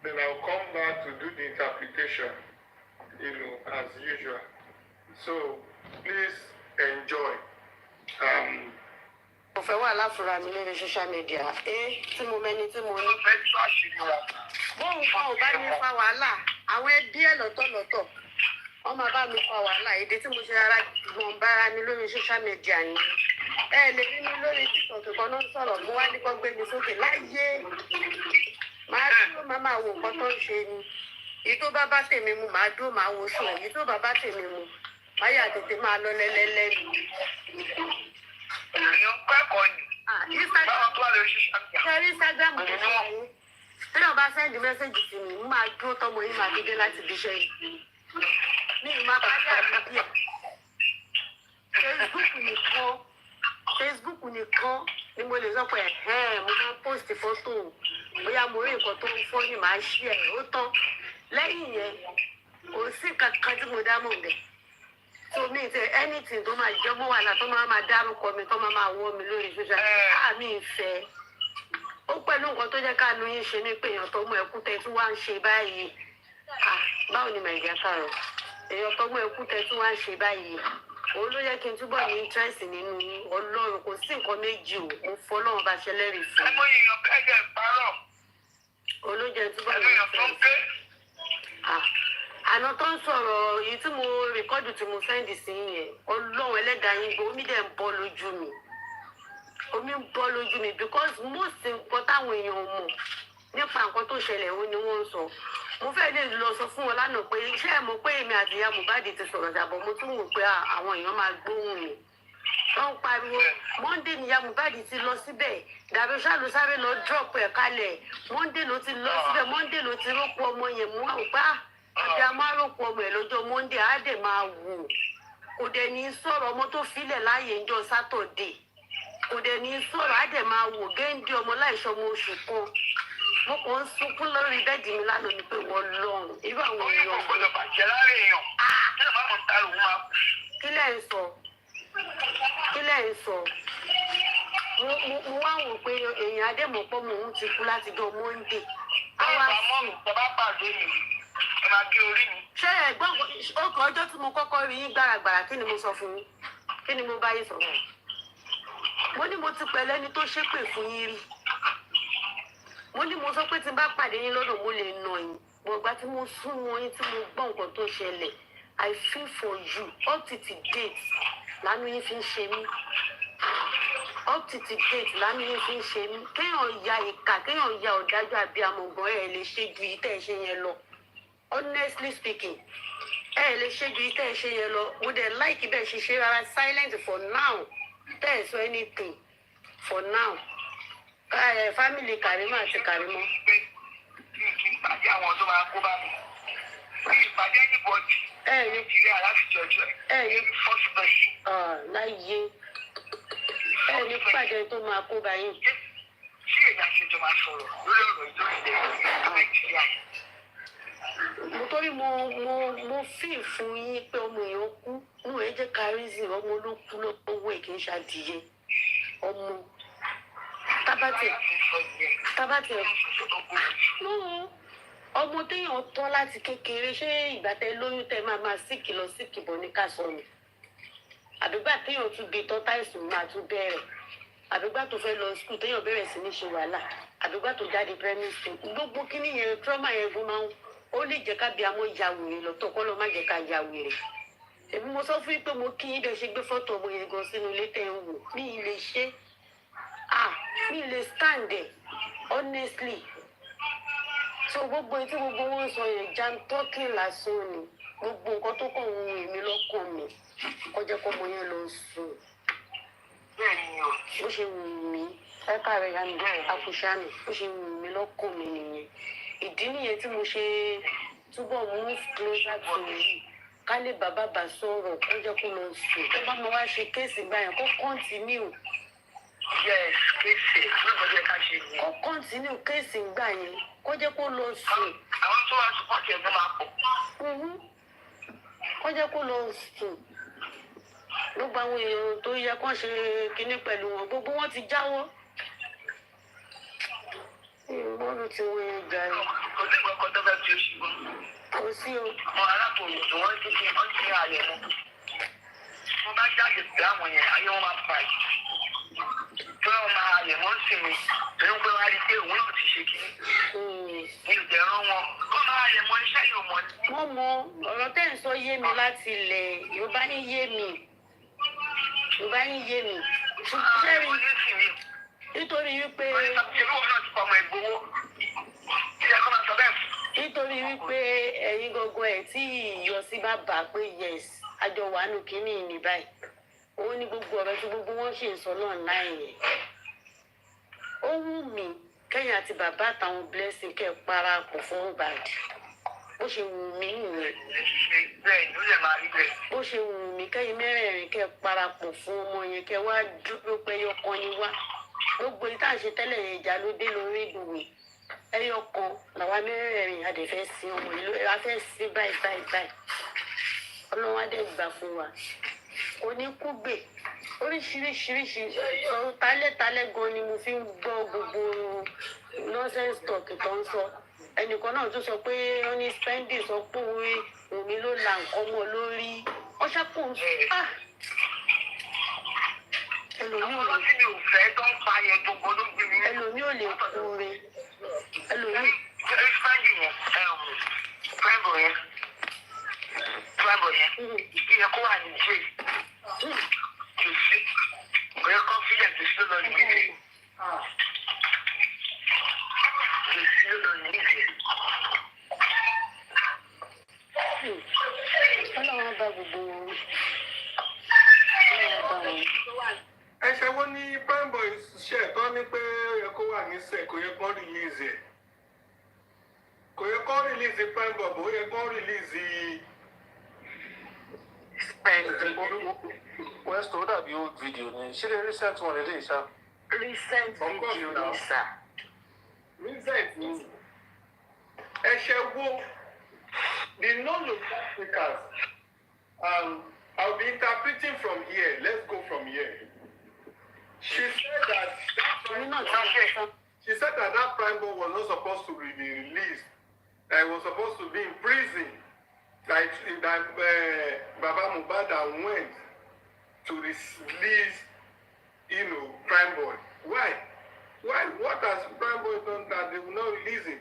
Then I'll come back to do the interpretation, as usual. So, please enjoy. Mo fẹ́ wà láfura mi lórí social media. Tí mo mẹ́ni tí mo ní. Bóun kan ò bá mi fa wàhálà, àwọn ẹbí ẹ̀ lọ́tọ̀lọ́tọ̀. Wọ́n máa bá mi fa wàhálà. Èdè tí mo ṣe rárá gbọ̀n bára mi lórí social media ni. Ẹ lè rí mi lórí TikTok kan náà sọ̀rọ̀, mo wá ní kó gbé mi sókè láyé. Màá dúró máa wo nǹkan tó ń ṣe ni. Èyí tó bá tèmi mu, màá dúró máa wo sùn. Èyí tó bá tèmi mu, màá yà tètè máa lọ lẹ́lẹ́lẹ́ ni. Instagram kò sí ayé. Tí wọ́n bá send message sí mi, mo máa dúró tọmọ yín máa dédé láti bí iṣẹ́ yìí. Mi ì máa bá dé àbí díẹ̀. Facebook nìkan ni mo lè sọ pé mo máa post photo. Bóyá mo rí nǹkan tó ń fọ́ ni màá share ó tán. Lẹ́yìn yẹn, kò sí kankan tí mo dá mọ̀ bẹ́ẹ̀. So me say anything tó máa jẹ́ mọ́ wàhálà tó máa dárúkọ mi tó máa wọ́ mi lórí social media. Mi ìfẹ́. Ó pẹ̀lú nǹkan tó jẹ́ ká nu yín ṣe ní pé èèyàn tó mú ẹkú tẹ tí wọ́n ń ṣe báyìí. Báwo ni Nàìjíríà kàrọ̀? Èèyàn tó mú ẹkú tẹ tí wọ́n ń ṣe báyìí. Òun ló yẹ kí n túbọ̀ ní interest nínú Ọlọ́run. Kò sí nǹkan méjì o. Mo fọlọ́run bá ṣẹlẹ́rìí fún mi. Olójẹ túbọ̀ ní interest. Àná tó ń sọ̀rọ̀ èyí tí mo rìkọ́dù tí mo sẹ́ndì sí yẹn, Ọlọ́run ẹlẹ́dàá yín gbọ́, omi dẹ̀ ń bọ́ lójú mi. Omi ń bọ́ lójú mi because most nǹkan táwọn èèyàn mọ̀ nípa nǹkan tó ṣẹlẹ̀ ó ní wọ́n ń sọ. Mo fẹ́ lè lọ sọ fún wọn lánàá pé iṣẹ́ ẹ̀ mọ̀ pé èmi àti ìyá Mohbad ti sọ̀rọ̀ ṣàbọ̀ mo tún wò pé àwọn èèyàn máa gbóhùn mi. Wọ́n ń pariwo Monday ni ìyá Mohbad ti lọ síbẹ̀, Dàbíṣà ló sáré lọ drop ẹ̀ kalẹ̀, Monday ló ti lọ síbẹ̀, Monday ló ti rọ́pò ọmọ yẹn mú àwọn pé àbí amáròpọ̀ ọmọ ẹ̀ lọ́jọ́ Monday á dẹ̀ máa wò. Kò dẹ̀ ní sọ̀rọ̀ ọmọ tó filẹ̀ láàyè ńjọ́ Saturday. Kò dẹ̀ ní sọ̀rọ̀ á dẹ̀ máa wò géńdé ọmọ láìṣọmọ oṣù kan. Mo kàn ń sunkún lórí bẹ́ẹ̀dì mi lánàá ni pé wọ́n lọ́rùn. Irú àwọn èèyàn. Kí lẹ̀ ń sọ? Kí lẹ̀ ń sọ? Mo wá wò pé èèyàn Adémọ̀pọ̀ mò ń ti kú láti jọ Monday. Ṣé ẹ̀gbọ́n ọkọ̀ ọjọ́ tí mo kọ́kọ́ rí yín gbàràgbàrà kí ni mo sọ fún yín? Kí ni mo bá yín sọ̀rọ̀? Mo ní mo ti pẹ̀lẹ́ ni tó ṣépè fún yín rí. Mo ní mo sọ pé tí n bá pàdé yín lọ́dọ̀ mo lè nà yín. Gbọ̀ngbà tí mo sún wọn yín tí mo gbọ́ nǹkan tó ṣẹlẹ̀. I feel for you up to date lánàá yín fi ń ṣe mí. Up to date lánàá yín fi ń ṣe mí. Kéèyàn ya ìkà, kéèyàn ya ọ̀dájú àbí amọ̀gbọ́n ẹ̀ lè ṣe ju ìtẹ́ ṣe yẹn lọ. Honestly speaking, lè ṣe ju ìtẹ́ ṣe yẹn lọ. Mo dẹ̀ like bẹ́ẹ̀ ṣe ṣe rárá silent for now. Tẹ́ ẹ̀ sọ anything for now. Family Karimot àti Karimot. Kí n pàdé àwọn tó máa kó bá mi. Kí n pàdé anybody. Nàìjíríà láti jọjọ́ ẹ̀ ní first person. Láyé ní pàdé tó máa kó bá yín. Tí èyí àṣejọ máa sọ̀rọ̀ lórí ọ̀rọ̀ ìjọ́sílẹ̀ Nàìjíríà. Nítorí mo fíì fún yín pé ọmọ èèyàn kú nù ẹ jẹ́ ká rízì ọmọ ló kú lọ́wọ́ ẹ̀ kì í ṣàdìyẹ ọmọ tábàtẹ̀ ọmọ téèyàn tọ́ láti kékeré ṣé ìgbà tẹ lóyún tẹ máa síkì lọ síkì bọ̀ ní ká sọnù àbígbà téèyàn tún bí tọ́ táìsùn máa tún bẹ̀rẹ̀ àbígbà tó fẹ́ lọ skul téèyàn bẹ̀rẹ̀ sí ní ṣe wàhálà àbígbà tó jáde primary school gbogbo kíní yẹn trauma yẹn fún máa ń ó lè jẹ́ ká bí amọ̀ ya wèrè lọ́tọ̀ kọ́ ló má jẹ́ ká ya wèrè èmi mo sọ fún yín pé mo kí yín bẹ́ẹ̀ ṣe gbé fọ́tò ọmọ yẹn gan sínú ilé tẹ̀ ń wò mí ì lè ṣe mí ì lè stand there honestly so gbogbo etí gbogbo wọn sọ yẹn jam talking lásán ni gbogbo nǹkan tó kàn ń wù mí lọ́kàn mi kọjá kọ́ ọmọ yẹn lọ sùn bó ṣe wù mí ẹ̀ka rẹ̀ yá mi àkùṣàmì bó ṣe wù mí lọ́kàn mi nìyẹn ìdí nìyẹn tí mo ṣe túbọ̀ move closer to you ká lè bàbá bà sọ̀rọ̀ kó jẹ́ kó lọ sùn tó bá mo wá ṣe kéèsì gbà yẹn kó continue. Yes, kéèsì ló jẹ́ ká ṣe yẹn. Kó continue kéèsì gbà yẹn kó jẹ́ kó lọ sùn. Àwọn tó wá support ẹ̀ ló máa pọ̀. Kó jẹ́ kó lọ sùn. Gbogbo àwọn èèyàn tó yẹ kó ṣe kinní pẹ̀lú wọn gbogbo wọn ti jáwọ́. Ìmọ̀lù tí wọ́n yẹn ga yẹn. Kò sí nǹkan kan tó fẹ́ fi oṣù gbọ́. Kò sí o. Àwọn arákùnrin tí wọ́n ti fi àyẹ̀wò. Wọ́n bá jáde pé àwọn yẹn ayé wọn máa pa yìí. Tí wọ́n máa àyẹ̀wò sí mi, èyí ń pẹ́ wá rí pé òun náà ti ṣe kí. Mi ò dẹ̀ rán wọn. Kọ́ máa àyẹ̀wò iṣẹ́ yóò mọ ni. Wọ́n mọ ọ̀rọ̀ tẹ́ ń sọ yé mi láti ilẹ̀ Yorùbá ní yé mi. Yorùbá ní yé mi. Ṣẹ́rí nítorí wípé. Nítorí wípé ẹ̀yin gangan ẹ̀ tí ìyọ sí bàbá pé yes àjọ wà nù kínní ní báyìí òun ni gbogbo ọ̀rọ̀ tí gbogbo wọn ṣe ń sọ náà láì yẹn ó wù mí kẹ́yìn àti bàbá àtàwọn blessing kẹ́ parapọ̀ fún Mohbad bó ṣe wù mí nìyẹn bó ṣe wù mí kẹ́yìn mẹ́rẹ̀ẹ̀rin kẹ́ parapọ̀ fún ọmọ yẹn kẹ́ wá dúró pé yọkan yín wá gbogbo ìta ṣe tẹ́lẹ̀ yẹn ìjà ló dé lórí ìdùnnú ẹyọ kan làwa mẹ́rẹ̀ẹ̀rin adẹ̀fẹ́ sí ọmọ ìlú ẹ̀ wá fẹ́ sí báyìí ọlọ́wọ́n adẹ̀ gbà fún wa oníkúgbè oríṣiríṣiríṣi ọ̀rọ̀ tálẹ̀tálẹ̀ gan ni mo fi ń gbọ́ gbogbo nonsense talk tó ń sọ ẹnìkan náà tún sọ pé ó ní spending sọ pé Wummi ló la nǹkan mọ́ lórí ọ̀ṣàpọ̀ ẹlòmí ò lè kúre ẹlòmí. Tribal yẹn, ìyẹ kó wà ní jẹ́ kì í sí, ọ̀yẹ́ confidence sí lọ ní ìdè. Kì í sí lọ ní ìdè. Ọlọ́run bá gbogbo wọn. Ẹ ṣe wọ́n ní prime boy ṣe tán ní pé ó yẹ kó wà ní sẹ̀ kò yẹ kó release ẹ̀. Kò yẹ kó release prime boy bó yẹ kó release West tó dàbí old video ni ṣé lè recent one lè ṣá. Recent video ni sir. Recent ni. Ẹ ṣe wo the non-Africans I'll be interpreting from here. Let's go from here. She said that prime boy was not supposed to be released. That he was supposed to be in prison. That Baba Mohbad went to release, prime boy. Why? What has prime boy done that they will not release him?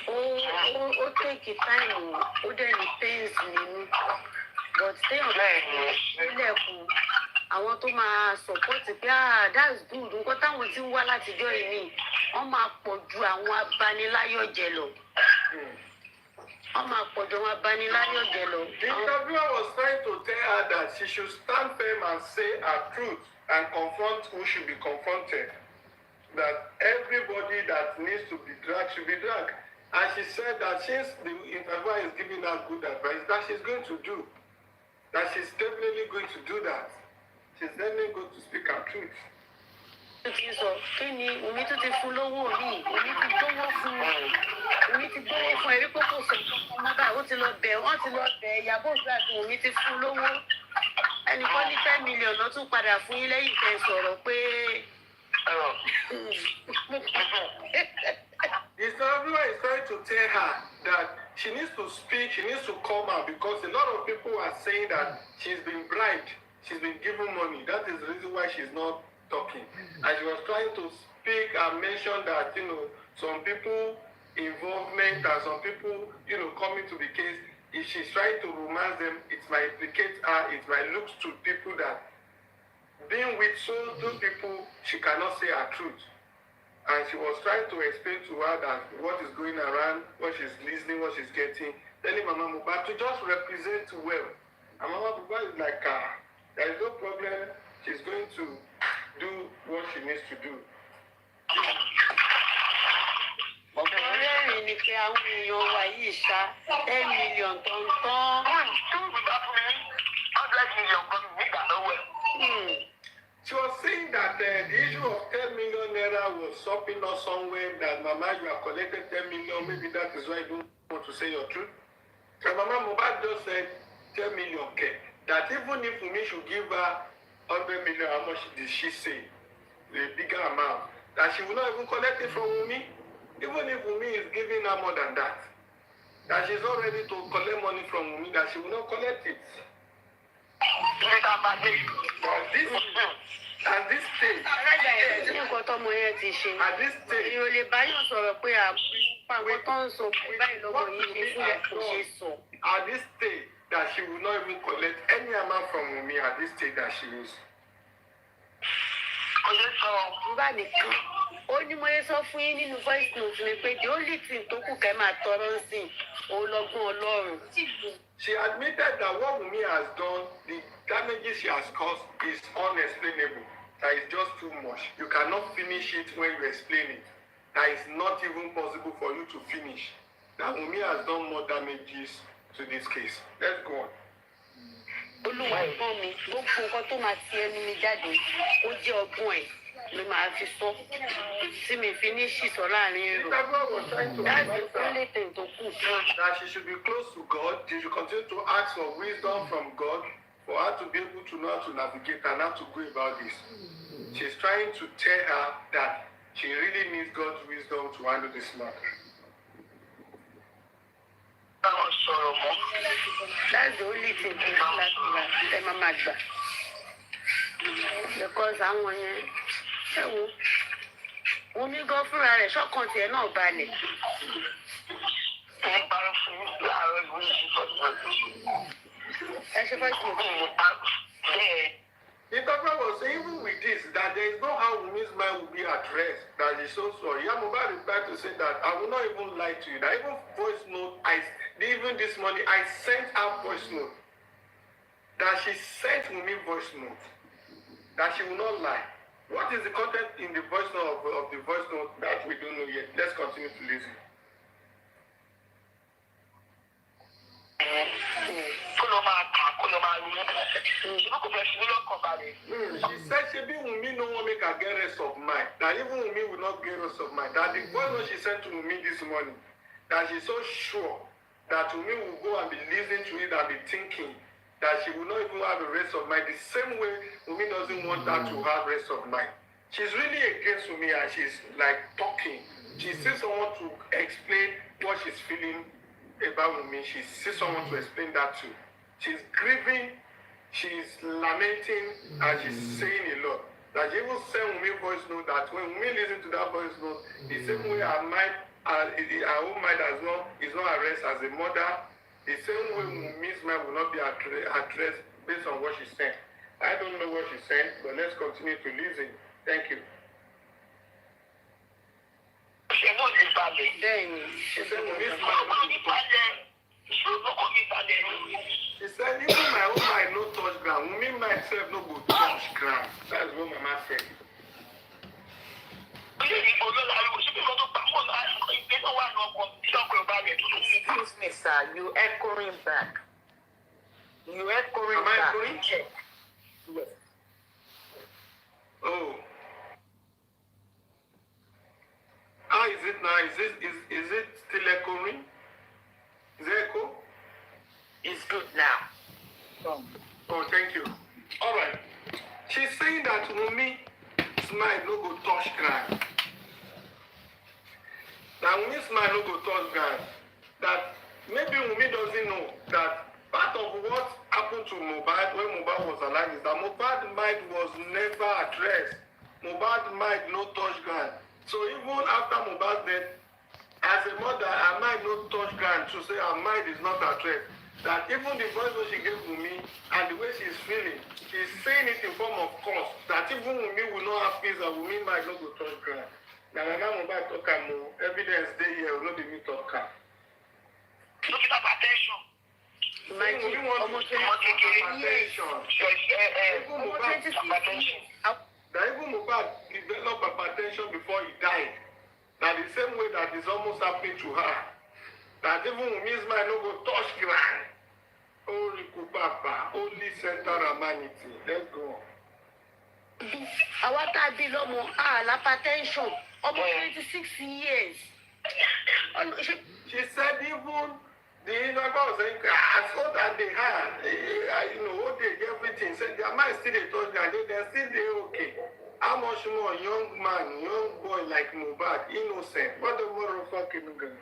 Ó take time ó dẹ̀ ní pains nínú but téèyàn bá ilẹ̀kùn àwọn tó máa support pé that's good nǹkan táwọn tí ń wá látijọ́ yìí ni wọ́n máa pọ̀ ju àwọn abaniláyọ̀jẹ̀ lọ. Wọ́n máa pọ̀ ju àwọn abaniláyọ̀jẹ̀ lọ. The interviewer was trying to tell her that she should stand firm and say her truth and confront who should be confronted. That everybody that needs to be dragged should be dragged. And she said that since the interviewer is giving her good advice, that she's going to do. That she's definitely going to do that. She's definitely going to speak her truth. Kí ni Wùmí tún ti fún lówó mi? Wùmí ti gbówó fún Wùmí ti gbówó fún ẹ̀rí kókó sọ̀tún ọmọ báyìí ó ti lọ bẹ̀ wọ́n ti lọ bẹ̀ Ìyábọ̀ Òjó àti Wùmí ti fún lówó. Ẹnìkan ní 10 million ló tún padà fún yín lẹ́yìn tẹ́ sọ̀rọ̀ pé. The interviewer is trying to tell her that she needs to speak, she needs to come out because a lot of people are saying that she's been bribed, she's been given money. That is the reason why she's not talking. And she was trying to speak and mention that, some people involvement and some people, coming to the case, if she's trying to romance them, it might implicate her, it might look to people that being with those people, she cannot say her truth. And she was trying to explain to her that what is going around, what she's listening, what she's getting, telling Mama Mohbad to just represent well. And Mama Mohbad is like, there is no problem, she's going to do what she needs to do. Ọ̀rẹ́rìn ni pé àwọn èèyàn wa yìí ṣá 10 million tó ń tán. She was saying that the issue of 10 million naira was stopping us somewhere, that Mama, you have collected 10 million, maybe that is why you don't want to say your truth. And Mama Mohbad just said 10 million, that even if Wummi should give her 100 million, how much did she say? The bigger amount. That she will not even collect it from Wummi. Even if Wummi is giving her more than that. That she's not ready to collect money from Wummi, that she will not collect it. At this stage, Nǹkan tọ́mọ yẹn ti ṣe. at this stage, Èèyàn lè bá yàn sọ̀rọ̀ pé àwọn tó ń sọ pé báyìí lọ́mọ yìí ṣe sílẹ̀ kò ṣe sọ. at this stage, that she will not even collect any amount from Wummi at this stage that she is. Nígbà nìkan, ó ní mo yẹ sọ fún yín nínú voice note mi pé the only thing tó kù kẹ́ máa tọrọ ń sìn òun lọ́gbọ́n Ọlọ́run. She admitted that what Wummi has done, the damages she has caused, is unexplainable. That is just too much. You cannot finish it when you explain it. That is not even possible for you to finish. That Wummi has done more damages to this case. Let's go on. Olúwa ẹ̀gbọ́n mi gbogbo nǹkan tó máa ti ẹnu mi jáde ó jẹ́ ọgbọ́n ẹ̀ ló máa fi sọ tí mi fi ní ṣìṣọ́ láàrin èrò. That's the only thing tó kù. That she should be close to God. She should continue to ask for wisdom from God for her to be able to know how to navigate and how to go about this. She's trying to tell her that she really needs God's wisdom to handle this matter. That's the only thing tó kù láti rà ẹ má má gbà. Because àwọn yẹn ẹ wo Wùmí gan fúnra rẹ̀ ṣọ́kàn tiẹ̀ náà balẹ̀. Ẹ ṣe fẹ́ kí The doctor was saying, even with this, that there is no how Wummi's mind will be at rest, that he's so sorry. Mohbad replied to say that I will not even lie to you. That even voice note, even this morning, I sent her voice note. That she sent Wummi voice note. That she will not lie. What is the content in the voice note of the voice note that we don't know yet? Let's continue to listen. She said she be Wummi no one make her get rest of mind. That even Wummi will not get rest of mind. That the voice note she sent to Wummi this morning, that she's so sure that Wummi will go and be listening to it and be thinking that she will not even have a rest of mind. The same way Wummi doesn't want her to have rest of mind. She's really against Wummi and she's like talking. She sees someone to explain what she's feeling about Wummi. She sees someone to explain that to. She's grieving, she's lamenting, and she's saying a lot. That she even sent Wummi voice note that when Wummi listens to that voice note, the same way her mind, her own mind is not at rest as a mother, the same way Wummi's mind will not be at rest based on what she said. I don't know what she said, but let's continue to listen. Thank you. She said, even my own mind no touch ground. Me myself no go touch ground. That's what Mama said. Excuse me, sir. You echoing back. You echoing Am back. I echoing? Check. Yes. Oh. How is it now? Is it still echoing? Is it echo? It's good now. Oh, thank you. All right. She's saying that Wummi smile no go touch ground. Now Wummi smile no go touch ground. That maybe Wummi doesn't know that part of what happened to Mohbad when Mohbad was alive is that Mohbad's mind was never addressed. Mohbad's mind no touch ground. So even after Mohbad's death, as a mother, her mind no touch ground to say her mind is not addressed. That even the voice that she gave Wummi and the way she's feeling, she's saying it in form of curse. That even Wummi will not have peace and Wummi might not go touch ground. Now my mom Mohbad talk more evidence day here will not be me talk. Look at that attention. That even Mohbad developed hypertension before he died. That the same way that is almost happening to her. That even Wummi's mind no go touch ground. Holy Kupapa, only center humanity. Let's go on. Our daddy lomo hypertension. Almost 26 years. She said even the Inaba was saying, as old as they had, what they everything, said their mind still they touch ground, they're still okay. How much more young man, young boy like Mohbad, innocent? What the motherfucking gun?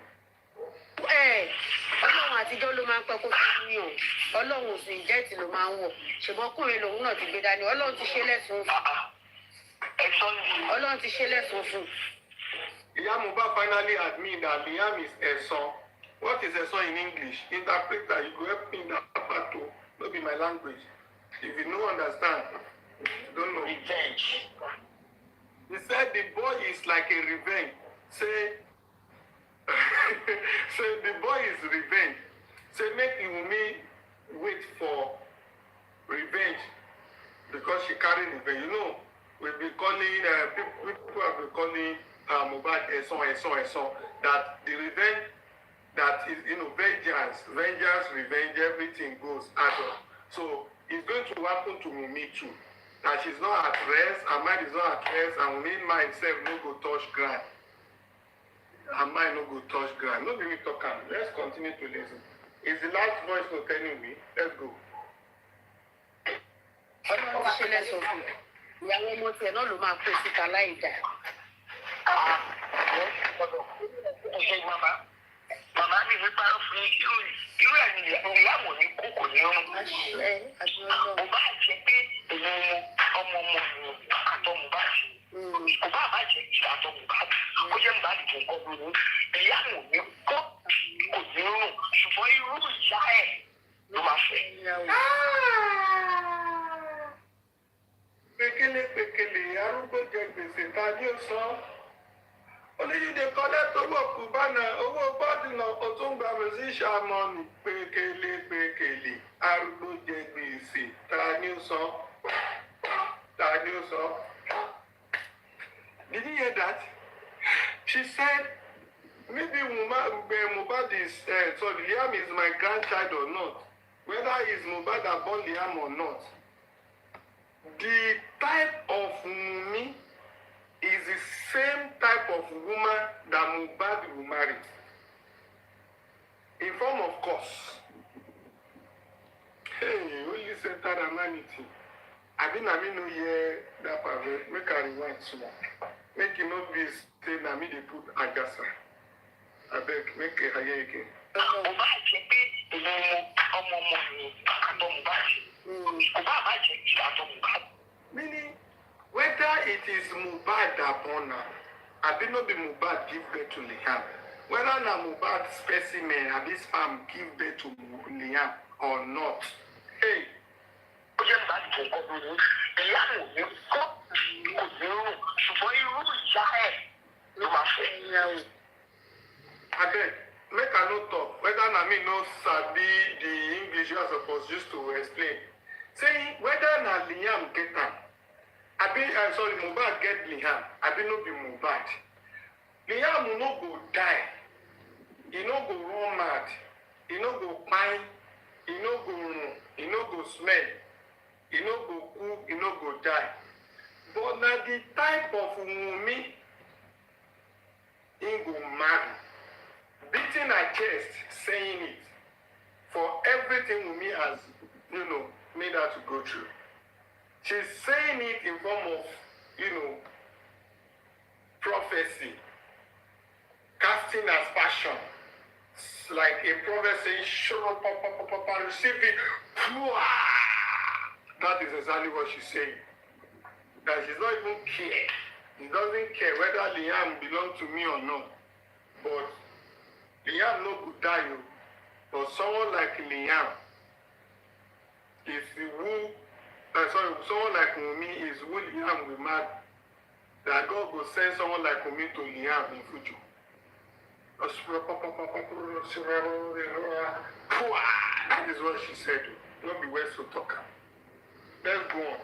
Ọlọ́run àtijọ́ ló máa ń pẹ́ kó fún mi o. Ọlọ́run sì jẹ́ẹ̀tì ló máa ń wọ̀. Ṣùgbọ́n ọkùnrin lòun náà ti gbé dání. Ọlọ́run ti ṣe lẹ́sùn fún. Ọlọ́run ti ṣe lẹ́sùn fún. Ìyá Mohbad finally admit that Liam is a son. What is a son in English? Interpreter, you go help me in that part too. No be my language. If you don't understand, you don't know. Revenge. He said the boy is like a revenge. Say, the boy is revenge. Say make Wummi wait for revenge because she carry revenge. You know, we've been calling people have been calling Mohbad a son. That the revenge that is vengeance, revenge, everything goes out of. So it's going to happen to Wummi too. That she's not at rest, her mind is not at rest, and Wummi myself no go touch ground. Her mind no go touch ground. No be me talk am. Let's continue to listen. It's the last voice note anyway. Let's go. Ọlọ́run ti ṣe lẹ́sùn fún. Ìyàwó ọmọ tiẹ̀ náà ló máa pè síta láì dá. Màmá mi ní parọ́ fún irú ẹ̀yìn ìyàwó ní kókò ní ọrùn. Mo bá jẹ pé èmi ọmọ mi àtọmù bá ṣe. Kò bá bá jẹ kí àtọmù bá kó jẹ́ mi bá dìbò nǹkan gbòòrò. Ìyàwó ní kó kò ní ọrùn. Ṣùgbọ́n irú ìyá ẹ̀ ló máa fẹ́. Pekele, arúgbó jẹ gbèsè ta ni ó san. Oníyíde kọ́lẹ́ tó wọ̀ kú bánà owó bọ́ọ̀dù náà ó tún gba musician money. Pekele, arúgbó jẹ gbèsè ta ni ó san. Did you hear that? She said, maybe Mohbad is, Liam is my grandchild or not. Whether it's Mohbad that born Liam or not. The type of Wummi is the same type of woman that Mohbad will marry. In form of course. Hey, only center humanity. I mean no hear that part. Make I rewind small. Make it not be say na me dey put agasa. I beg, make it higher again. Meaning, whether it is Mohbad that born her, I did not be Mohbad give birth to Liam. Whether na Mohbad specimen or this farm give birth to Liam or not. Hey, jẹ́ ìbáàdì tó kọ́ mi ní ìyá mi ò ní kọ́ kò ní rùn ṣùgbọ́n irú ìyá ẹ̀ ló máa fẹ́. Abeg, make I no talk whether na me no sabi the English I suppose use to explain. Say whether na Liam get am, abi sorry Mohbad get Liam, abi no be Mohbad. Liam no go die, he no go run mad, he no go pine, he no go run, he no go smell, he no go cook, he no go die. But na the type of Wummi he go marry. Beating her chest, saying it for everything Wummi has, made her to go through. She's saying it in form of, prophecy, casting as passion. It's like a prophet saying, "Show up, receive it." That is exactly what she's saying. That she's not even care. She doesn't care whether Liam belongs to me or not. But Liam no could die, but someone like Liam is someone like Wummi is who Liam will marry. That God will send someone like Wummi to Liam in future. That is what she said. Not be worth to talk. Let's go on.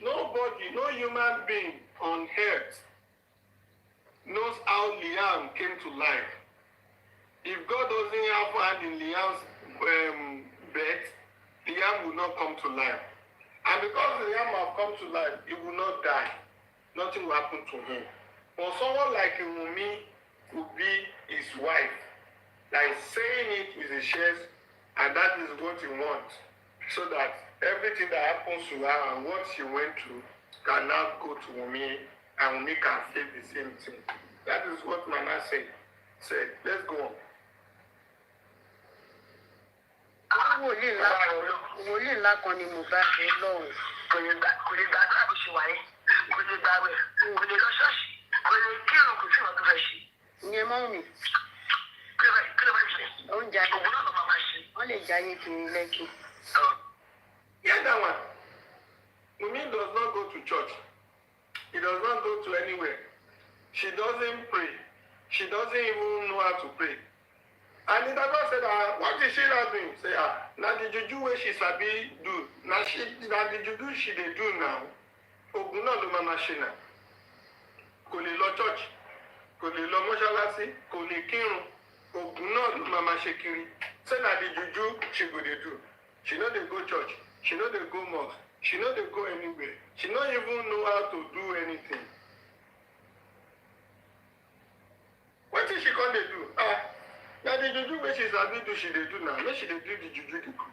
Nobody, no human being on earth knows how Liam came to life. If God doesn't have hand in Liam's birth, Liam will not come to life. And because Liam have come to life, he will not die. Nothing will happen to him. But someone like Wummi could be his wife. Like saying it with his chest, and that is what he wants. So that everything that happens to her and what she went through can now go to Wummi, and Wummi can face the same thing. That is what Mama said. Let's go on. wòlíì ńlá kan ni Mohbad lọ́hùn. kò lè gbàgbọ́ bó ṣe wáyé kò lè gbàgbọ́ kò lè lọ ṣọ́ọ̀ṣì kò lè kírun kò sí ọdún fẹ́ ṣe. ìyẹn mọ́ mi. kí ló bá ṣe. oúnjẹ ayé òun náà ló máa ṣe. wọ́n lè jayé kiri lẹ́kì. Yeah, that one. Wummi does not go to church. He does not go to anywhere. She doesn't pray. She doesn't even know how to pray. And the doctor said, what is she not doing? Say, now the juju where she sabi do. Now the juju she dey do now. Ogun náà ló máa ma ṣe náà. Kò lè lọ church. Kò lè lọ mọ́ṣáláṣí. Kò lè kírun. Ogun náà ló máa ma ṣe kiri. Say na the juju she go dey do. She no dey go church. She no dey go mosque. She no dey go anywhere. She no even know how to do anything. Wetin she come dey do? Na the juju wey she sabi do she dey do now. Make she dey do the juju dey go.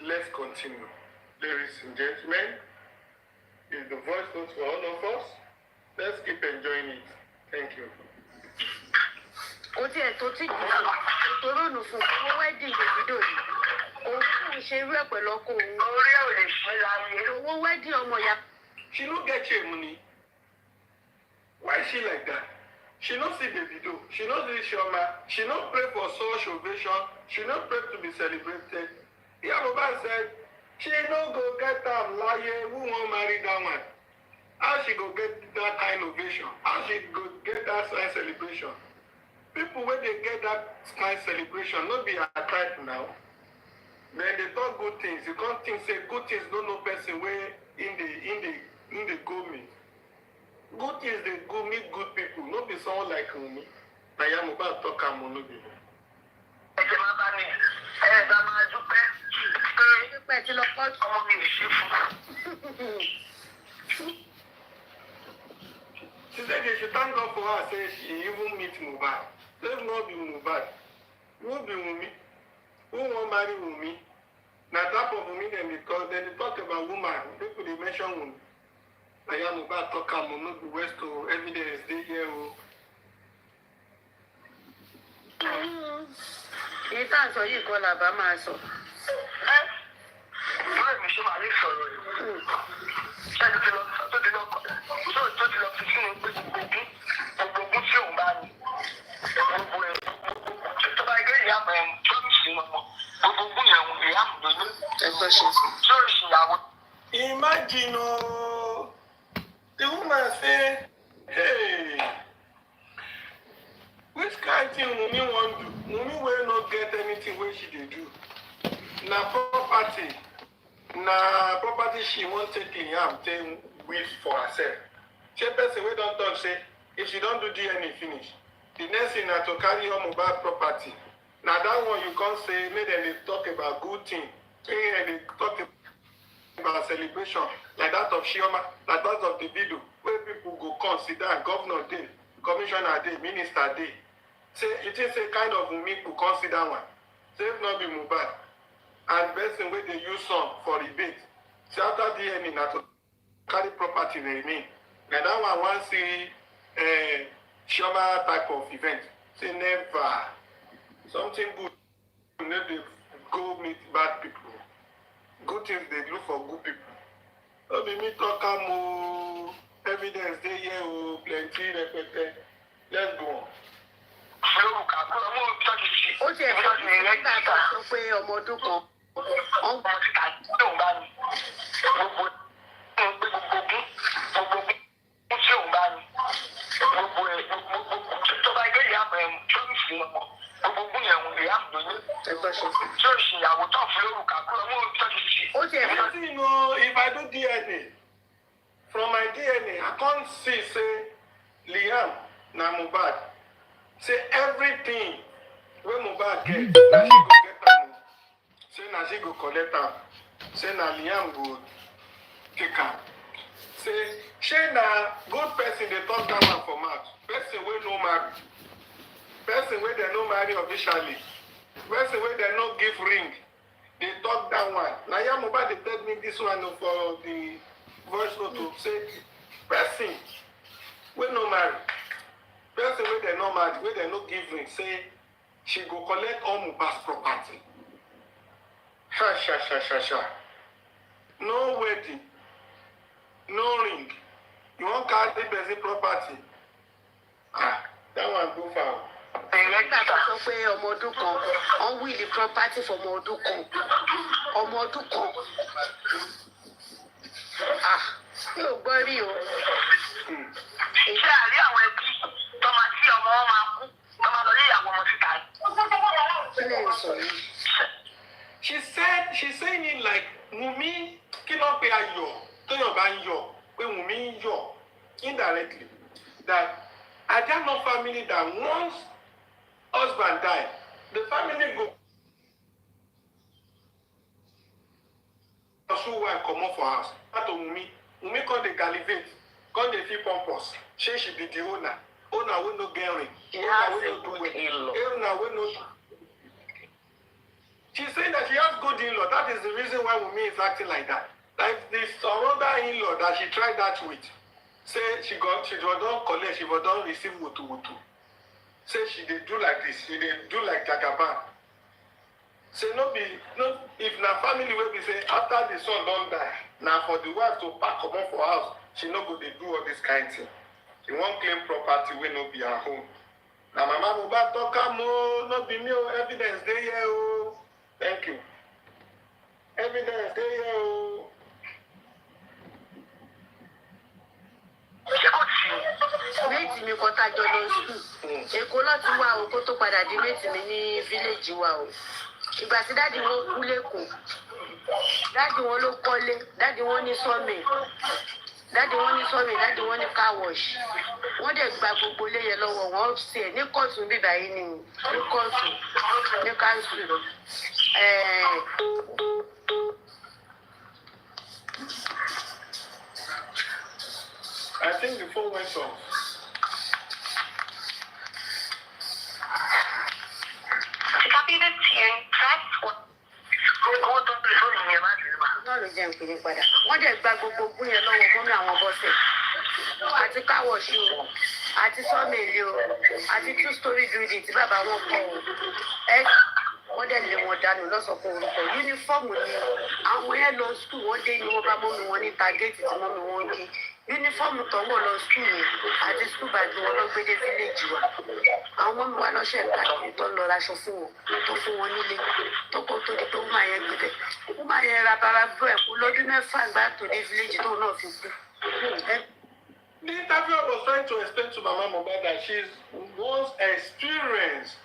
Let's continue. Ladies and gentlemen, is the voice note for all of us. Let's keep enjoying it. Thank you. Ó tiẹ̀ tó tí ìtòrónù fún owó wedding Davido ni. Òun kò ṣe irú ẹ̀ pẹ̀lú ọkọ òun. Orí ò lè ṣe láyé. Owó wedding ọmọ ìyá. She no get shame money. Why is she like that? She no see Davido. She no see Chioma. She no pray for such ovation. She no pray to be celebrated. Mohbad said, she no go get am láyé. Who wan marry that one? How she go get that kind of ovation? How she go get that kind of celebration? People when they get that kind of celebration, not be her type now. Then they talk good things. You can't think say good things don't know person where in the go meet. Good things they go meet good people. Not be someone like me. na ya Mohbad talk am no be. Ẹ̀jẹ̀ máa bá mi ẹ̀ẹ́dá máa dúpẹ́ pé tí lọ pọ́ ọmọ mi ò ṣe fún. She said she thank God for her, say she even meet Mohbad. Let not be Mohbad. Who be Wummi? Who won't marry Wummi? Now that of Wummi then they talk about woman. People they mention Wummi. I am Mohbad talk am no be west to evidence dey here o. Èyí tá à ń sọ yìí kọ́ la bá máa sọ. Báwo ni ṣe máa ní sọ̀rọ̀ yìí? Ṣé tó ti lọ fi sínú pé gbogbo ogún tí òun bá ní? Gbogbo ẹ̀ tó bá gé ìyá mọ̀ ẹ̀ tó ń sìn ọmọ. Gbogbo ogún yẹn ìyá mọ̀ lóyún. Ẹgbẹ́ ṣe. Ṣé o ṣìyàwó? Imagine o, the woman say, hey, which kind thing Wummi wan do? Wummi wey no get anything wey she dey do. Na property she wan take in am take wait for herself. Say person wey don talk say if she don do DNA finish, the next thing na to carry her Mohbad property. Na that one you come say make dem dey talk about good thing, make dem dey talk about celebration like that of Chioma, like that of the video, where people go consider governor day, commissioner day, minister day. Say it is a kind of Wummi go consider one. Say if not be Mohbad. And person wey dey use some for rebate. Say after DNA na to carry property remain. Na that one wan see Chioma type of event. Say never. Something good. No dey go meet bad people. Good things they look for good people. No be me talk am o. Evidence dey here o. Plenty repete. Let's go on. Ó ti ẹ̀ fọ́ nígbà tó sọ pé ọmọ ọdún kan. Ọmọ síta tí òun bá ní. Gbogbo tí òun bá ní. Gbogbo tó bá gé ìyá mọ̀ ẹ̀ tó ń sìn ọmọ. Gbogbo yẹn ìyá mọ̀ lóyún. Ẹgbẹ́ ṣe. Ṣé o ṣìyàwó tó fún lórúkà kó ọmọ òtítọ́ ti ṣe? Ó ti ẹ̀ fọ́. You know, if I do DNA, from my DNA, I can't see, say, Liam, na Mohbad. Say everything when Mohbad get, na she go get am. Say na she go collect am. Say na Liam go take am. Say na good person dey talk that one for mouth. Person wey no marry. Person wey dem no marry officially. Person wey dem no give ring. They talk that one. Now, yeah, Mohbad they tell me this one for the voice note to say, person, we no marry. Person wey they no marry, wey they no give ring, say, she go collect all Mohbad's property. Sha. No wedding, no ring. You want carry the person property? Ah, that one go far. Nígbà tó sọ pé ọmọ ọdún kan, wọ́n wíìlì property for ọmọ ọdún kan. Ọmọ ọdún kan. Mi ò gbọ́ rí o. Ṣé àrí àwọn ẹbí tó máa tí ọmọ wọn máa kú tó máa lọ lé ìyàwó ọmọ síta? Kí lè sọ yìí? She's saying it like Wummi kí ló pe ayọ̀ tóyàn bá ń yọ̀ pé Wummi ń yọ̀ indirectly that Ajano family that once husband die, the family go pursue wife comot for house. That to Wummi come dey gallivate, come dey feel pompous. Say she be the owner wey no get ring, owner wey no do well, owner wey no. She say that she has good in-law. That is the reason why Wummi is acting like that. Like this other in-law that she tried that with. Say she don't collect, she don't receive wotu. Say she dey do like this, she dey do like Jagaban. Say no, if na family wey be say after the son don die, na for the wife to pack comot for house, she no go dey do all this kind thing. She wan claim property wey no be her home. Na Mama Mohbad talk am o, no be me o, evidence dey here o. Thank you. Evidence dey here o. Méjì mi kọ́ tájọ lọ sùn. Èkó láti wá o kó tó padà di méjì mi ní fíléèjì wa o. Ìgbà tí dáàdi wọn kú lẹ́kọ̀ọ́. Dáàdi wọn ló kọ́lé, dáàdi wọn ní sọ́mì. Dáàdi wọn ní sọ́ọ̀rì, dáàdi wọn ní car wash. Wọ́n dẹ̀ gba gbogbo ilé yẹn lọ́wọ́ wọn ṣe ẹ̀ ní kóòtù bíbá yìí ni ní kóòtù ní káńsù. I think the phone went off. Copy this hearing, press 1. Náà ló jẹ́ ìpínlẹ̀ padà. Wọ́n dẹ̀ gba gbogbo ogún yẹn lọ́wọ́ gómìnà àwọn bọ́sẹ̀. Àti káwọ̀ṣì o, àti sọ́mẹ̀lì o, àti two-story building tí bàbá wọn kọ́ o. Wọ́n dẹ̀ lé wọn dànù lọ́sọ̀kan orúkọ. Yúnífọ́ọ̀mù ni àwọn yẹn lọ skul wọ́n dé ni wọ́n bá mọ́mi wọn ní tagéètì tí mọ́mi wọn gé. Yúnífọ́ọ̀mù tó wọ̀ lọ skul yẹn àti skul bàgbé wọn lọ gbé dé fíléèjì wa. Àwọn mọ́mi wa lọ́sẹ̀ káàkiri tó lọ raṣọ fún wọn tó fún wọn nílé tó kó tó di pé wọ́n máa yẹn gbé wọ́n máa yẹn ra bàbá bọ́ ẹ̀ kú lọ́dún mẹ́fà gbà tó dé fíléèjì tóun náà fi kú. The interviewer was trying to explain to Mama Mohbad that she's once experienced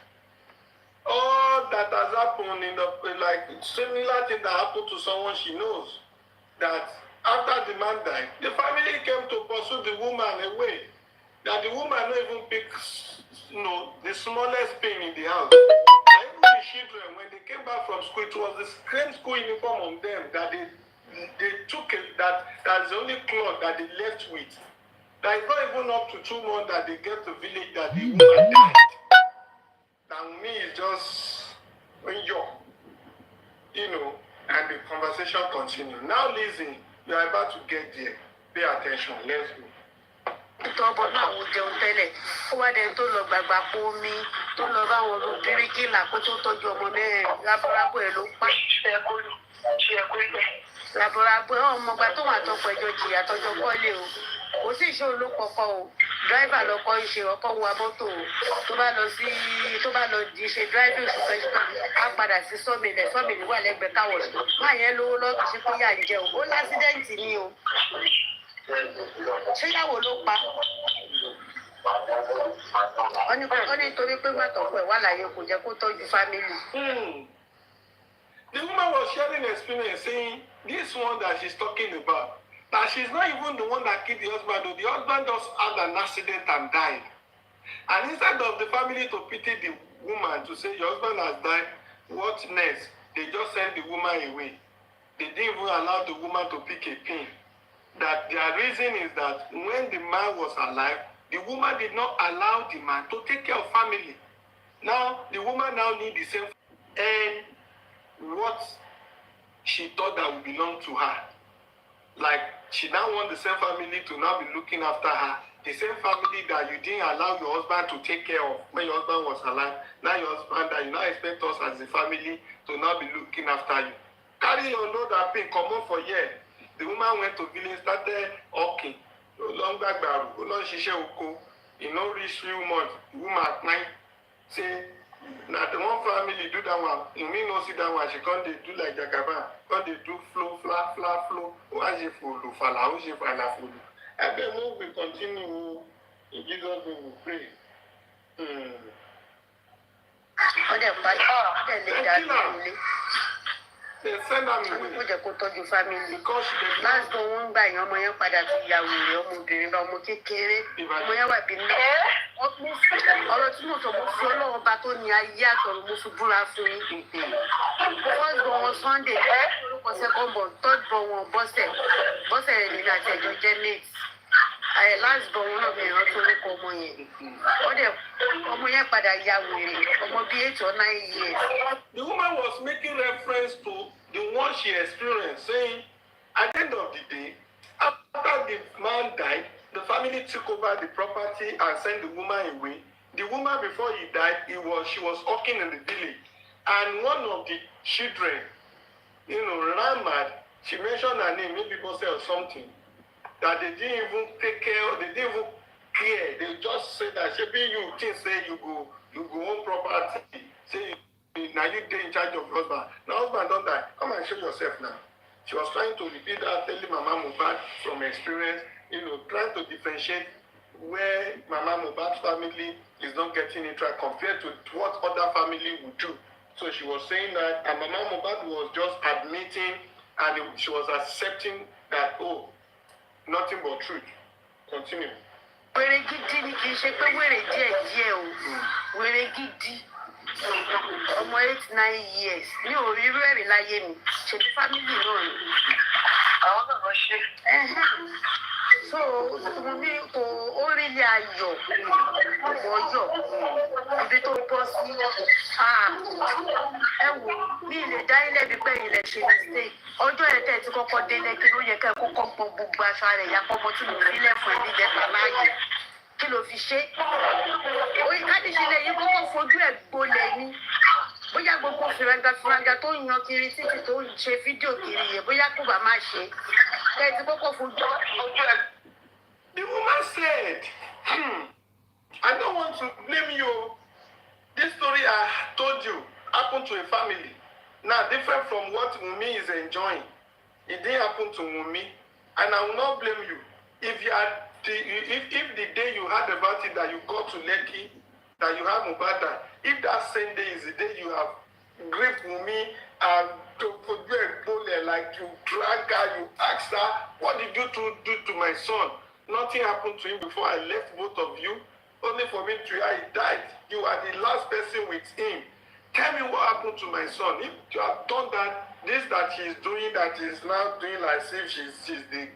all that has happened in the like similar thing that happened to someone she knows. That after the man died, the family came to pursue the woman away. That the woman not even pick, the smallest pin in the house. And even the children, when they came back from school, it was the same school uniform on them that they took it. That's the only cloth that they left with. That it's not even up to 2 months that they get to village that the woman died. And me is just young, and the conversation continues. Now, Lizzie, you are about to get there. Pay attention. Let's go. Tọ́bọ̀ náà wò jẹun tẹ́lẹ̀, ó wá dẹni tó lọ gbàgbà pọ̀ omi, tó lọ bá wọn lu bíríkìlà kó tó tọ́jú ọmọ mẹ́rin, lábọ́rábọ̀ ẹ̀ ló pa. Lábọ́rábọ̀ ẹ̀ ọmọọgbà tó wà tọkọ ẹjọ́ jìyà tọjọ́ kọ́lé o. Kò sí ìṣòro ló kọ̀kọ́ o. Dráìvà lọkọ ìṣe ọkọ̀ wa mọ́tò o. Tó bá lọ di ṣe dráìvì oṣù kẹjọ, á padà sí sọ́mìlì wà lẹ́gbẹ̀ẹ́ káwọ̀. Máa yẹn lówó lọ́ọ́ kìí ṣe pé yà ń jẹ o. Ó lásídẹ́ǹtì ni o. Ṣé ìyàwó ló pa? Ó ní torí pé gbàtọ̀pọ̀ ẹ̀ wà láyé kò jẹ́ kó tọ́jú fámìlì. The woman was sharing experience saying this one that she's talking about, that she's not even the one that killed the husband, though the husband just had an accident and died. And instead of the family to pity the woman to say your husband has died, what next? They just sent the woman away. They didn't even allow the woman to pick a pin. That their reason is that when the man was alive, the woman did not allow the man to take care of family. Now, the woman now needs the same and what she thought that would belong to her. Like, she now wants the same family to now be looking after her. The same family that you didn't allow your husband to take care of when your husband was alive. Now your husband that you now expect us as a family to now be looking after you. Carry your load and pay, come on for year. The woman went to village, started walking. Long back, long shisha oko. You know, reach 3 months. The woman at 9 say, now the one family do that one. You mean no see that one? She can't do like Jacaba. Can't they do flow, flow. Why she follow, fala, who she fala follow. And then we continue. In Jesus' name we pray. They send them away. Ó jẹ́ kó tọ́jú fámìlì. Because they Last born wọ́n gbà yẹn ọmọ yẹn padà ti ya wèrè ọmọbìnrin bá ọmọ kékeré. Ọmọ yẹn wà bí ní. Ọ̀rọ̀ tí mo sọ mo fi Ọlọ́run bá tó ní ayé àtọ̀run mo fi búra fún yín. First born wọn Sunday, orúkọ second born, third born wọn Bọ́sẹ̀ rẹ̀ nínú àti ẹ̀jọ̀ jẹ́ mate. Last born wọn náà mi ìrántí orúkọ ọmọ yẹn. Ọmọ yẹn padà ya wèrè ọmọ bíi 8 or 9 years. The woman was making reference to the one she experienced, saying, at the end of the day, after the man died, the family took over the property and sent the woman away. The woman, before he died, she was walking in the village. And one of the children, ran mad. She mentioned her name, maybe people say or something, that they didn't even take care, they didn't even care. They just said that, maybe you think say you go own property, say now you in charge of your husband. Now husband don't die. Come and show yourself now. She was trying to repeat that, telling Mama Mohbad from experience, trying to differentiate where Mama Mohbad's family is not getting it right compared to what other family would do. So she was saying that, and Mama Mohbad was just admitting and she was accepting that, nothing but truth. Continue. Wèrè gidi ni kì í ṣe pé wèrè díẹ̀ o. Wèrè gidi. Ọmọ 8-9 years. Mi ò rí irú ẹ̀rí láyé mi. Ṣé bí fámìlì náà ni? Àwọn náà lọ ṣe. So, mi kò orílẹ̀ ayọ̀, ọ̀yọ̀, ibi tó bọ́ sí. Ẹ wò, mi lè dá ilé bí pé ilẹ̀ ṣe mistake. Ọjọ́ yẹn tẹ̀ tí kọ́kọ́ délé kí ló yẹ kẹ́ kọ́kọ́ gbọ́ gbogbo aṣọ rẹ̀ ya pọ́nmọ́ tí mo fi lẹ́fọ̀ọ́ ẹ̀mí jẹ́ta láàyè. Kí ló fi ṣe? Oyin kádìsílẹ̀ yìí kọ́kọ́ fojú ẹ̀ gbolẹ̀ ni. Bóyá gbogbo fìràgà tó ń yan kiri títí tó ń ṣe fídíò kiri yẹn bóyá kò bá má ṣe. Kẹ́ ti kọ́kọ́ fojú ẹ̀. The woman said, I don't want to blame you. This story I told you happened to a family. Now, different from what Wummi is enjoying. It didn't happen to Wummi. And I will not blame you. If the day you heard about it that you got to Lekki, that you have Mohbad, if that same day is the day you have gripped Wummi and to forget like you drag her, you asked her, what did you do to my son? Nothing happened to him before I left both of you. Only for me to hear he died. You are the last person with him. Tell me what happened to my son. If you have done that, this that she is doing, that is now doing as if she's the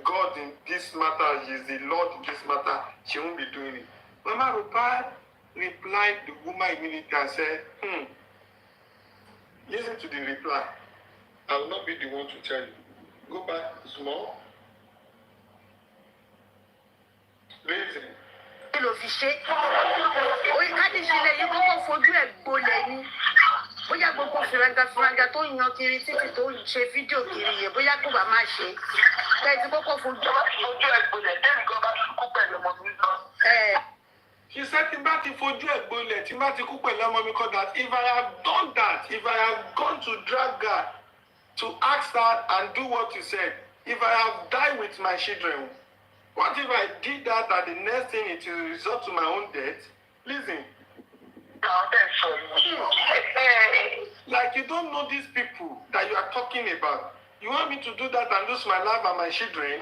God in this matter, she's the Lord in this matter, she won't be doing it. Mama Rupa replied the woman immediately and said, listen to the reply. I will not be the one to tell you. Go back small. Listen. Kí ló fi ṣe? Oyin kádìsílẹ̀ yìí kọ́kọ́ fojú ẹ̀ gbolẹ̀ ni. Bóyá gbogbo fìràgà tó ń yan kiri títí tó ń ṣe fídíò kiri yẹn bóyá kò bá má ṣe. Kẹ́ ti kọ́kọ́ fojú ẹ̀ gbolẹ̀ tẹ́lẹ̀ gan bá ti kú pẹ̀lú ọmọ mi lọ. She said, tí bá ti fojú ẹ̀ gbolẹ̀, tí bá ti kú pẹ̀lú ọmọ mi kọ́ that if I have done that, if I have gone to drag her, to ask her and do what you said, if I have died with my children, what if I did that and the next thing it will result to my own death? Listen. Like you don't know these people that you are talking about. You want me to do that and lose my life and my children?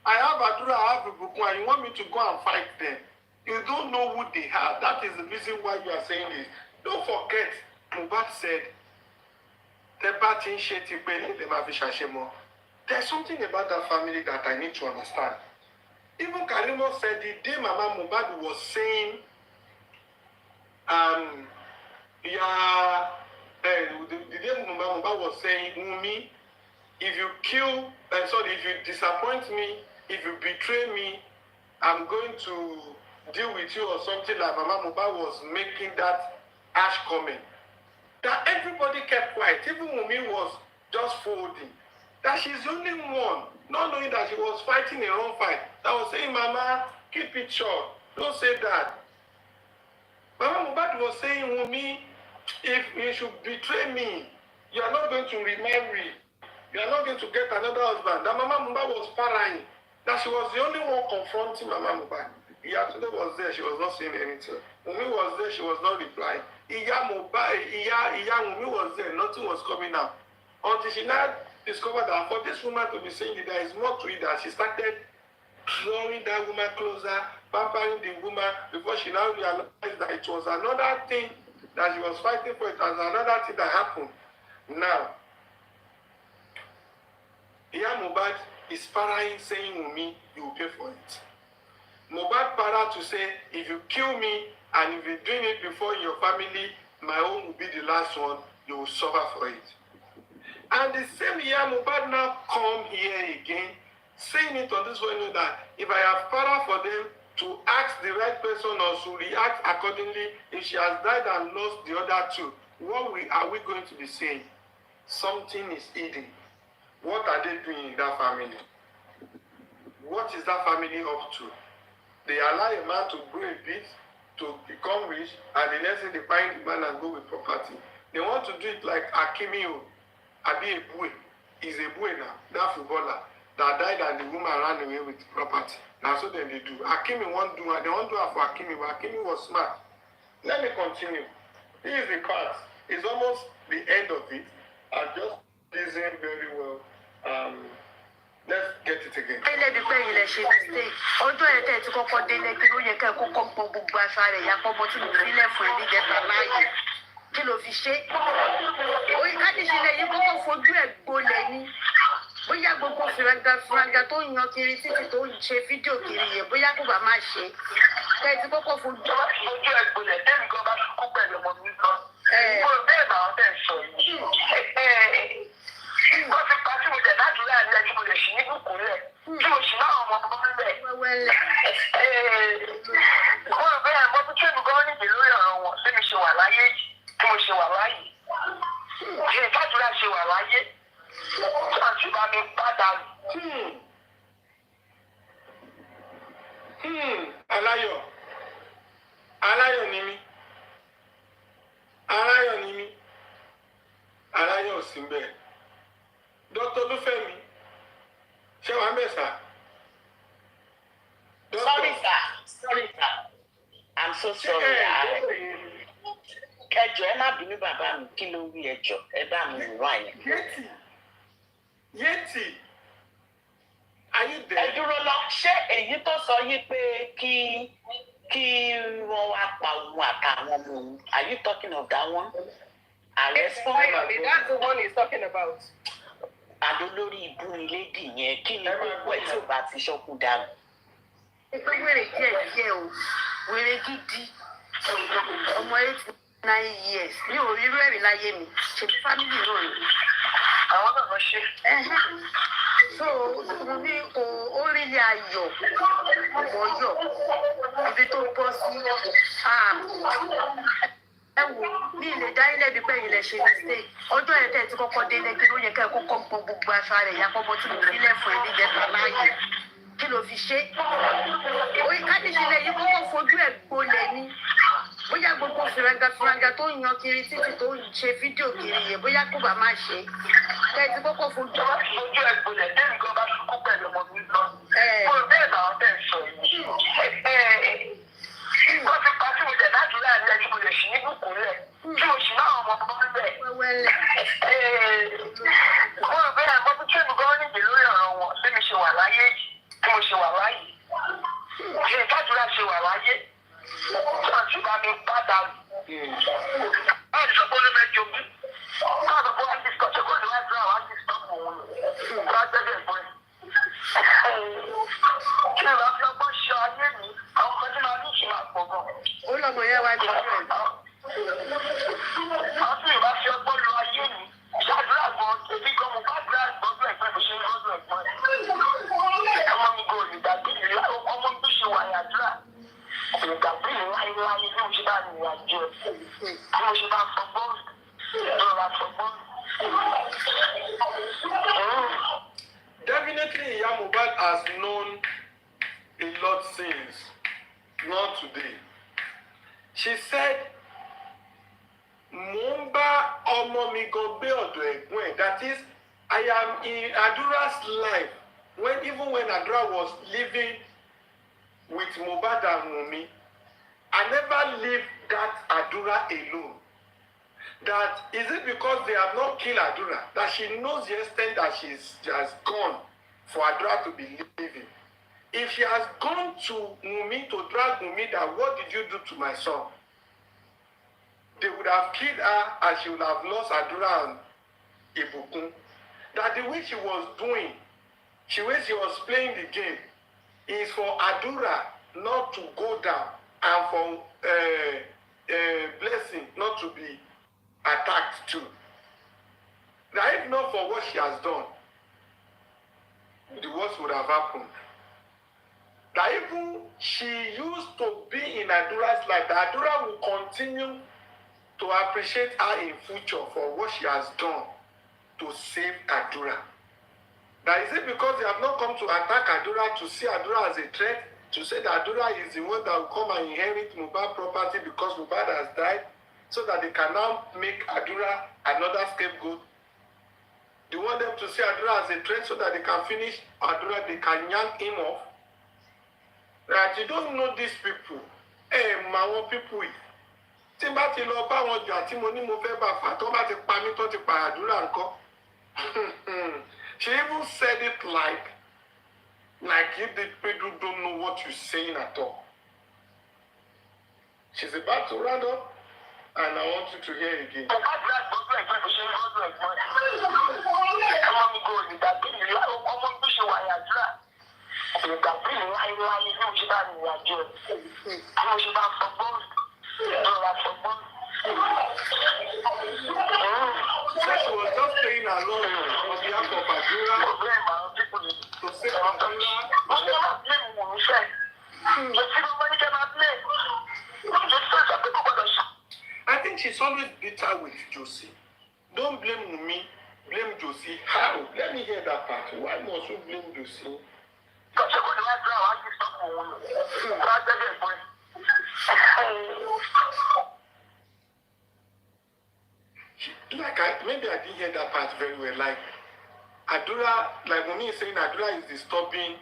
I have Adura, I have Ibuku, and you want me to go and fight them. You don't know who they are. That is the reason why you are saying this. Don't forget, Mohbad said, there's something about that family that I need to understand. Even Karimot said the day Mama Mohbad was saying, the day Mama Mohbad was saying, Wummi, if you if you disappoint me, if you betray me, I'm going to deal with you or something like Mama Mohbad was making that harsh comment. That everybody kept quiet. Even Wummi was just folding. That she's the only one, not knowing that she was fighting her own fight, that was saying, Mama, keep it short. Don't say that. Mama Mohbad was saying, Wummi, if you should betray me, you are not going to remarry. You are not going to get another husband. That Mama Mohbad was parrying. That she was the only one confronting Mama Mohbad. Iyatule was there, she was not saying anything. Wummi was there, she was not replying. Iya Wummi was there, nothing was coming out. Until she now discovered that for this woman to be saying that there is more to it, that she started drawing that woman closer, pampering the woman, before she now realized that it was another thing that she was fighting for, it was another thing that happened. Now, Iya Mohbad is parrying, saying, Wummi, you will pay for it. Mohbad para to say, if you kill me, and if you're doing it before in your family, my own will be the last one, you will suffer for it. And the same year, Mohbad now come here again, saying it on this way, that if I have power for them to ask the right person or to react accordingly, if she has died and lost the other two, what are we going to be saying? Something is hidden. What are they doing in that family? What is that family up to? They allow a man to grow a bit, to become rich, and the next thing they find the man and go with property. They want to do it like Akimio, Abi Ebue. He's a boy now, that footballer that died and the woman ran away with property. That's what they do. Akimi won't do it. They won't do it for Akimi, but Akimi was smart. Let me continue. This is the part. It's almost the end of it. I just listened very well. Let's get it again. Ilé ibi pé ilẹ̀ ṣe mistake. Ọjọ́ yẹn tẹ̀ tí kọ́kọ́ délé kí ló yẹ kẹ́ kọ́kọ́ gbọ́ gbogbo aṣọ rẹ̀ ya pọ́nmọ́ tí mo sílẹ̀ fún ẹbí jẹta láàyè. Kí ló fi ṣe? Oyin káàdìsí ilẹ̀ yìí kọ́kọ́ fojú ẹ̀ gbolẹ̀ ni. Bóyá gbogbo fìràgà tó ń yan kiri títí tó ń ṣe fídíò kiri yẹn bóyá kò bá máa ṣe. Kẹ́ ti kọ́kọ́ fojú ẹ̀ gbolẹ̀ tẹ́mi gan bá kú pẹ̀lú ọmọ mi gan. Mo bẹ́ẹ̀ bá wọn bẹ́ẹ̀ sọ yìí. Wọ́n ti pa tí mo jẹ̀ ládùúrà ní ẹjú mo lè ṣí ní bùkún lẹ̀. Tí mo ṣì máa ọmọ ọmọ lẹ̀. Mo rò bẹ́ẹ̀ mo tún tẹ́mi gan níbi lórí ọ̀rọ̀ wọn bí mi ṣe wà láyé yìí tí mo ṣe wà láyé. Ṣé ìtàdúrà ṣe wà láyé? Tí wọ́n ti bá mi padà. Aláyọ̀ ni mí. Aláyọ̀ sí ń bẹ̀. Dr. Olúfẹ́mi, ṣé wàá ń bẹ̀ sá? Sorry, sir. I'm so sorry. Ẹjọ́ ẹ má bínú bàbá mi kí ló wí ẹjọ́ ẹ bá mi wá yẹn. Yétì, ayé dẹ̀. Ẹ dúró lọ, ṣé èyí tó sọ yí pé kí wọ́n wá pa òun àtàwọn ọmọ òun? Are you talking of that one? That's the one he's talking about. Àdó lórí ìbú ilé dì yẹn kí ni gbogbo ẹ̀ tí ò bá ti ṣọ́kú dànù. Pé wèrè díẹ̀ o, wèrè gidi, ọmọ 8-9 years, mi ò rí rẹ́rìn láyé mi, ṣe fámìlì náà ni. Àwọn náà lọ ṣe. So, mo ní orílẹ̀ ayọ̀, ọmọ yọ̀, ibi tó bọ́ sí, ẹ wò ní ilé dá ilé ibi pé ilẹ̀ ṣe mistake. Ọjọ́ yẹn tẹ̀ tí kọ́kọ́ délé kí ló yẹ kẹ́ kọ́kọ́ gbọ́ gbogbo aṣọ rẹ̀ ya pọ́nmọ́ tí mo sílẹ̀ fún ẹbí jẹta láàyè. Kí ló fi ṣe? Oyin káàdìsí ilẹ̀ yìí kọ́kọ́ fojú ẹ̀ gbolẹ̀ ni. Bóyá gbogbo fìràgà tó ń yan kiri títí tó ń ṣe fídíò kiri yẹn bóyá kò bá máa ṣe. Kẹ́ ti kọ́kọ́ fojú ẹ̀ gbolẹ̀ tẹ́mi gan bá kú pẹ̀lú ọmọ mi gan. Mo bẹ́ẹ̀ bá wọn bẹ́ẹ̀ sọ yìí. Wọ́n ti pa tí mo jẹ̀ ládùúrà ní ẹjú mo lè ṣí ní bùkún lẹ̀. Tí mo ṣì máa ọmọ ọmọ lẹ̀. Mo rò bẹ́ẹ̀ mo tún tẹ́mi gan níbi lórí ọ̀rọ̀ wọn bí mi ṣe wà láyé yìí tí mo ṣe wà láyé. Ṣé ìtàdúrà ṣe wà láyé? Tí wọ́n ti bá mi padà. Báwo ni sọ pé ó ló fẹ́ jogún? Báwo ni sọ pé wọ́n ti sọ pé kò ní wá dúrà wá ti sọ fún òun? Wọ́n á gbẹ́dẹ̀ bọ́ ẹ̀. Kí ni wàá fi ọgbọ́n ṣe ayé mi? Àwọn kan tí máa ní ìṣúná pọ̀ gan. ó lọ́mọ yẹn wá ní ọ̀rẹ́. Àwọn tí ìbá fi ọgbọ́n lo ayé mi, ṣàdúrà gan, èmi gan mo bá dúrà gbọ́dọ̀ ẹ̀gbọ́n mi ṣe ń gbọ́dọ̀ ẹ̀gbọ́n ẹ̀. Ọmọ mi gan olùdàgbé mi ọmọ mi ṣe wà yàdúrà. Olùdàgbé mi láyéláyé bí mo ṣe bá ní ìrìnàjò ẹ̀. Bí mo ṣe bá fọ bọ́ọ̀lù, ìrora fọ bọ́ọ̀lù. Definitely, Iya Mohbad has known a lot since, not today. She said, mo ń bá ọmọ mi gan gbé ọ̀dọ̀ ẹ̀gbọ́n ẹ̀. That is, I am in Adura's life. Even when Adura was living with Mohbad and Wummi, I never leave that Adura alone. That is it because they have not killed Adura that she knows the extent that she has gone for Adura to be living. If she has gone to Wummi to drag Wummi, that what did you do to my son? They would have killed her and she would have lost Adura and Ibukun. That the way she was doing, the way she was playing the game, is for Adura not to go down and for Blessing not to be attacked too. Now, if not for what she has done, the worst would have happened. That even she used to be in Adura's life, that Adura will continue to appreciate her in future for what she has done to save Adura. That is it because they have not come to attack Adura to see Adura as a threat, to say that Adura is the one that will come and inherit Mohbad property because Mohbad has died, so that they can now make Adura another scapegoat. They want them to see Adura as a threat so that they can finish Adura, they can yank him off. That you don't know these people. My own people. tí n bá ti lọ bá wọn jà tí mo ní mo fẹ́ bá fà tó bá ti pa mí tó ti pa àdúrà ńkọ́. She even said it like you the people don't know what you're saying at all. She's about to round up, and I want you to hear it again. So she was just saying along on behalf of Adura to say I think she's always bitter with Josie. Don't blame Wummi, blame Josie. How? Let me hear that part. Why must you blame Josie? Maybe I didn't hear that part very well. Like Adura, like Wummi is saying Adura is disturbing.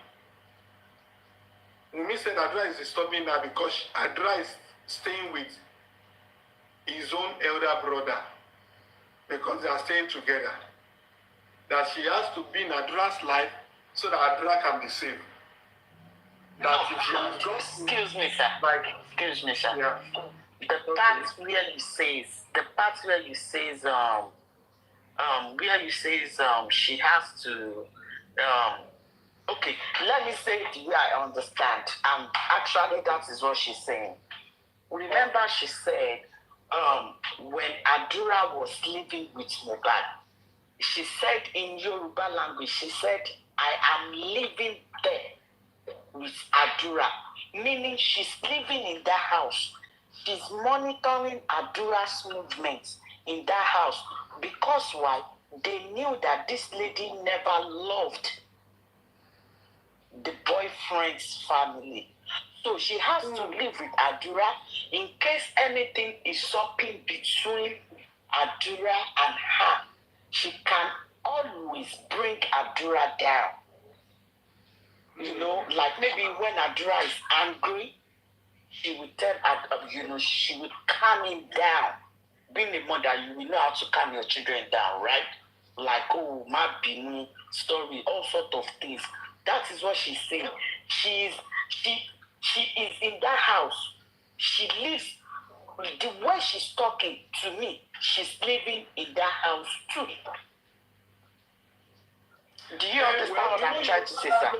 Wummi said Adura is disturbing her because Adura is staying with his own elder brother because they are staying together. That she has to be in Adura's life so that Adura can be saved. That if she has just Excuse me, sir. Like, excuse me, sir. Yeah. The part where you says she has to okay, let me say it the way I understand. Actually that is what she's saying. Remember she said when Adura was living with Mohbad, she said in Yoruba language, she said, I am living there with Adura, meaning she's living in that house. She's monitoring Adura's movements in that house because why? They knew that this lady never loved the boyfriend's family. So she has to live with Adura in case anything is something between Adura and her. She can always bring Adura down. You know, like maybe when Adura is angry, she would tell Adura, she would calm him down. Being a mother, you will know how to calm your children down, right? Like, oh, my binu story, all sort of things. That is what she's saying. She is in that house. She lives, the way she's talking to me, she's living in that house too. Do you understand what I'm trying to say, sir?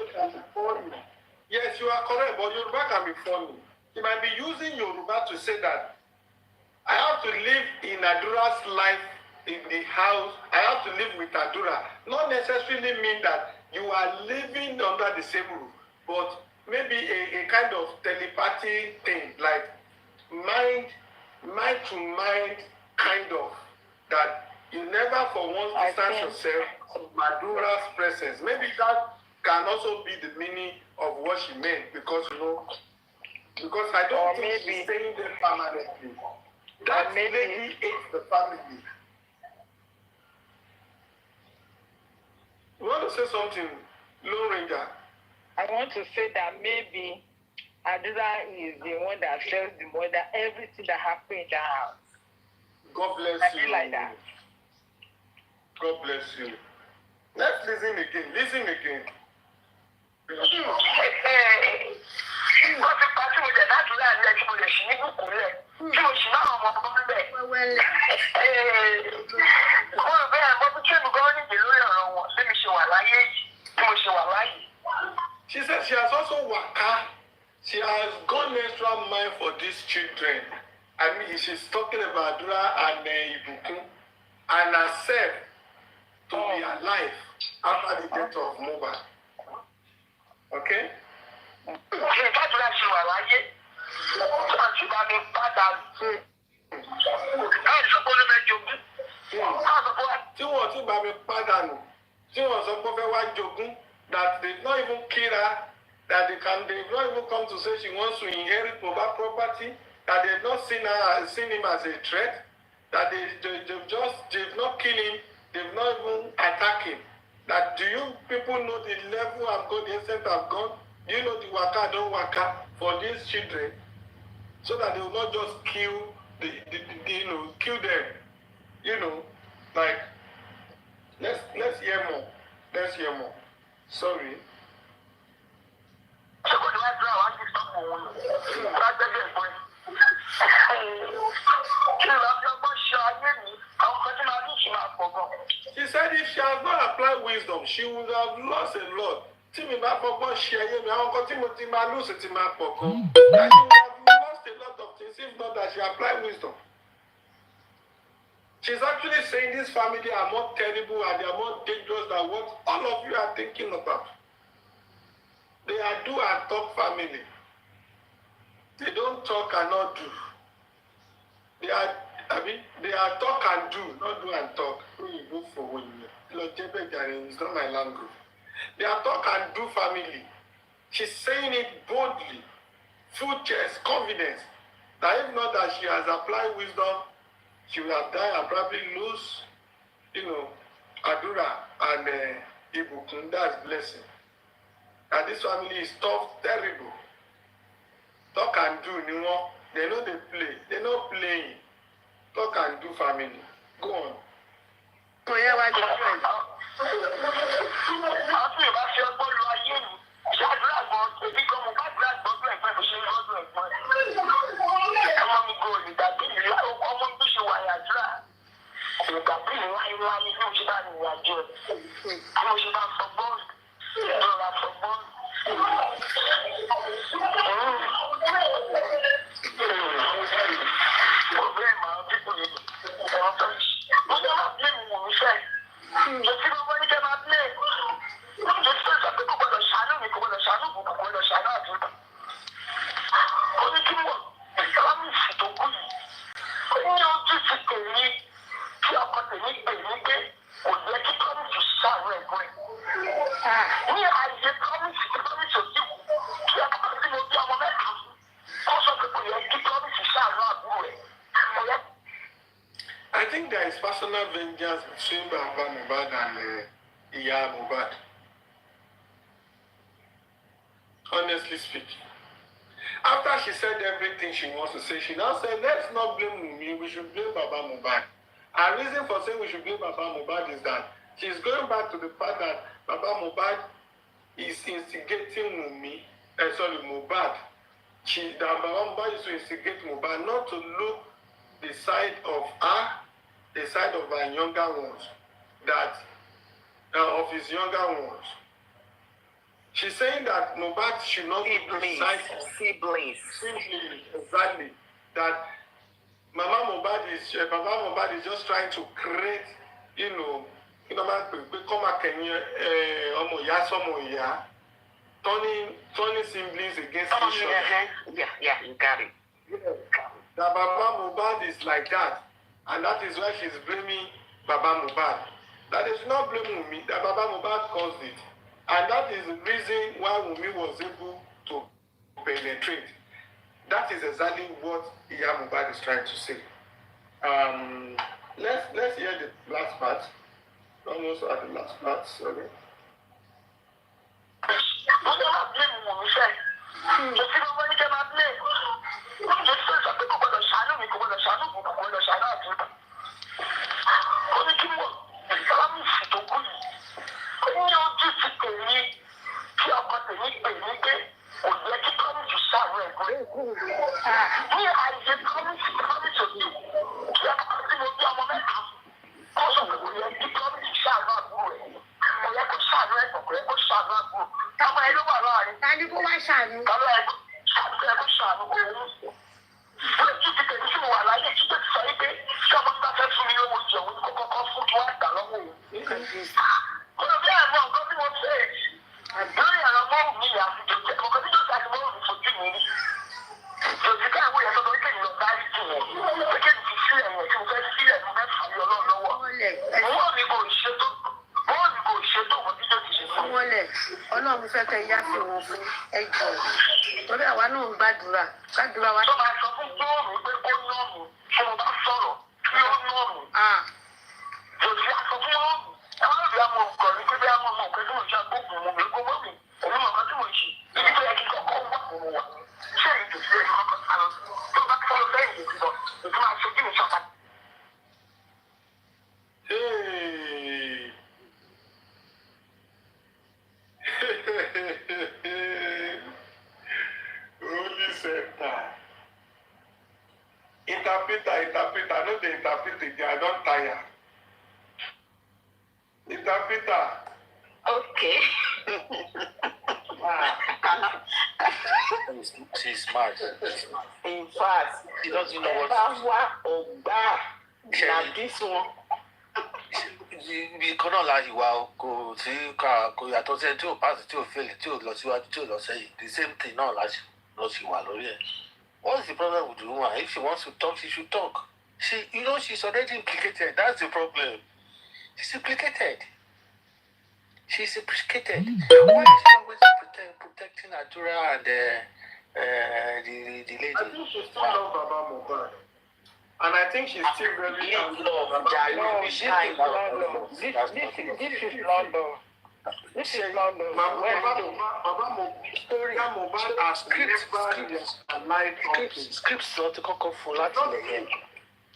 Yes, you are correct, but Yoruba can be funny. You might be using Yoruba to say that I have to live in Adura's life in the house. I have to live with Adura. Not necessarily mean that you are living under the same roof, but maybe a kind of telepathy thing, like mind to mind kind of, that you never for once distance yourself from Adura's presence. Maybe that can also be the meaning of what she meant, because because I don't think she's staying there permanently. That lady hates the family. You want to say something, Lone Ranger? I want to say that maybe Adura is the one that tells the mother everything that happened in the house. God bless you. Like that. God bless you. Let's listen again. Listen again. She said she has also waka. She has gone extra mile for these children. I mean, she's talking about Adura and Ibukun and herself to be alive after the death of Mohbad. Okay? That they've not even killed her, that they've not even come to say she wants to inherit Mohbad property, that they've not seen him as a threat, that they've not killed him, they've not even attacked him. That do you people know the level I've gone, the extent I've gone? Do you know the waka don't waka for these children? So that they will not just kill kill them. Like, let's hear more. Let's hear more. Sorry. She said if she has not applied wisdom, she would have lost a lot. Tí mi bá fọgbọ́n ṣe ayé mi, àwọn kan tí mo ti máa lose ti máa pọ̀ gan. That she would have lost a lot of things if not that she applied wisdom. She's actually saying this family are more terrible and they are more dangerous than what all of you are thinking about. They are do and talk family. They don't talk and not do. They are talk and do, not do and talk. You go for Wummi. It's not my language. They are talk and do family. She's saying it boldly, full chest, confidence. That if not that she has applied wisdom, she will have died and probably lose, Adura and Ibukun. That's blessing. And this family is tough, terrible. Talk and do, they know they play. They're not playing. Talk and do family. Go on. Oh, yeah, why you I think there is personal vengeance between Baba Mohbad and Iya Mohbad. Honestly speaking. After she said everything she wants to say, she now said, let's not blame Wummi, we should blame Baba Mohbad. Her reason for saying we should blame Baba Mohbad is that she's going back to the fact that Baba Mohbad is instigating Mohbad. That Baba Mohbad is to instigate Mohbad, not to look the side of her, the side of her younger ones, of his younger ones. She's saying that Mohbad should not be the side of siblings. Exactly. That Baba Mohbad is just trying to create, turning siblings against each other. Yeah, you got it. That Baba Mohbad is like that, and that is why she's blaming Baba Mohbad. That is not blaming Wummi, that Baba Mohbad caused it. And that is the reason why Wummi was able to penetrate. That is exactly what Iya Mohbad is trying to say. Let's hear the last part. Almost at the last part, sorry. fire. Mr. Peter. Okay. She's smart. In fact, She doesn't know what now this one. We cannot lie you out, go to car, go at all, to pass to fail it, to lose you, to say the same thing, not like lost you are. What's the problem with the woman? If she wants to talk, she should talk. She's already implicated. That's the problem. She's implicated. Why is she always protecting Adura and the lady? I think she still loves Baba Mohbad. And I think she's still very angry. This is not love. This is not love. Baba Mohbad has never alive something. Scripts not to come for that.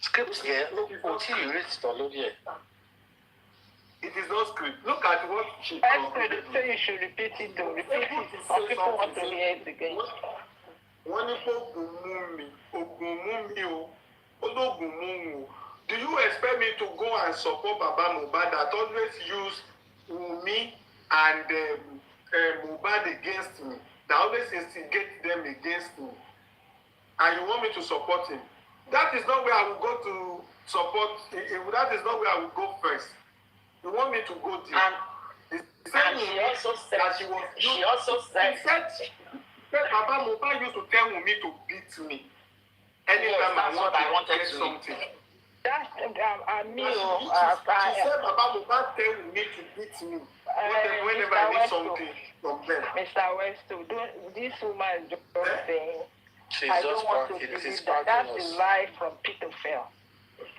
Scripts here, until you read it all here. It is not script. Look at what she They say you should repeat it though. Repeat it. Some people want to hear it again. Wọ́n ní kó Ògùn mú mi o, ológun mú o. Do you expect me to go and support Baba Mohbad that always use Wummi and Mohbad against me, that always instigate them against me, and you want me to support him? That is not where I will go to support. That is not where I will go first. You want me to go there? And she also said that she said Baba Mohbad used to tell me to beat me anytime that's what I wanted get to something. That's me. She said Baba Mohbad tell me to beat me whenever I need something from them. Mr. Westo, this woman is just saying, She's I just don't want to talking. believe that. That's a lie from Peter Fell.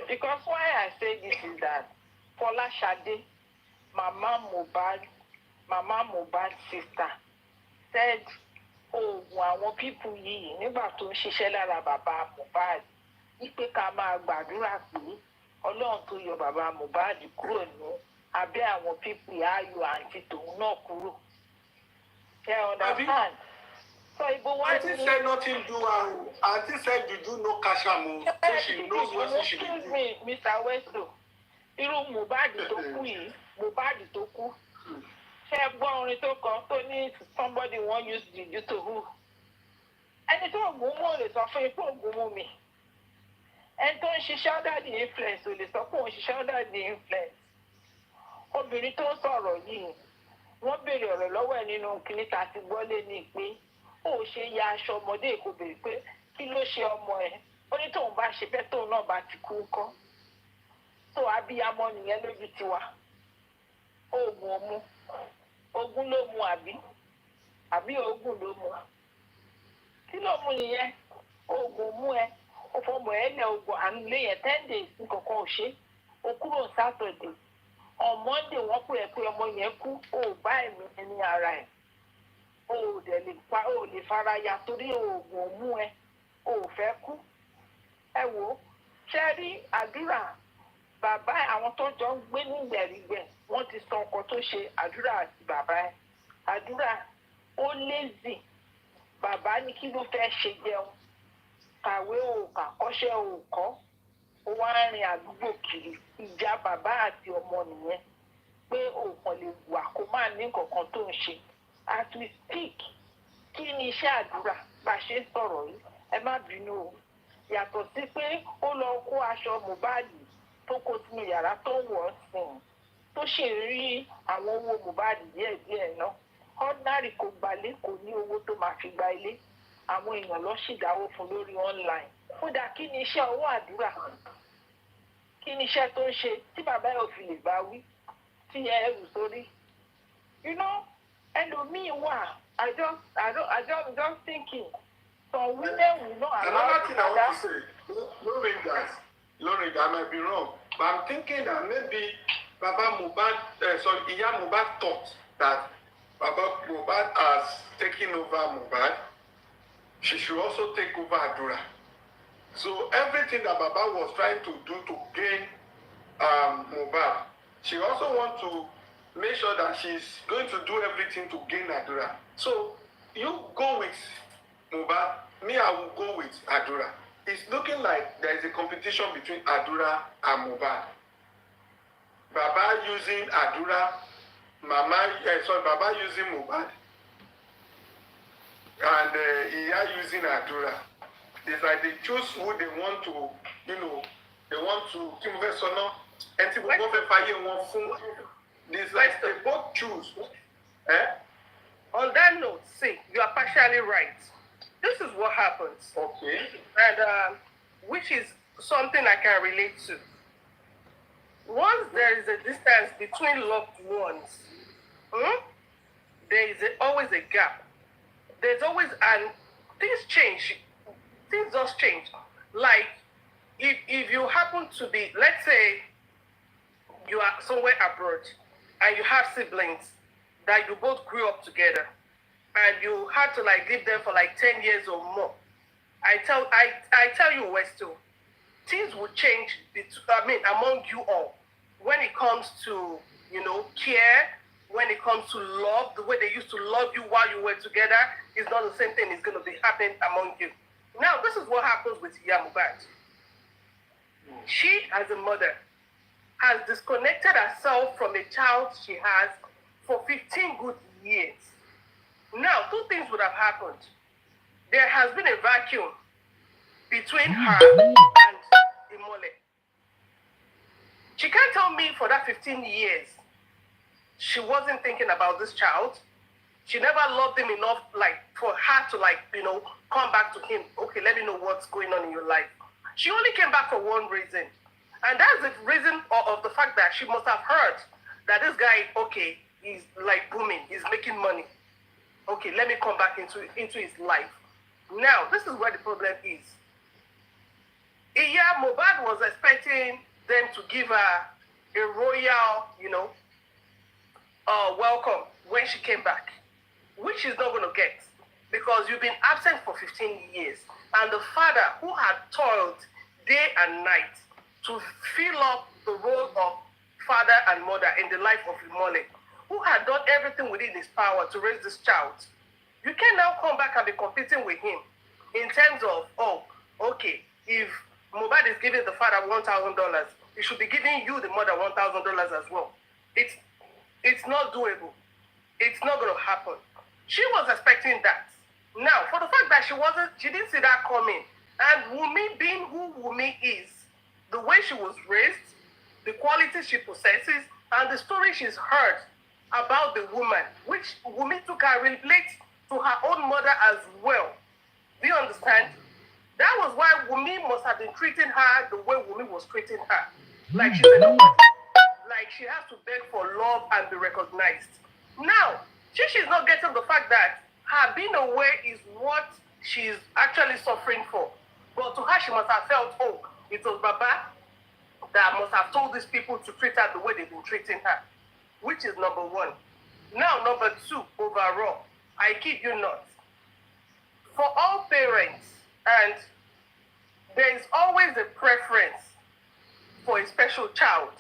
Because why I say this is that Paula Shade, Mama Mohbad's sister, said, oh, àwọn people yìí nígbà tó ń ṣiṣẹ́ lára bàbá Mohbad wípé ká máa gbàdúrà pé Ọlọ́run tó yọ bàbá Mohbad kúrò ní abẹ́ àwọn people ayọ̀ àǹtí tòun náà kúrò. You understand? So Ibo wá Auntie said nothing do her. Auntie said you know Kashamu. So she knows what she should do. Excuse me, Mr. Westo. Irú Mohbad tó kú yìí, Mohbad tó kú. Ṣé gbọ́ orin tó kàn tó ní somebody wan use juju to who? Ẹni tó ògùn mú ò lè sọ fún ipò ògùn mú mi. Ẹni tó ń ṣiṣẹ́ under the influence ò lè sọ pé òun ṣiṣẹ́ under the influence. Obìnrin tó ń sọ̀rọ̀ yìí, wọ́n béèrè ọ̀rọ̀ lọ́wọ́ ẹ̀ nínú kíní tá a ti gbọ́ lé ní pé ó ṣe ya aṣọ ọmọdé kò béèrè pé kí ló ṣe ọmọ ẹ̀. Ó ní tóun bá ṣe bẹ́ẹ̀ tóun náà bá ti kú ńkọ́. So abiyamọ nìyẹn lójú tiwa. Oògùn ọmú. Ogun ló mu àbí ogun ló mu. Kí ló mu nìyẹn? Oògùn mú ẹ. Ó fọmọ ẹ lẹ oògùn à ń lé yẹn 10 days nǹkankan ò ṣe. Ó kúrò Saturday. On Monday wọ́n pè é pé ọmọ yẹn kú. Ó bá ẹ̀mí ẹni ara ẹ̀. Ó dẹ̀ lè fara ya torí oògùn mú ẹ. Ó fẹ́ kú. Ẹ wò ó. Ṣé rí àdúrà? Bàbá àwọn tó jọ ń gbé ní ìgbẹ̀rígbẹ̀ wọ́n ti sọ ọkọ tó ṣe àdúrà àti bàbá ẹ̀. Àdúrà ó lézì. Bàbá ní kí ló fẹ́ ṣe jẹun. Kàwé òòkà kọ́ṣẹ́ òòkọ́. Ó wá ń rin àdúgbò kiri. Ìjà bàbá àti ọmọ nìyẹn. Pé òòkàn lè wà kó má ní nǹkan tó ń ṣe. As we speak, kí ni iṣẹ́ àdúrà bá ṣe ń sọ̀rọ̀ yìí? Ẹ má bínú o. Yàtọ̀ sí pé ó lọ kó aṣọ Mohbad tó kó sínú yàrá tó ń wọ̀ sìn tó ṣe rí àwọn owó Mohbad díẹ̀díẹ̀ náà ordinary kò gbalé kò ní owó tó máa fi gba ilé àwọn èèyàn lọ ṣìdáwó fún lórí online. Kódà kí ni iṣẹ́ ọwọ́ àdúrà? Kí ni iṣẹ́ tó ń ṣe tí bàbá ẹ̀ ò fi lè bá wí tí ẹ rù sórí? Ẹlòmíì wà I just thinking some women will not allow another thing I want to say, Lauren, I might be wrong, but I'm thinking that maybe Baba Mohbad, Iya Mohbad thought that Baba Mohbad has taken over Mohbad. She should also take over Adura. So everything that Baba was trying to do to gain Mohbad, she also wants to make sure that she's going to do everything to gain Adura. So you go with Mohbad, me I will go with Adura. It's looking like there is a competition between Adura and Mohbad. Baba using Adura, Baba using Mohbad, and Iya using Adura. It's like they choose who they want to, they want to it's like they both choose. On that note, see, you are partially right. This is what happens. Okay. And which is something I can relate to. Once there is a distance between loved ones, there is always a gap. There's always, and things change. Things just change. Like, if you happen to be, let's say, you are somewhere abroad, and you have siblings that you both grew up together, and you had to like live there for like 10 years or more. I tell you, Westo, things will change among you all when it comes to, care, when it comes to love, the way they used to love you while you were together is not the same thing is going to be happening among you. Now, this is what happens with Mohbad. She, as a mother, has disconnected herself from a child she has for 15 good years. Now, two things would have happened. There has been a vacuum between her and Imole. She can't tell me for that 15 years she wasn't thinking about this child. She never loved him enough, like, for her to, like, come back to him. Okay, let me know what's going on in your life. She only came back for one reason. And that's the reason of the fact that she must have heard that this guy, okay, he's like booming, he's making money. Okay, let me come back into his life. Now, this is where the problem is. Mohbad was expecting them to give her a royal, welcome when she came back, which she's not going to get because you've been absent for 15 years. And the father who had toiled day and night to fill up the role of father and mother in the life of Imole, who had done everything within his power to raise this child. You can now come back and be competing with him in terms of, okay, if Mohbad is giving the father $1,000, he should be giving you, the mother, $1,000 as well. It's not doable. It's not going to happen. She was expecting that. Now, for the fact that she didn't see that coming, and Wummi being who Wummi is, the way she was raised, the qualities she possesses, and the story she's heard about the woman, which Wummi took her relate to her own mother as well. Do you understand? That was why Wummi must have been treating her the way Wummi was treating her. Like she's a nobody. Like she has to beg for love and be recognized. Now, she's not getting the fact that her being away is what she's actually suffering for. But to her, she must have felt, it was Baba that must have told these people to treat her the way they've been treating her, which is number one. Now, number two, overall, I kid you not. For all parents, and there is always a preference for a special child.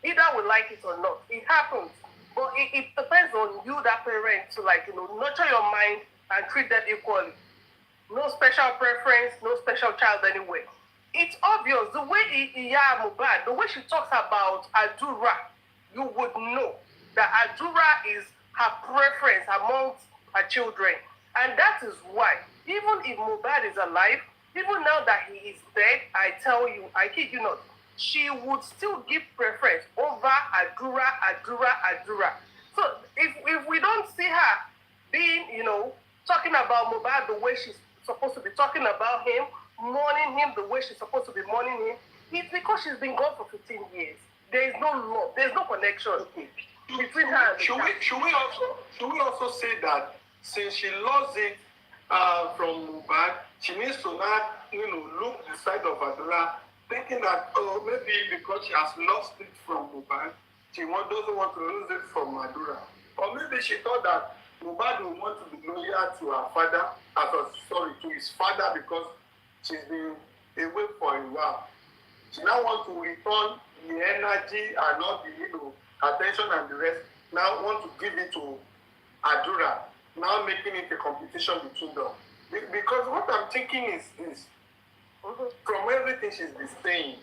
Either we like it or not. It happens. But it depends on you, that parent, to nurture your mind and treat them equally. No special preference, no special child anyway. It's obvious, the way Mohbad, the way she talks about Adura, you would know that Adura is her preference amongst her children. And that is why, even if Mohbad is alive, even now that he is dead, I tell you, I kid you not, she would still give preference over Adura. So if we don't see her being, talking about Mohbad the way she's supposed to be talking about him, mourning him the way she's supposed to be mourning him, it's because she's been gone for 15 years. There is no love, there's no connection between her and the child. Should we also say that since she lost it from Mohbad, she needs to now, look the side of Adura, thinking that, maybe because she has lost it from Mohbad, she doesn't want to lose it from Adura. Or maybe she thought that Mohbad will want to be loyal to her father, to his father, because she's been away for a while. She now wants to return the energy and all the attention and the rest, now want to give it to Adura, now making it a competition between them. Because what I'm thinking is from everything she's been saying,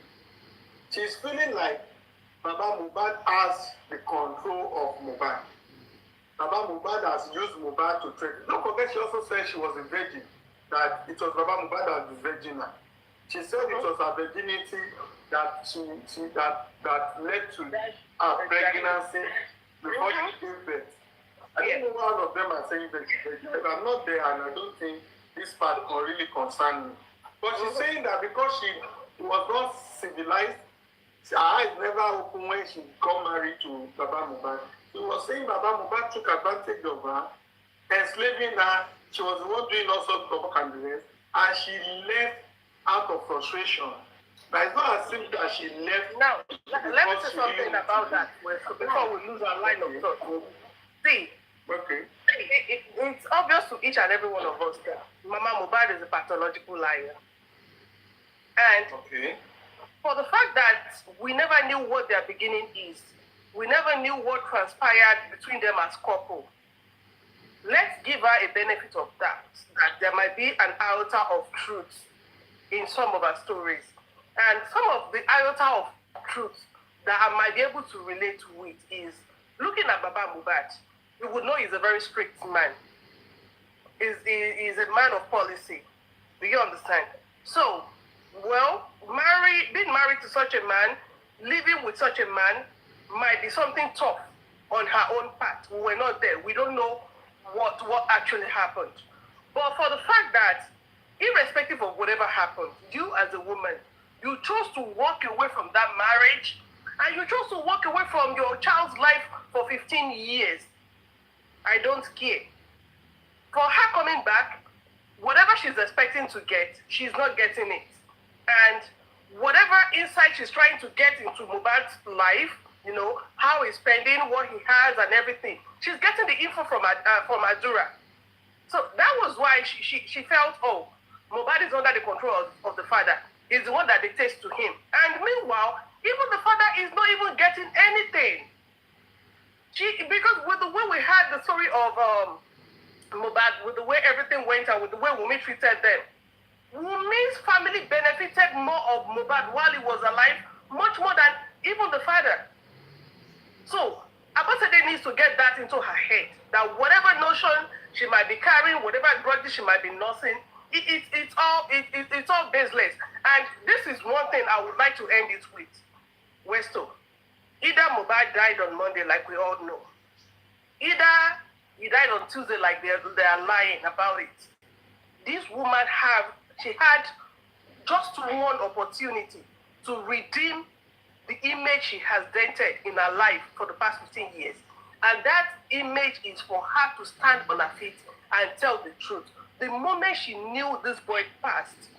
she's feeling like Baba Mohbad has the control of Mohbad. Baba Mohbad has used Mohbad to trade. Don't forget, she also said she was a virgin, that it was Baba Mohbad that was virgin. She said it was her virginity that that led to her pregnancy before she gave birth. I don't know why all of them are saying virgin. I'm not there, and I don't think this part can really concern me. But she's saying that because she was not civilized, her eyes never opened when she got married to Baba Mohbad. She was saying Baba Mohbad took advantage of her, enslaving her. She was the one doing all sorts of work and the rest, and she left out of frustration. But it's not as if that she left. Now, let me say something about that before we lose our line of thought. See, it's obvious to each and every one of us that Mama Mohbad is a pathological liar. And for the fact that we never knew what their beginning is, we never knew what transpired between them as couple, let's give her a benefit of that there might be an iota of truth in some of our stories. And some of the iota of truth that I might be able to relate with is looking at Baba Mohbad. You would know he's a very strict man. He's a man of policy. Do you understand? So, well, being married to such a man, living with such a man, might be something tough on her own part. We were not there. We don't know what actually happened. But for the fact that, irrespective of whatever happened, you as a woman, you chose to walk away from that marriage, and you chose to walk away from your child's life for 15 years. I don't care. For her coming back, whatever she's expecting to get, she's not getting it. And whatever insight she's trying to get into Mohbad's life, you know, how he's spending, what he has and everything, she's getting the info from Adura. So that was why she felt, oh, Mohbad is under the control of the father. He's the one that dictates to him. And meanwhile, even the father is not even getting anything. Because with the way we had the story of Mohbad, with the way everything went and with the way Wummi treated them, Wummi's family benefited more of Mohbad while he was alive, much more than even the father. So, Abosede needs to get that into her head, that whatever notion she might be carrying, whatever grudges she might be nursing, it's all baseless. And this is one thing I would like to end it with. Westo, either Mohbad died on Monday, like we all know, either he died on Tuesday, like they are lying about it. This woman she had just one opportunity to redeem the image she has dented in her life for the past 15 years. And that image is for her to stand on her feet and tell the truth. The moment she knew this boy passed,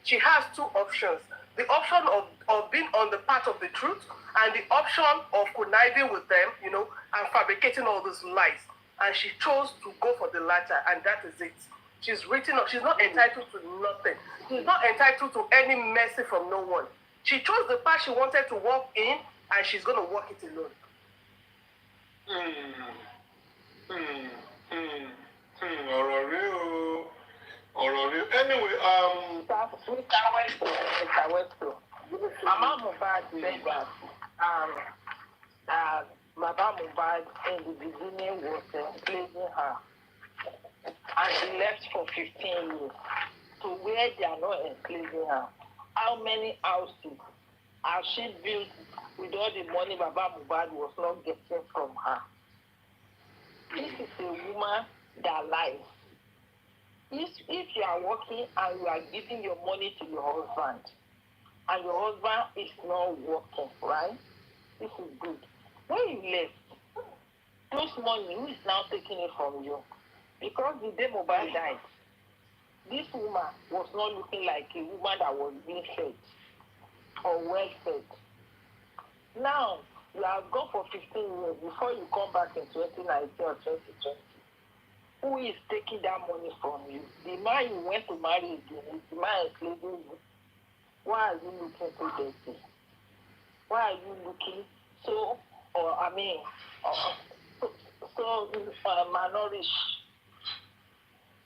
she has two options. The option of being on the path of the truth and the option of conniving with them, you know, and fabricating all these lies. And she chose to go for the latter, and that is it. She's written up. She's not entitled to nothing. She's not entitled to any mercy from no one. She chose the path she wanted to walk in, and she's going to walk it alone. Anyway, Mr. Westo, Mama Mohbad said that Baba Mohbad in the beginning was enslaving her, and she left for 15 years. So where they are not enslaving her, how many houses has she built with all the money Baba Mohbad was not getting from her? This is a woman that lies. If you are working and you are giving your money to your husband, and your husband is not working, right? This is good. When you left, those money, who is now taking it from you? Because the day Mohbad died, this woman was not looking like a woman that was being fed or well fed. Now, you have gone for 15 years before you come back in 2019 or 2020. Who is taking that money from you? The man you went to marry again, is the man enslaving you. Why are you looking so dirty? Why are you looking so, malnourished?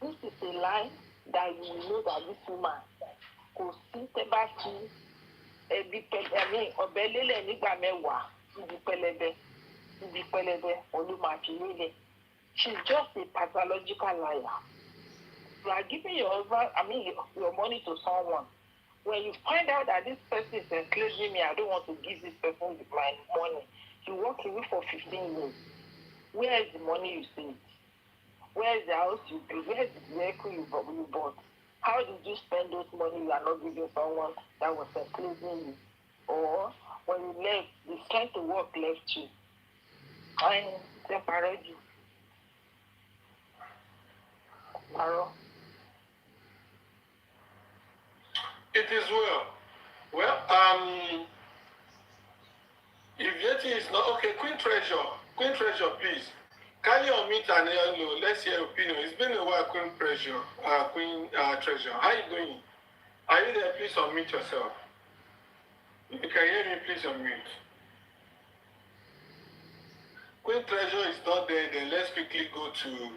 This is a lie that you will know that this woman could see Tebaki, Obelele Nigba Mewa, She's just a pathological liar. You are giving your husband, your money to someone. When you find out that this person is enslaving me, I don't want to give this person my money. You walk away for 15 years. Where is the money you saved? Where is the house you built? Where is the vehicle you bought? How did you spend those money you are not giving someone that was enslaving you? Or when you left, the strength to work left you. It is well. Well, if Yeti is not okay, Queen Treasure, please. Can you unmute and let's hear your opinion. It's been a while, Queen Treasure. How you doing? Are you there? Please unmute yourself. If you can hear me, please unmute. Queen Treasure is not there, then let's quickly go to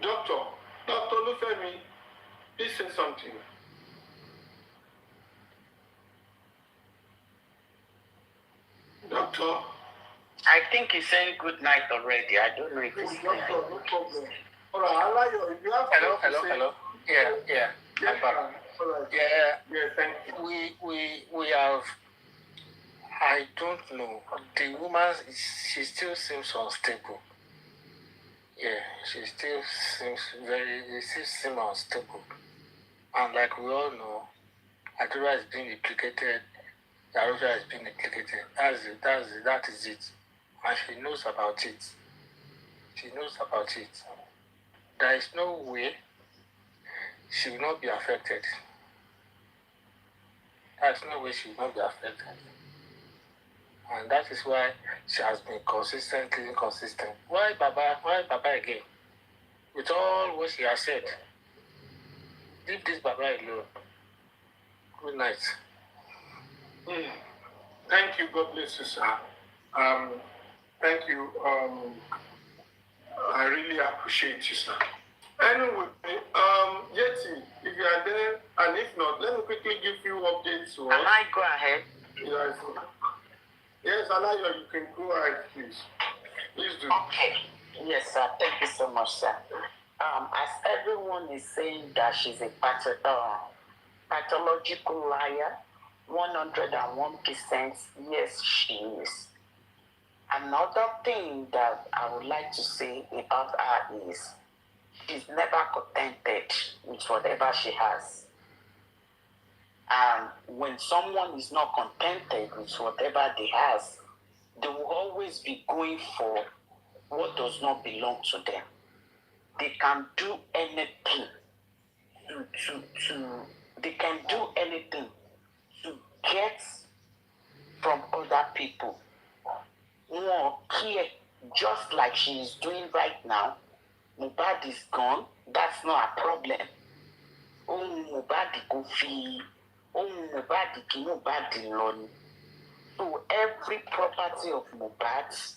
Dr. Lufemi. Please say something. Doctor? I think he's saying good night already. I don't know if he's Doctor, no problem. All right, I'll allow you. If you have Hello. Yeah. I'm back. All right. Yeah, thank you. We have. I don't know. The woman, she still seems unstable. Yeah, she still seems unstable. And like we all know, Adura is being implicated. Darusha is being implicated. That is it. And she knows about it. There is no way she will not be affected. And that is why she has been consistently inconsistent. Why Baba again? With all what she has said, leave this Baba alone. Good night. Thank you. God bless you, sir. Thank you. I really appreciate you, sir. Anyway, Yeti, if you are there, and if not, let me quickly give you updates. Can I go ahead? Yes, Alaya, you can go ahead, please. Please do. Okay. Yes, sir. Thank you so much, sir. As everyone is saying that she's a pathological liar, 101%, yes, she is. Another thing that I would like to say about her is she's never contented with whatever she has. And when someone is not contented with whatever they have, they will always be going for what does not belong to them. They can do anything to get from other people. More care, just like she is doing right now. Mohbad is gone. That's not a problem. Mohbad go free. Mohbad ki Mohbad alone. So every property of Mohbad,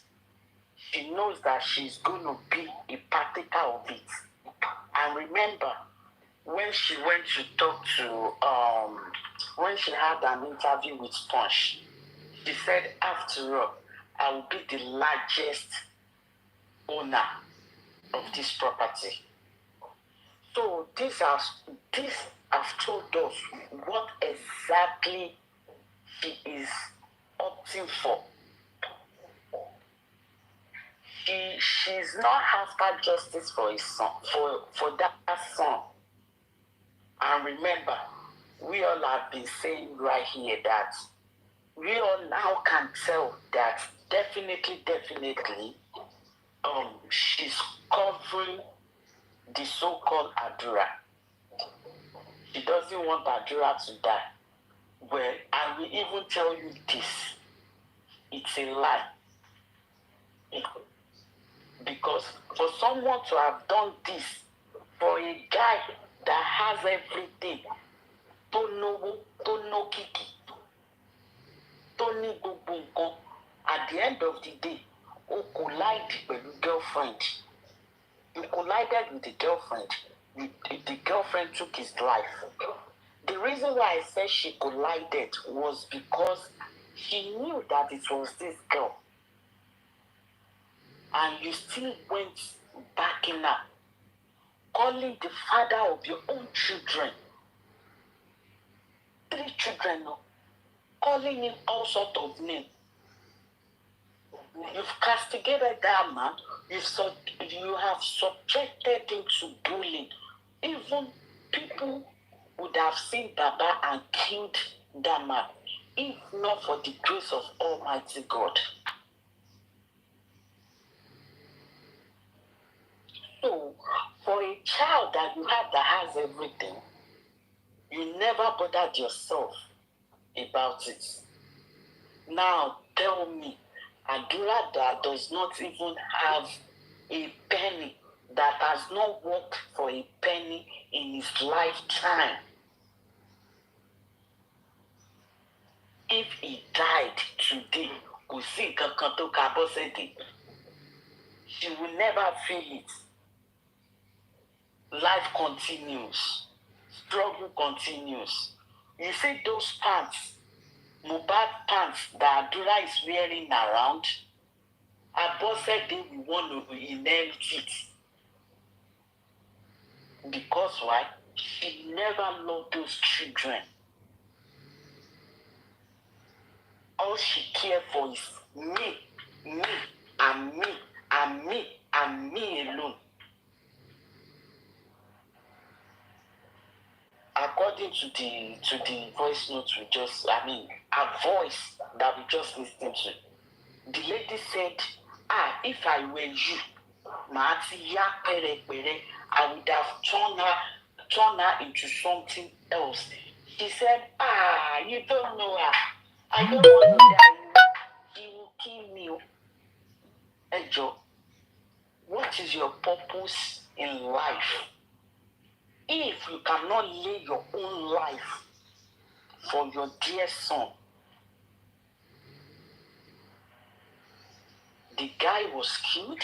she knows that she's going to be a partaker of it. And remember, when she went to talk to, when she had an interview with Sponge, she said, after all, I will be the largest owner of this property. So this has told us what exactly she is opting for. She's not after justice for his son, for that son. And remember, we all have been saying right here that we all now can tell that definitely, she's covering the so-called Adura. She doesn't want Adura to die. Well, I will even tell you this. It's a lie. Because for someone to have done this, for a guy that has everything, to know kiki, to ní gbogbo nǹkan, at the end of the day, ó collide with the girlfriend. He collided with the girlfriend. The girlfriend took his life. The reason why I said she collided was because She knew that it was this girl. And you still went backing her, calling the father of your own children, 3 children, no, calling him all sorts of names. You've castigated that man. You have subjected him to bullying. Even people would have seen Baba and killed that man, if not for the grace of Almighty God. So, for a child that you have that has everything, you never bothered yourself about it. Now, tell me, Adura that does not even have a penny, that has not worked for a penny in his lifetime, if he died today, she will never feel it. Life continues. Struggle continues. You see those pants, Mohbad pants that Adura is wearing around, Abosede we want to inherit it. Because why? She never loved those children. All she cared for is me, and me, and me, and me alone. According to the voice note a voice that we just listened to, the lady said, if I were you, I would have turned her into something else. She said, you don't know her. I don't want to die. She will kill me. Ejo, what is your purpose in life? If you cannot lay your own life for your dear son, the guy was killed.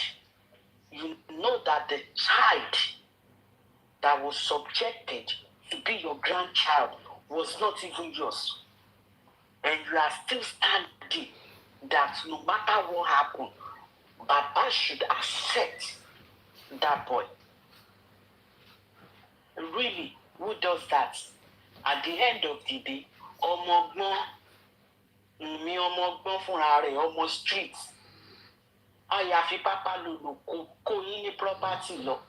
You know that the child that was subjected to be your grandchild was not even yours. And you are still standing that no matter what happened, Baba should accept that boy. Really, who does that? At the end of the day, almost streets. Ayafi papa lulu ko yini property law.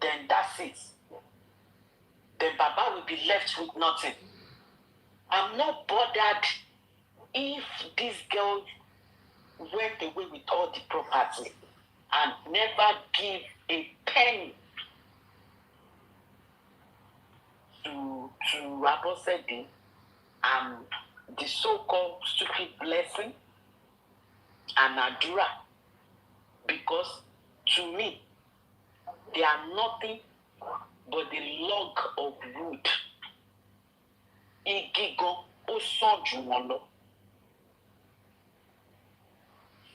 Then that's it. Then Baba will be left with nothing. I'm not bothered if this girl went away with all the property and never give a penny to Abosede and the so-called stupid blessing and Adura, because to me they are nothing but the log of wood. Igigo osojumolo.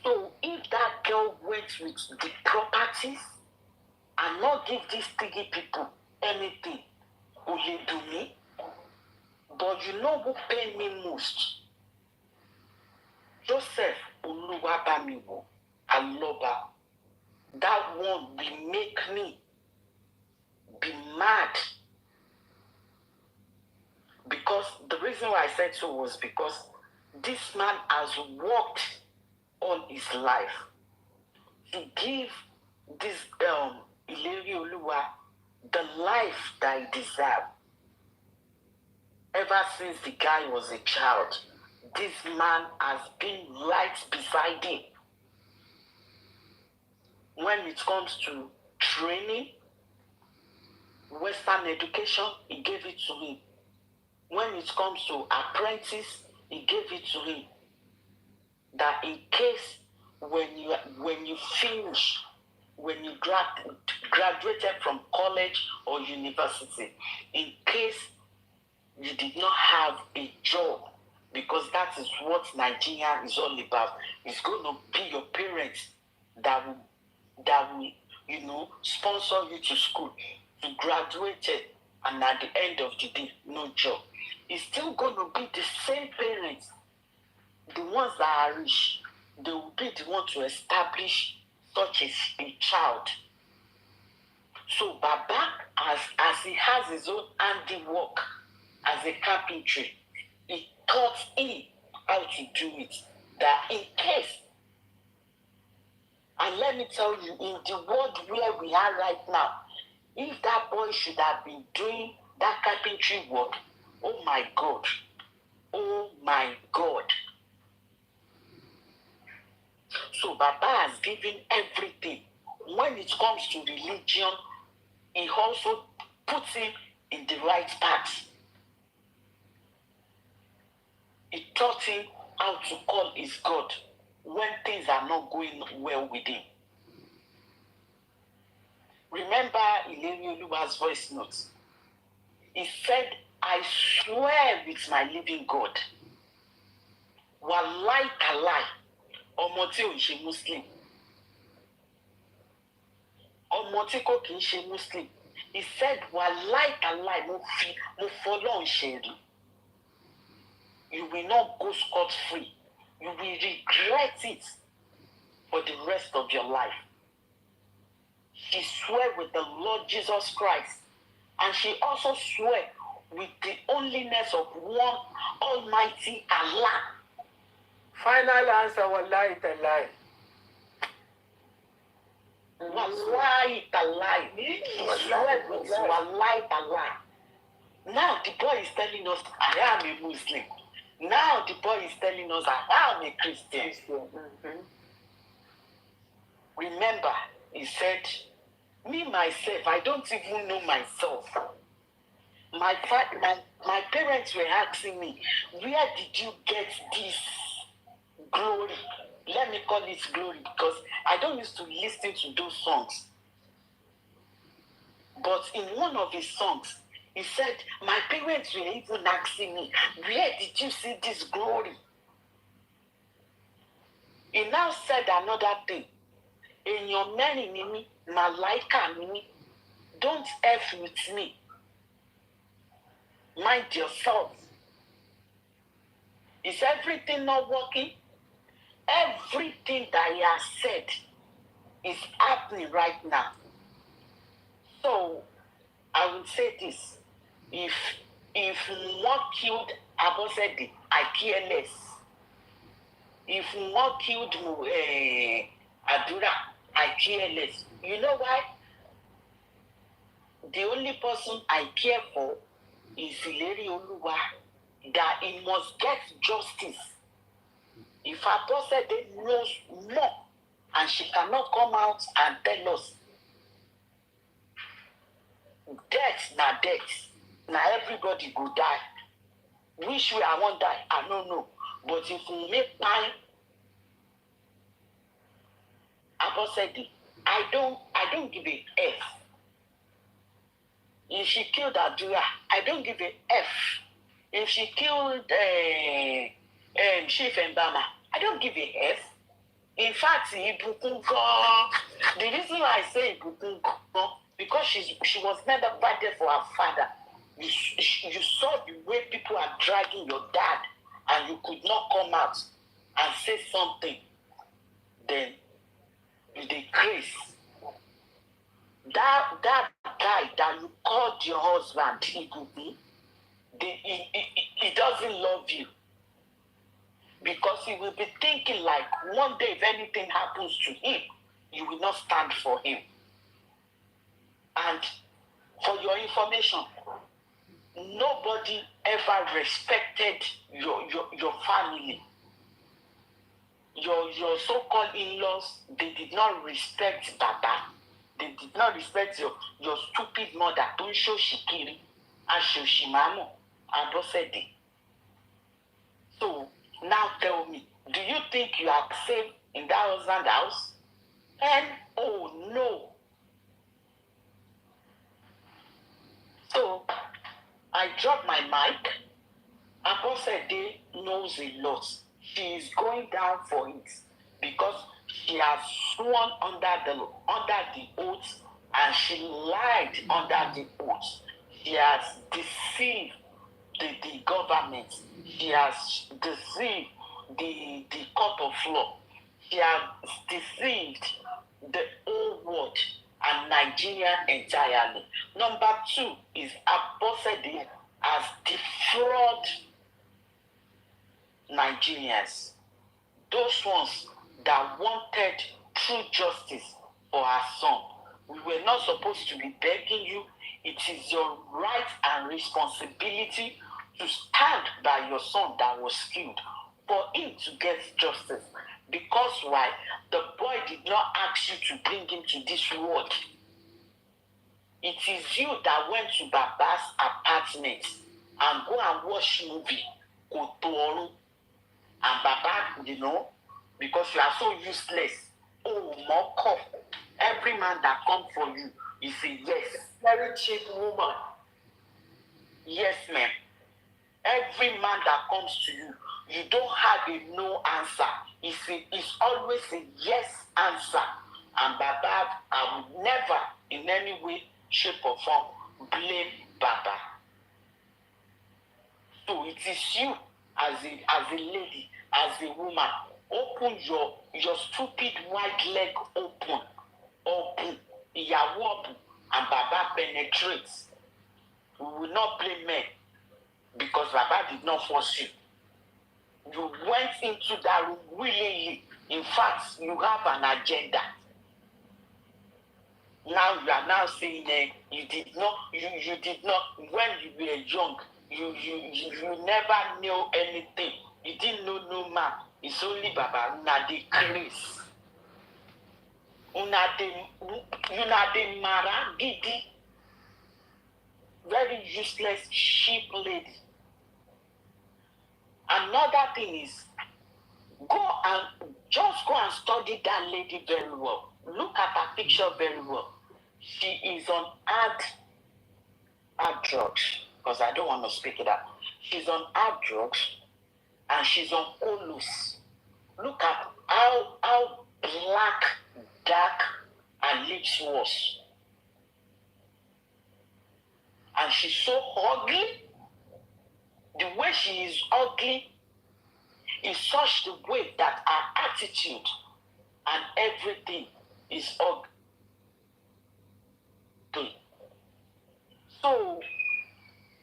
So if that girl went with the properties and not give these 3 people anything, will you do me? But you know who paid me most? Joseph Oluwabamiwo Aloba. That one will make me be mad. Because the reason why I said so was because this man has worked all his life to give this Ileri Oluwa the life that he deserved. Ever since the guy was a child, this man has been right beside him. When it comes to training, Western education, he gave it to him. When it comes to apprentice, he gave it to him. That in case when you finish, when you graduated from college or university, in case you did not have a job, because that is what Nigeria is all about. It's going to be your parents that will sponsor you to school, to graduate, and at the end of the day, no job. it's still going to be the same parents, the ones that are rich. They will be the one to establish such a child. So Baba, as he has his own handiwork as a carpentry, he taught him how to do it. That in case, and let me tell you, in the world where we are right now, if that boy should have been doing that carpentry work, oh my God, oh my God. So Baba has given everything. When it comes to religion, he also puts him in the right path. He taught him how to call his God when things are not going well with him. Remember Ileri Oluwa's voice notes. He said, I swear with my living God, Wallahi Talai, ọmọ tí ò ń ṣe Muslim. Ọmọ tí kò kì í ṣe Muslim. He said, Wallahi Talai, mo fọlọ́run ṣẹ̀rí. You will not go scot-free. You will regret it for the rest of your life. She swore with the Lord Jesus Christ. And she also swore with the onlyness of one Almighty Allah. Final answer, wallahi tallahi. Wallahi tallahi. She swore with wallahi tallahi. Now the boy is telling us, I am a Muslim. Now the boy is telling us, I am a Christian. Mm-hmm. Remember, he said, me, myself, I don't even know myself. My parents were asking me, where did you get this glory? Let me call it glory because I don't used to listen to those songs. But in one of his songs, he said, my parents were even asking me, where did you see this glory? He now said another thing. In your many mimi, malaika mimi, don't F with me. Mind yourself. Is everything not working? Everything that he has said is happening right now. So, I will say this. If one killed Abosede, I care less. If one killed Adura, I care less. You know why? The only person I care for is Ileri Oluwa, that he must get justice. If Abosede knows more and she cannot come out and tell us, death na death. Now everybody go die. Which way I won't die, I don't know. But if we make time, Abosede, I don't give a F. If she killed Adura, I don't give a F. If she killed Chief Mbama, I don't give a F. In fact, Ibukun, the reason why I say Ibukun, because she was never there for her father. You saw the way people are dragging your dad, and you could not come out and say something. Then you decrease. That guy that you called your husband, he doesn't love you. Because he will be thinking like one day if anything happens to him, you will not stand for him. And for your information, nobody ever respected your family. Your so-called in-laws, they did not respect Baba. They did not respect your stupid mother, Tunsho Shikiri, Ashoshimamo, Abosede. So now tell me, do you think you are safe in that husband's house? And oh no. So I dropped my mic. Abosede knows a lot. She is going down for it because she has sworn under the oath and she lied under the oath. She has deceived the government. She has deceived the court of law. She has deceived the whole world and Nigeria entirely. Number 2 is Abosede has defrauded Nigerians. Those ones that wanted true justice for our son. We were not supposed to be begging you. It is your right and responsibility to stand by your son that was killed for him to get justice. Because why? The boy did not ask you to bring him to this world. It is you that went to Baba's apartment and go and watch movie, Kotoru. And Baba, because you are so useless. Oh, mock up. Every man that comes for you is a yes. Very cheap woman. Yes, ma'am. Every man that comes to you, you don't have a no answer. It's always a yes answer. And Baba, I would never in any way, shape or form blame Baba. So it is you as a lady, as a woman, open your stupid white leg open, and Baba penetrates. We will not blame men because Baba did not force you. You went into that room willingly. In fact, you have an agenda. Now you are now saying you did not, when you were young, you never knew anything. You didn't know no man. It's only Baba. Una de grace. Una de mara gidi. Very useless sheep lady. Another thing is, go and study that lady very well. Look at her picture very well. She is on hard drugs, because I don't want to speak it out. She's on hard drugs and she's on Olus. Look at how black, dark her lips was. And she's so ugly. The way she is ugly is such the way that her attitude and everything is ugly. So,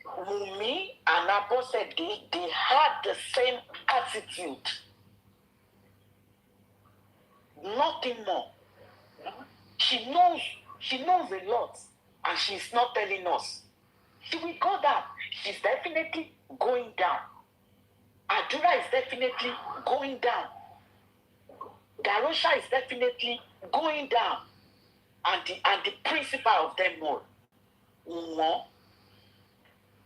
Wummi and Abosede, they had the same attitude. Nothing more. She knows a lot, and she's not telling us. She will go down. She's definitely going down. Adura is definitely going down. Darosha is definitely going down. And the principal of them all,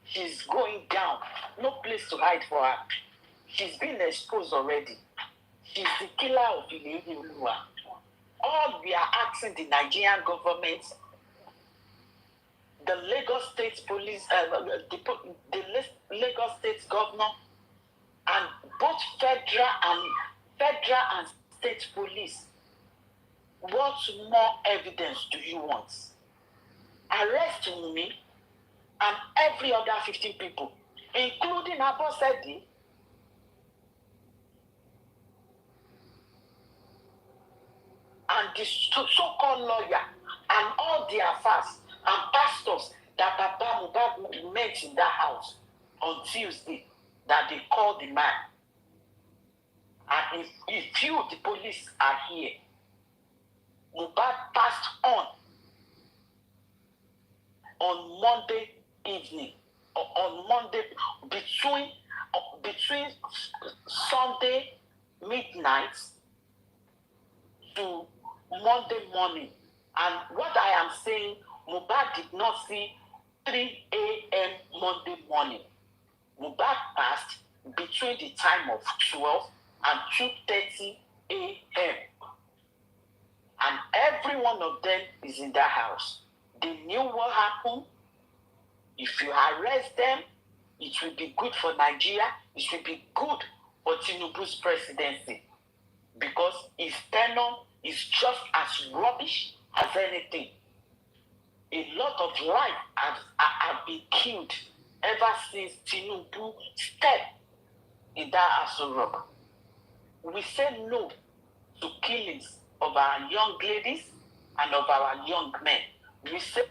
she's going down. No place to hide for her. She's been exposed already. She's the killer of Ilé-Olúwa. All we are asking the Nigerian government, the Lagos State Police, the Lagos State Governor, and both federal and state police, what more evidence do you want? Arrest me and every other 15 people, including Abosede, and the so-called lawyer, and all their affairs and pastors that Baba Mohbad met in that house on Tuesday, that they called the man. And if you, the police, are here, Mohbad passed on Monday evening, on Monday, between Sunday midnight to Monday morning. And what I am saying, Mohbad did not see 3 a.m. Monday morning. Mohbad passed between the time of 12 and 2:30 a.m. And every one of them is in that house. They knew what happened. If you arrest them, it will be good for Nigeria. It will be good for Tinubu's presidency. Because his tenure is just as rubbish as anything. A lot of lives have been killed ever since Tinubu stepped in that Aso Rock. We say no to killings of our young ladies and of our young men. We say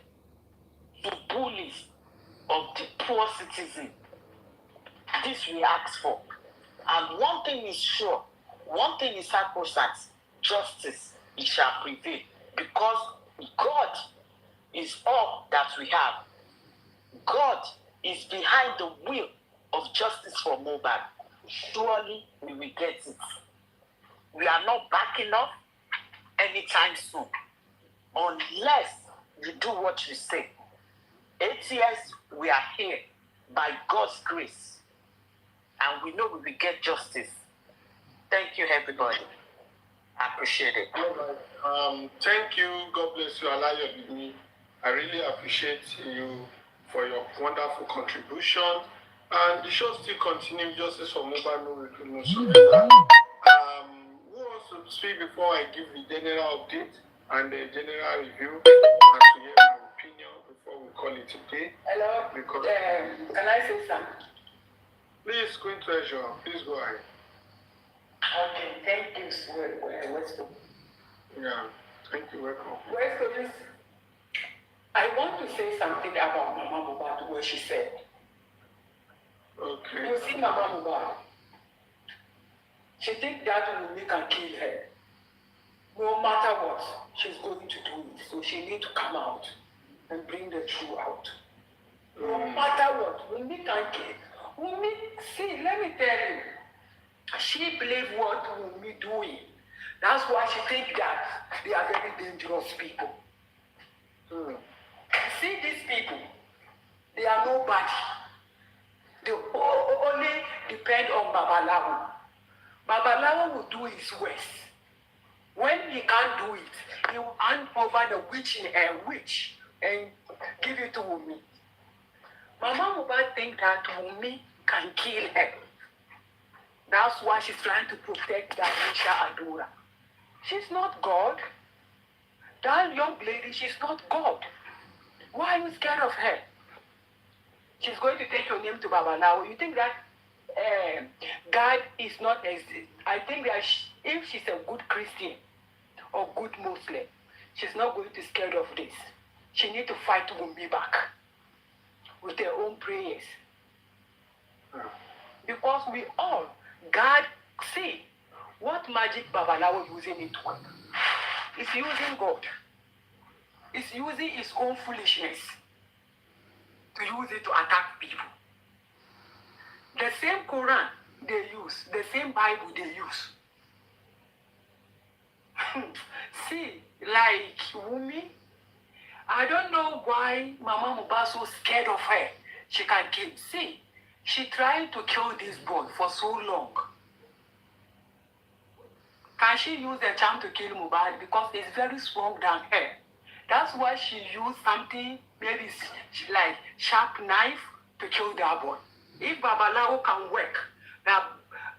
to bullies of the poor citizen. This we ask for. And one thing is sure, one thing is sacrosanct, justice, it shall prevail. Because God is all that we have. God is behind the will of justice for Mohbad. Surely we will get it. We are not backing up anytime soon. Unless you do what you say. 8 years, we are here by God's grace. And we know we will get justice. Thank you, everybody. I appreciate it. All right. Thank you. God bless you. Alayo. I really appreciate you for your wonderful contribution. And the show still continues. Justice for Mohbad, no retreat, no surrender. Who wants to speak before I give the general update and the general review and to hear my opinion before we call it a day? Hello. Because, can I say something? please, Queen Treasure, please go ahead. Okay, thank you, Westo. Yeah, thank you. Welcome. Westo, I want to say something about Mama Mohbad, what she said. Okay. You see Mama Mohbad, she thinks that Wummi can kill her. No matter what, she's going to do it. So she needs to come out and bring the truth out. No matter what, Wummi can kill. Wummi, see, let me tell you, she believes what Wummi doing. That's why she thinks that they are very dangerous people. See these people, they are nobody. They only depend on Babalawo. Babalawo will do his worst. When he can't do it, he will hand over the witch and give it to Wummi. Mama Mohbad think that Wummi can kill her. That's why she's trying to protect that Nisha Adura. She's not God. That young lady, she's not God. Why are you scared of her? She's going to take your name to Babalawo. You think that God is not exist? I think that if she's a good Christian or good Muslim, she's not going to be scared of this. She needs to fight Wummi back with her own prayers. Because we all, God, see what magic Babalawo using it to work. It's using God. It's using his own foolishness to use it to attack people. The same Quran they use, the same Bible they use. See, like Wummi, I don't know why Mama Mohbad so scared of her. She can kill. See, she tried to kill this boy for so long. Can she use the charm to kill Mohbad? Because it's very strong than her. That's why she used something, maybe like sharp knife to kill that boy. If Babalawo can work, that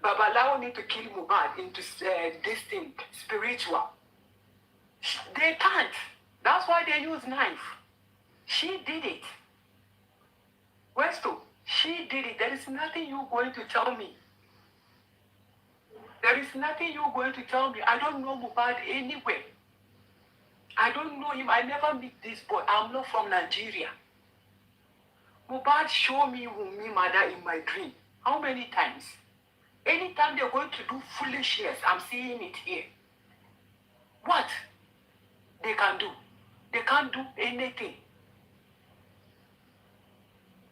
Babalawo need to kill Mohbad into this thing, spiritual. They can't. That's why they use knife. She did it. Westo, she did it. There is nothing you're going to tell me. There is nothing you're going to tell me. I don't know Mohbad anywhere. I don't know him. I never meet this boy. I'm not from Nigeria. Mohbad showed me Wummi mother in my dream. How many times? Anytime they're going to do foolishness, I'm seeing it here. What? They can do. They can't do anything.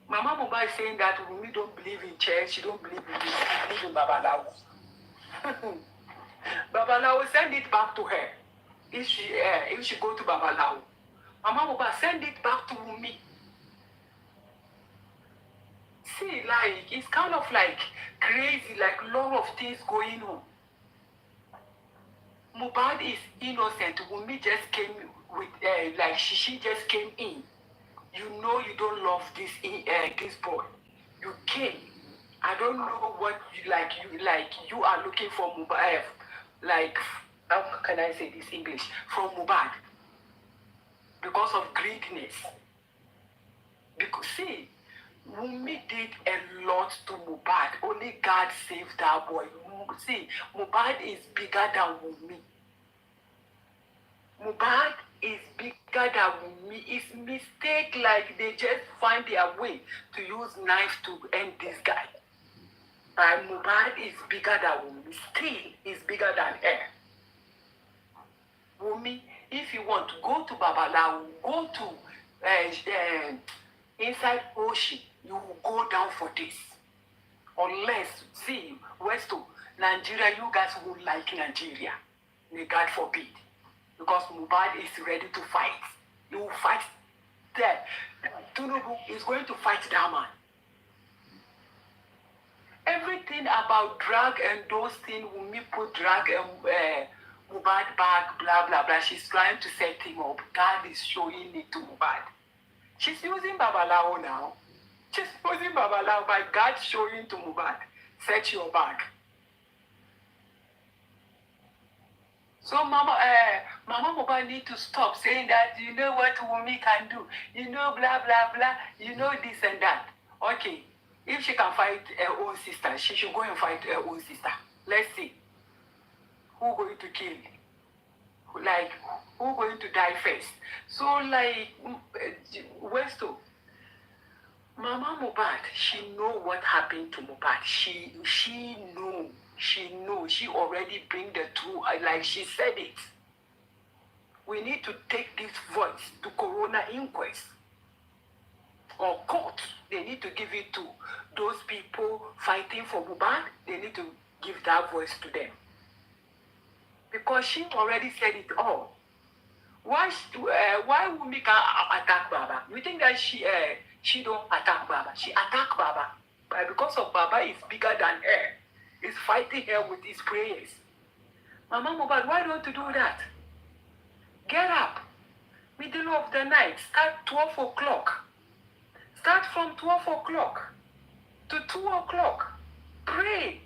Mama Mohbad is saying that Wummi don't believe in church. She don't believe in this. She believes in Babalawo. Babalawo, send it back to her. If she go to Babalawo. Mama Mohbad, send it back to Wummi. See, like, it's kind of like crazy, like a lot of things going on. Mohbad is innocent. Wummi just came with, like, she just came in. You know you don't love this boy. You came. I don't know what you are looking for Mohbad. Like, how can I say this English? From Mohbad. Because of greediness. Because see, Wummi did a lot to Mohbad. Only God saved that boy. See, Mohbad is bigger than Wummi. Mohbad is bigger than Wummi. It's mistake like they just find their way to use knife to end this guy. And Mohbad is bigger than Wummi. Still is bigger than her. Wummi, if you want to go to Babalawo, go to inside ocean, you will go down for this. Unless, see, Westo, Nigeria, you guys won't like Nigeria. May God forbid. Because Mohbad is ready to fight. You will fight there. Tinubu is going to fight that man. Everything about Drãg and those things, Wummi put Drãg and Mohbad back, blah, blah, blah. She's trying to set him up. God is showing it to Mohbad. She's using Babalawo now. She's using Babalawo by God showing to Mohbad. Set your back. So Mama Mohbad need to stop saying that, you know what Wummi can do. You know, blah, blah, blah. You know this and that. Okay. If she can fight her own sister, she should go and fight her own sister. Let's see. Who going to kill? Like, who going to die first? So, like, Westo, Mama Mohbad, she know what happened to Mohbad. She know. She already bring the truth. Like she said it. We need to take this voice to coroner inquest or court. They need to give it to those people fighting for Mohbad. They need to give that voice to them. Because she already said it all. Why Wummi can attack Baba? You think that she don't attack Baba? She attack Baba. But because of Baba is bigger than her. He's fighting her with his prayers. Mama Mohbad, why don't you do that? Get up. Middle of the night. Start 12 o'clock. Start from 12 o'clock to 2 o'clock. Pray.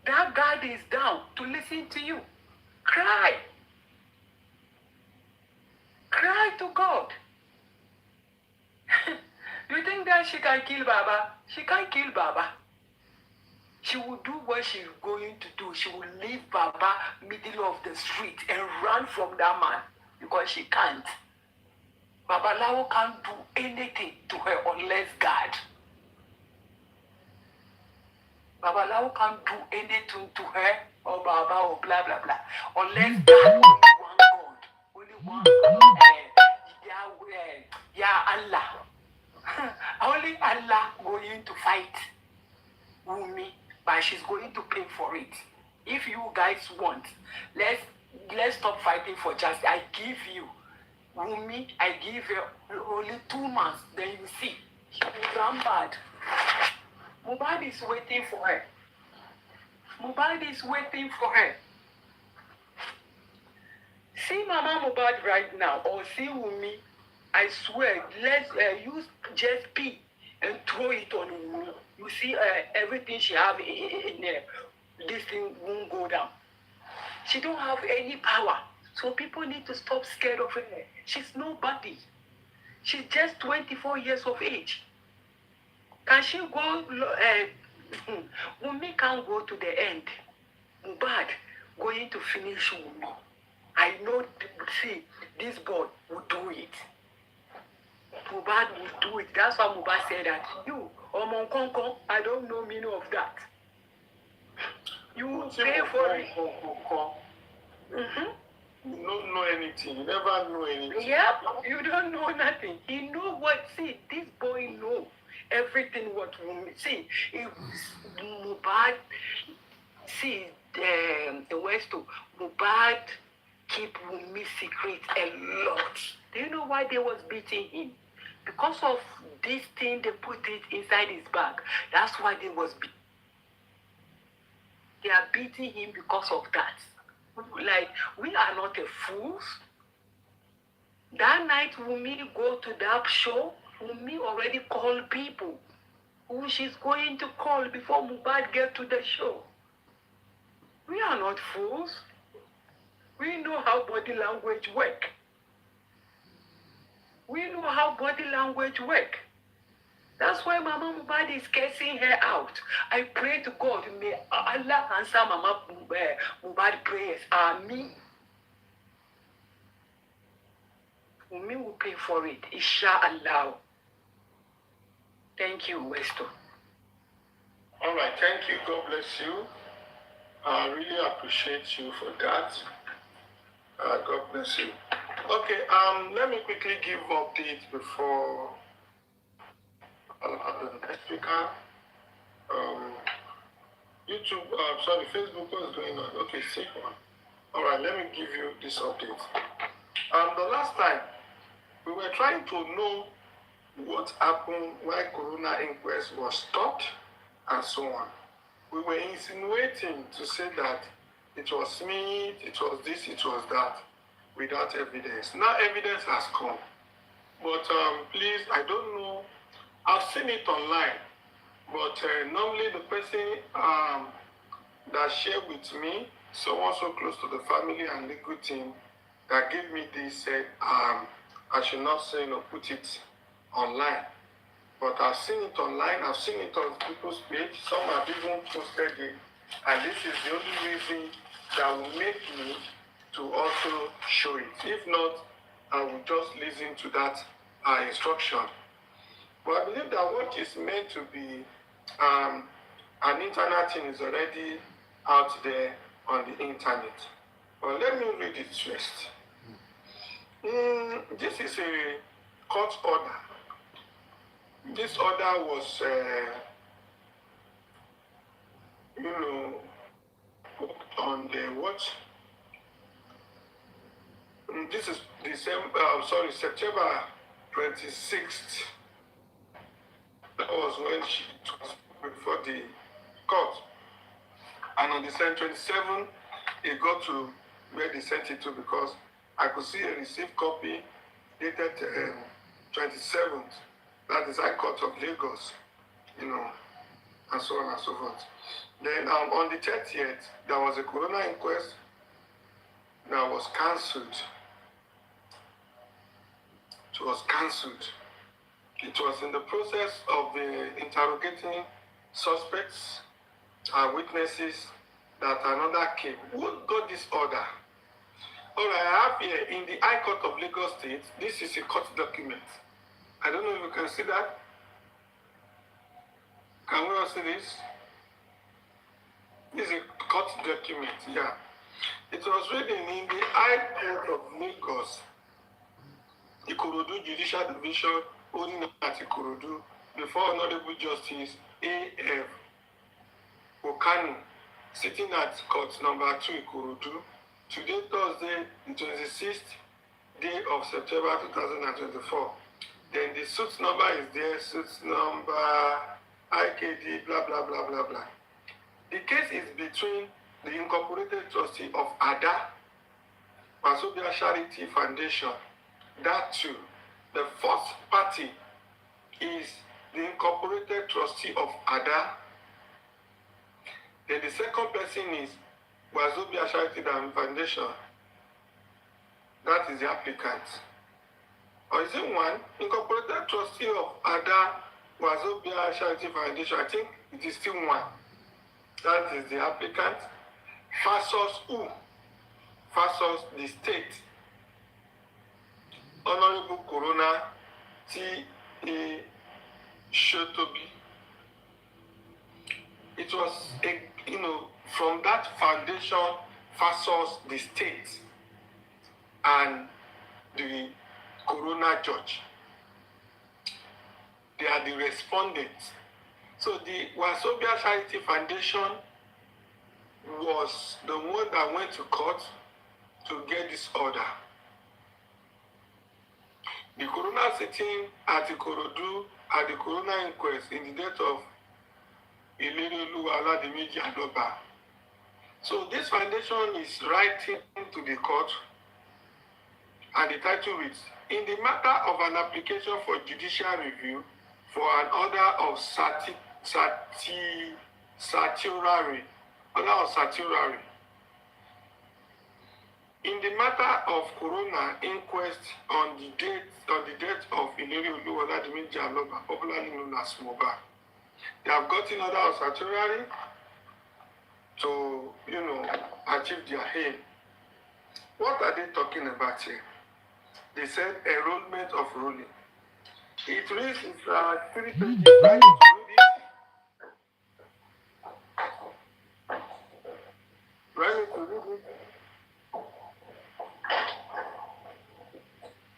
That God is down to listen to you. Cry. Cry to God. You think that she can kill Baba? She can't kill Baba. She will do what she's going to do. She will leave Baba middle of the street and run from that man because she can't. Babalawo can't do anything to her unless God. Babalawo can't do anything to her or Baba or blah blah blah unless God. Only one God. Allah. Only Allah going to fight Wummi, but she's going to pay for it. If you guys want, let's stop fighting for justice. I give you Wummi, I give her only 2 months, then you see. She will run bad. Mohbad is waiting for her. Mohbad is waiting for her. See Mama Mohbad right now, or see Wummi, I swear, let's use just P and throw it on Wummi. You see everything she have in there, this thing won't go down. She don't have any power. So people need to stop scared of her. She's nobody. She's just 24 years of age. Can she go? Wummi can't go to the end. Mohbad going to finish Wummi. I know, see, this boy will do it. Mohbad will do it. That's why Mohbad said that. You, Omonkonko, I don't know meaning of that. You will pay for it. You don't know anything. You never know anything. Yep, you don't know nothing. He know what, see, this boy know everything what Wummi. See, if Mohbad, see, the Westo, Mohbad keep Wummi secret a lot. Do you know why they was beating him? Because of this thing, they put it inside his bag. That's why they was beating. They are beating him because of that. Like, we are not a fools. That night, Wummi go to that show. Wummi already called people who she's going to call before Mohbad get to the show. We are not fools. We know how body language work. We know how body language work. That's why Mama Mohbad is cursing her out. I pray to God, may Allah answer Mama Mohbad prayers. Amen. Wummi will pay for it, inshallah. Thank you, Westo. All right, thank you. God bless you. I really appreciate you for that. God bless you. Okay, let me quickly give updates before the next speaker. YouTube, sorry, Facebook, what's going on? Okay, see one. All right, let me give you this update. The last time, we were trying to know what happened why Corona inquest was stopped and so on. We were insinuating to say that it was Smith, it was this, it was that, without evidence. Now evidence has come. But please, I don't know. I've seen it online. But normally the person that shared with me, someone so close to the family and legal team, that gave me this said, I should not say no, put it online. But I've seen it online, I've seen it on people's page, some have even posted it, and this is the only reason that will make me to also show it. If not, I will just listen to that instruction. But I believe that what is meant to be an internet thing is already out there on the internet. But let me read it first. This is a court order. This order was, on the what? This is September 26th. That was when she was before the court. And on the 27th, it got to where they sent it to because I could see a received copy dated 27th. That is High Court of Lagos, and so on and so forth. Then on the 30th, there was a Corona inquest that was cancelled. It was cancelled. It was in the process of interrogating suspects and witnesses that another came. Who got this order? All right, I have here in the High Court of Lagos State, this is a court document. I don't know if you can see that. Can we all see this? This is a court document, yeah. It was written in the High Court of Lagos, Ikorodu Judicial Division, owning at Ikorodu, before Honorable Justice A.F. Okanu, sitting at court number 2 Ikorodu, today, Thursday, the 26th day of September 2024. Then the suit number is there, suit number IKD, blah, blah, blah, blah, blah. The case is between the Incorporated Trustee of ADA, Masobia Charity Foundation. That too. The first party is the Incorporated Trustee of ADA. Then the second person is Wazobia Charity Foundation. That is the applicant. Or is it one? Incorporated Trustee of ADA, Wazobia Charity Foundation. I think it is still one. That is the applicant. Versus who? Versus the state. Honorable Corona T.A. Shotobi. It was, from that foundation versus the state and the Corona judge. They are the respondents. So the Wazobia Charity Foundation was the one that went to court to get this order. The Corona sitting at the Ikorodu at the Corona inquest in the death of Ilerioluwa Oladimiji Adoba. So this foundation is writing to the court, and the title reads, in the matter of an application for judicial review for an order of certiorari, In the matter of Corona inquest on the death of Ileri Oluwaladimi Jaloba, popularly known as Mohbad, they have gotten order of statutory to, achieve their aim. What are they talking about here? They said enrollment of ruling. It reads in 3 pages. Trying to read it. Trying to read it.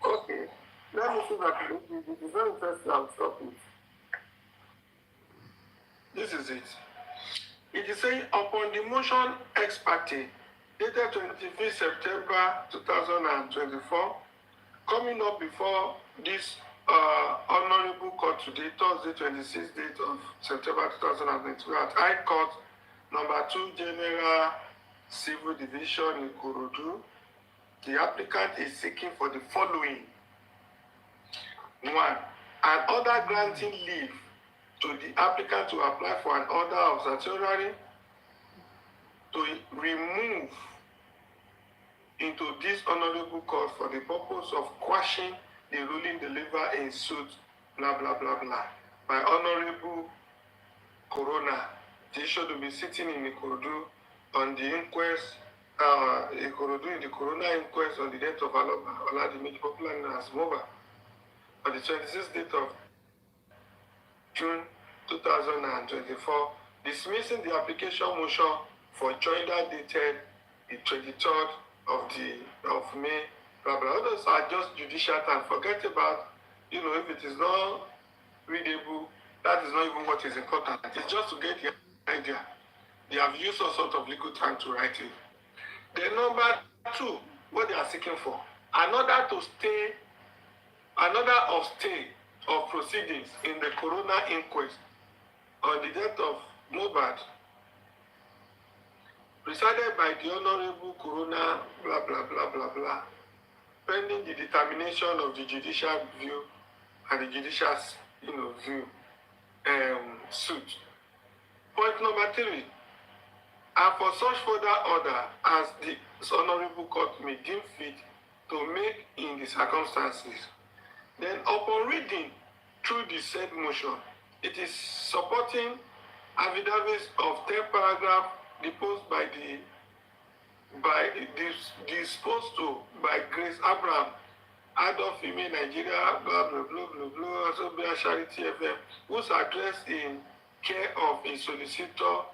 Okay. Let me see that it is very interesting. I'll stop it. This is it. It is saying upon the motion ex parte dated 25th September 2024, coming up before this honorable court today, Thursday 26th date of September 2022 at High Court number 2 General Civil Division in Ikorodu, the applicant is seeking for the following. 1. An order granting leave to the applicant to apply for an order of certiorari to remove into this honorable court for the purpose of quashing the ruling delivered in suit, blah, blah, blah, blah, by Honorable Corona. They should be sitting in Ikorodu on the inquest, Ikorodu in the Corona inquest on the death of Oladimi, popularly known as Mohbad, on the 26th date of June 2024, dismissing the application motion for joinder dated the 23rd of May, blah, blah. All those are just judicial time. Forget about, if it is not readable, that is not even what is important. It's just to get the idea. They have used all sorts of legal time to write it. Then number 2, what they are seeking for, another stay of proceedings in the Corona inquest on the death of Mohbad, presided by the Honorable Corona, blah, blah, blah, blah, blah, pending the determination of the judicial view and the judicial, view suit. Point number 3, and for such further order as the Honorable Court may deem fit to make in the circumstances. Then upon reading through the said motion, it is supporting affidavits of 10 paragraphs deposed disposed to by Grace Abraham, Adolf Female Nigeria, blah, blah, blah, blah, blah, also be a charity FM, whose address in care of a solicitor,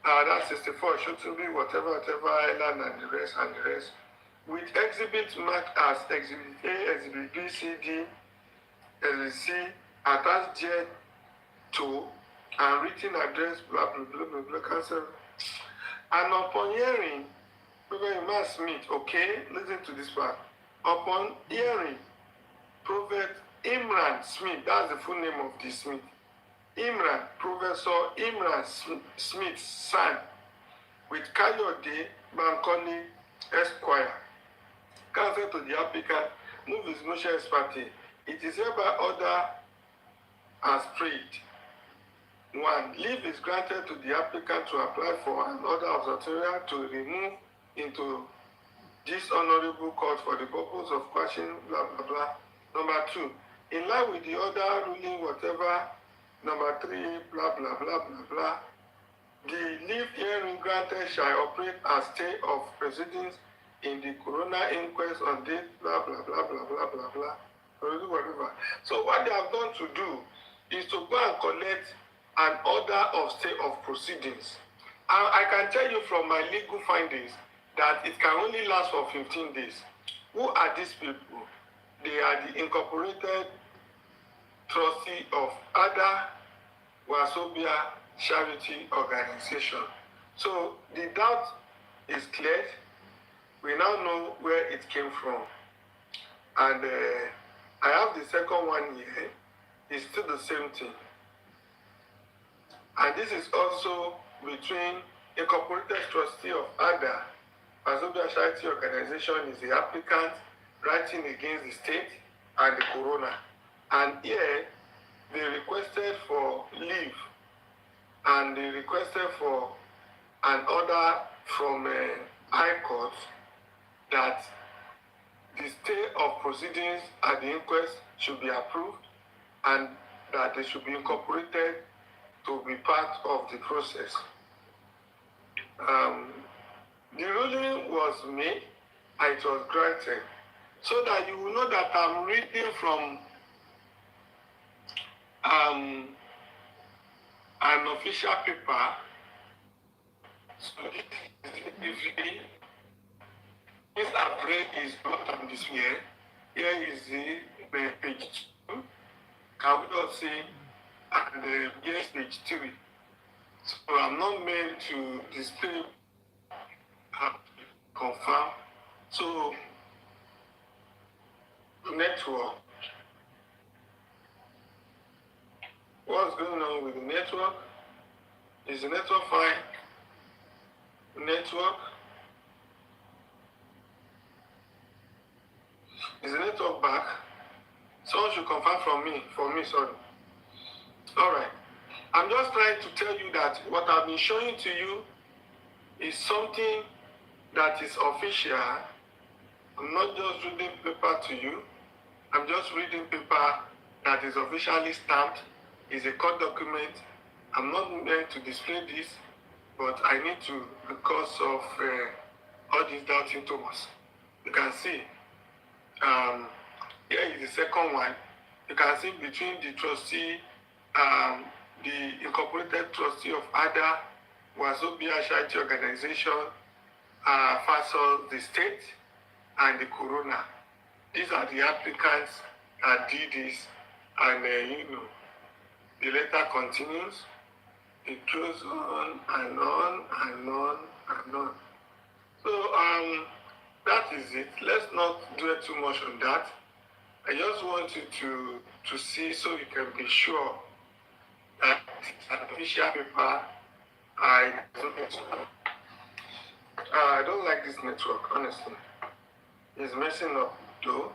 that's 64, shouldn't be whatever, island and the rest, with exhibits marked as Exhibit A, Exhibit B, C, D, Exhibit C, attached there to, and written address, blah, blah, blah, blah, blah, cancel. And upon hearing, you must meet, okay, listen to this part. Upon hearing, Prophet Imran Smith, that's the full name of the Smith, Imran, Professor Imran Smith's son, with Kayode Bankoni Esquire, counsel to the applicant, move his motion as party. It is hereby order as prayed. 1. Leave is granted to the applicant to apply for an order of certiorari to remove into this honorable court for the purpose of quashing, blah, blah, blah. Number 2. In line with the order ruling whatever, number 3, blah, blah, blah, blah, blah. The leave hearing granted shall operate as stay of proceedings in the Corona inquest on date, blah, blah, blah, blah, blah, blah, blah. Whatever. So what they have done to do is to go and collect an order of stay of proceedings. And I can tell you from my legal findings that it can only last for 15 days. Who are these people? They are the incorporated trustee of Ada Wasobia Charity Organization. So the doubt is cleared. We now know where it came from. And I have the second one here. It's still the same thing. And this is also between Incorporated Trustee of Ada Wasobia Charity Organization is the applicant writing against the state and the Corona. And here they requested for leave and they requested for an order from High Court that the stay of proceedings at the inquest should be approved and that they should be incorporated to be part of the process. The ruling was made and it was granted. So that you will know that I'm reading from an official paper. So this I've read is not on this year. Here is the page 2. Can we all see? And here's page 3. So I'm not meant to display confirm. So network. What's going on with the network? Is the network fine? Network? Is the network back? Someone should confirm for me, sorry. Alright. I'm just trying to tell you that what I've been showing to you is something that is official. I'm not just reading paper to you. I'm just reading paper that is officially stamped. It's a court document. I'm not meant to display this, but I need to because of all these doubting Thomas. You can see, here is the second one. You can see between the trustee, the incorporated trustee of ADA, Wazobia Charity Organization, versus the state and the Corona. These are the applicants that did this, and the letter continues. It goes on and on and on and on. So that is it. Let's not dwell too much on that. I just want you to see so you can be sure that it's an official paper. I don't like this network, honestly. It's messing up though.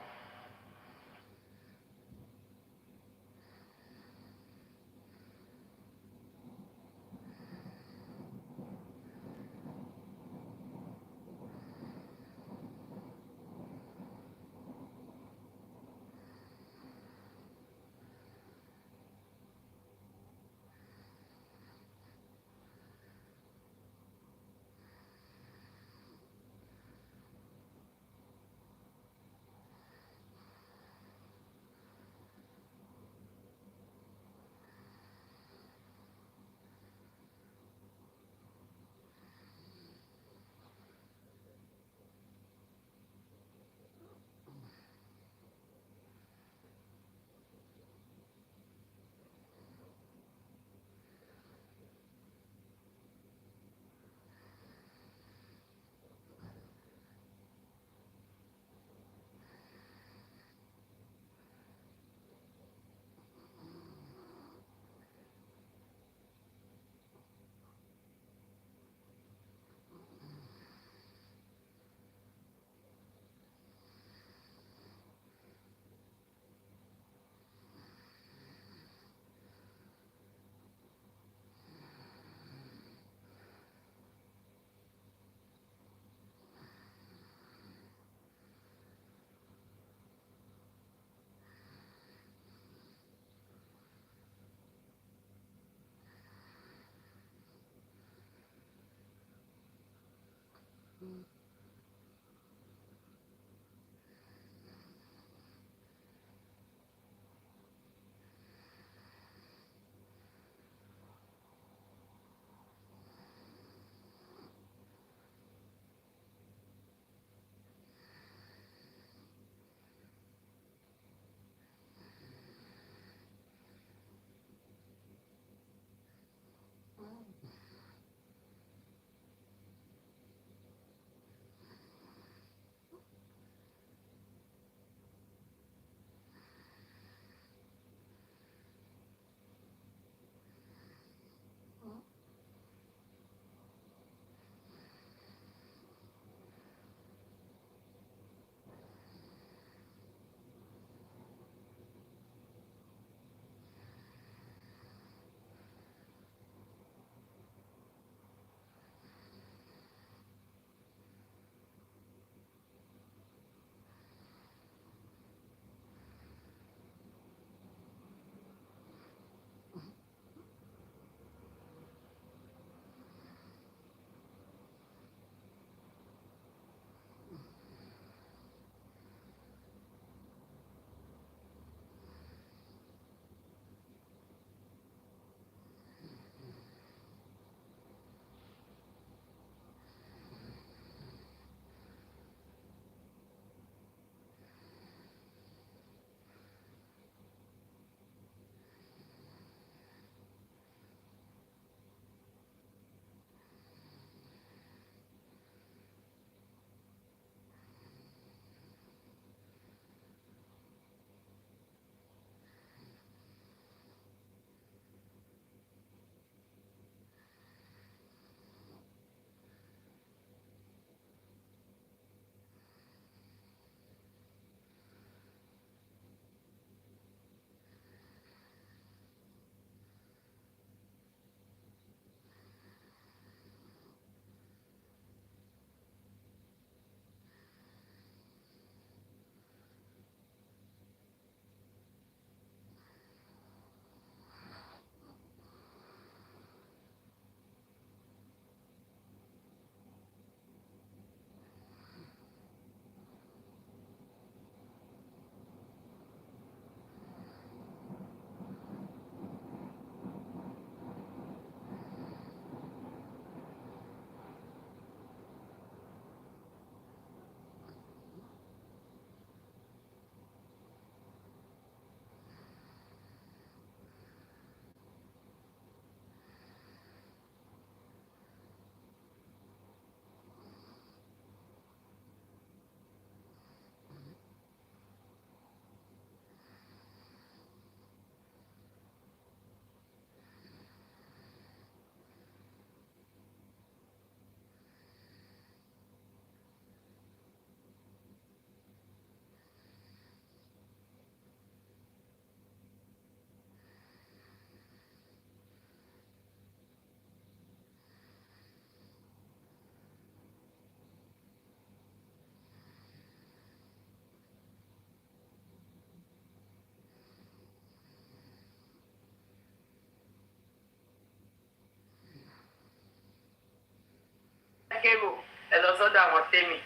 kérò ẹ lọ sọ́dọ̀ àwọn tèmi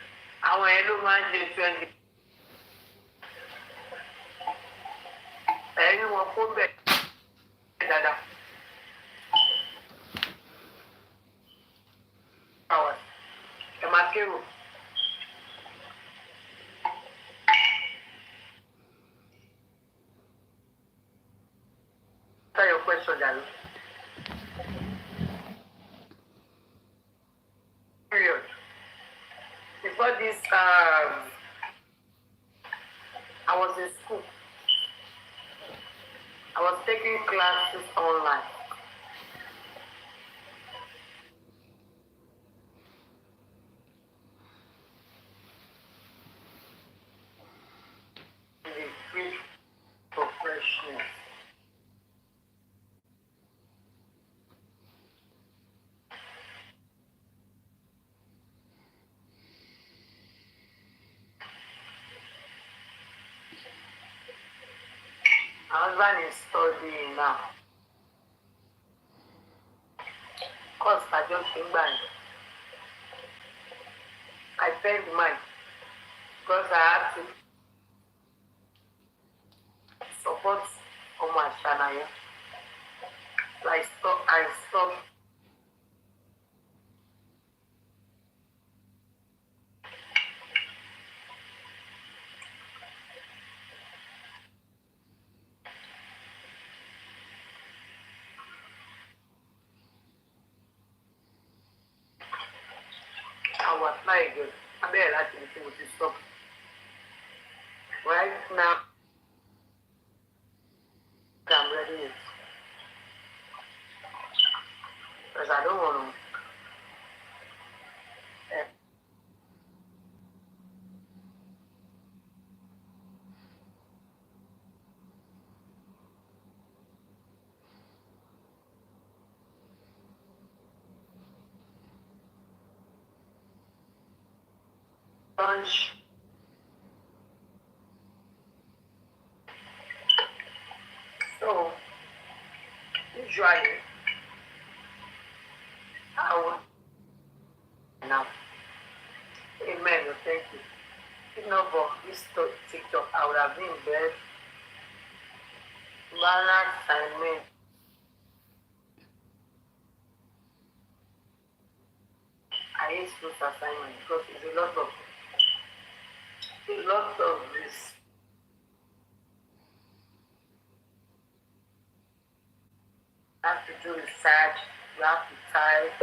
àwọn ẹ ló máa ń lé 20 ẹ̀yin wọn kó bẹ̀ dáadáa. Ẹ máa kérò. Answer your question, Daddy. Period. Before this, I was in school. I was taking classes online. The free for freshness. My husband is studying now. Cause I just came by. I paid mine because I have to support on my channel. So I stop. I was like, I better actually see what you stop. Right now, I'm ready. Because I don't want to. Lunch. So, usually, I would now. Amen. Thank you. If not for this TikTok, I would have been in bed. Balance assignment. I hate those assignments because it's a lot of this. You have to do research, you have to type.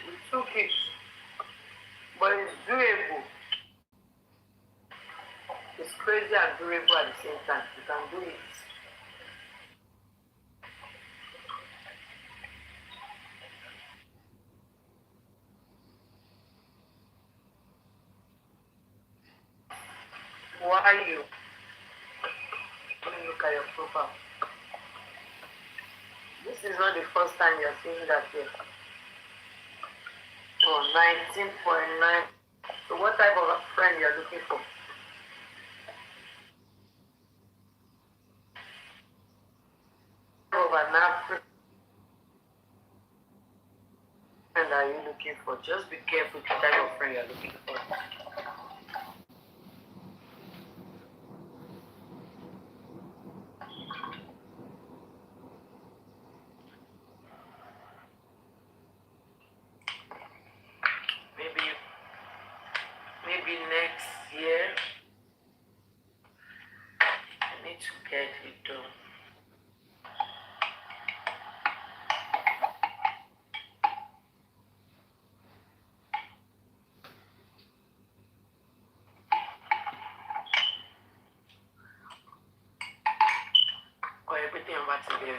We took it, but it's doable. It's crazy and doable at the same time. You can do it. Why are you? Let me look at your profile. This is not the first time you're seeing that here. Oh, 19.9. So what type of a friend you're looking for? Of an African friend are you looking for? Just be careful the type of friend you're looking for. Maybe next year I need to get it done. Or everything I'm about to do.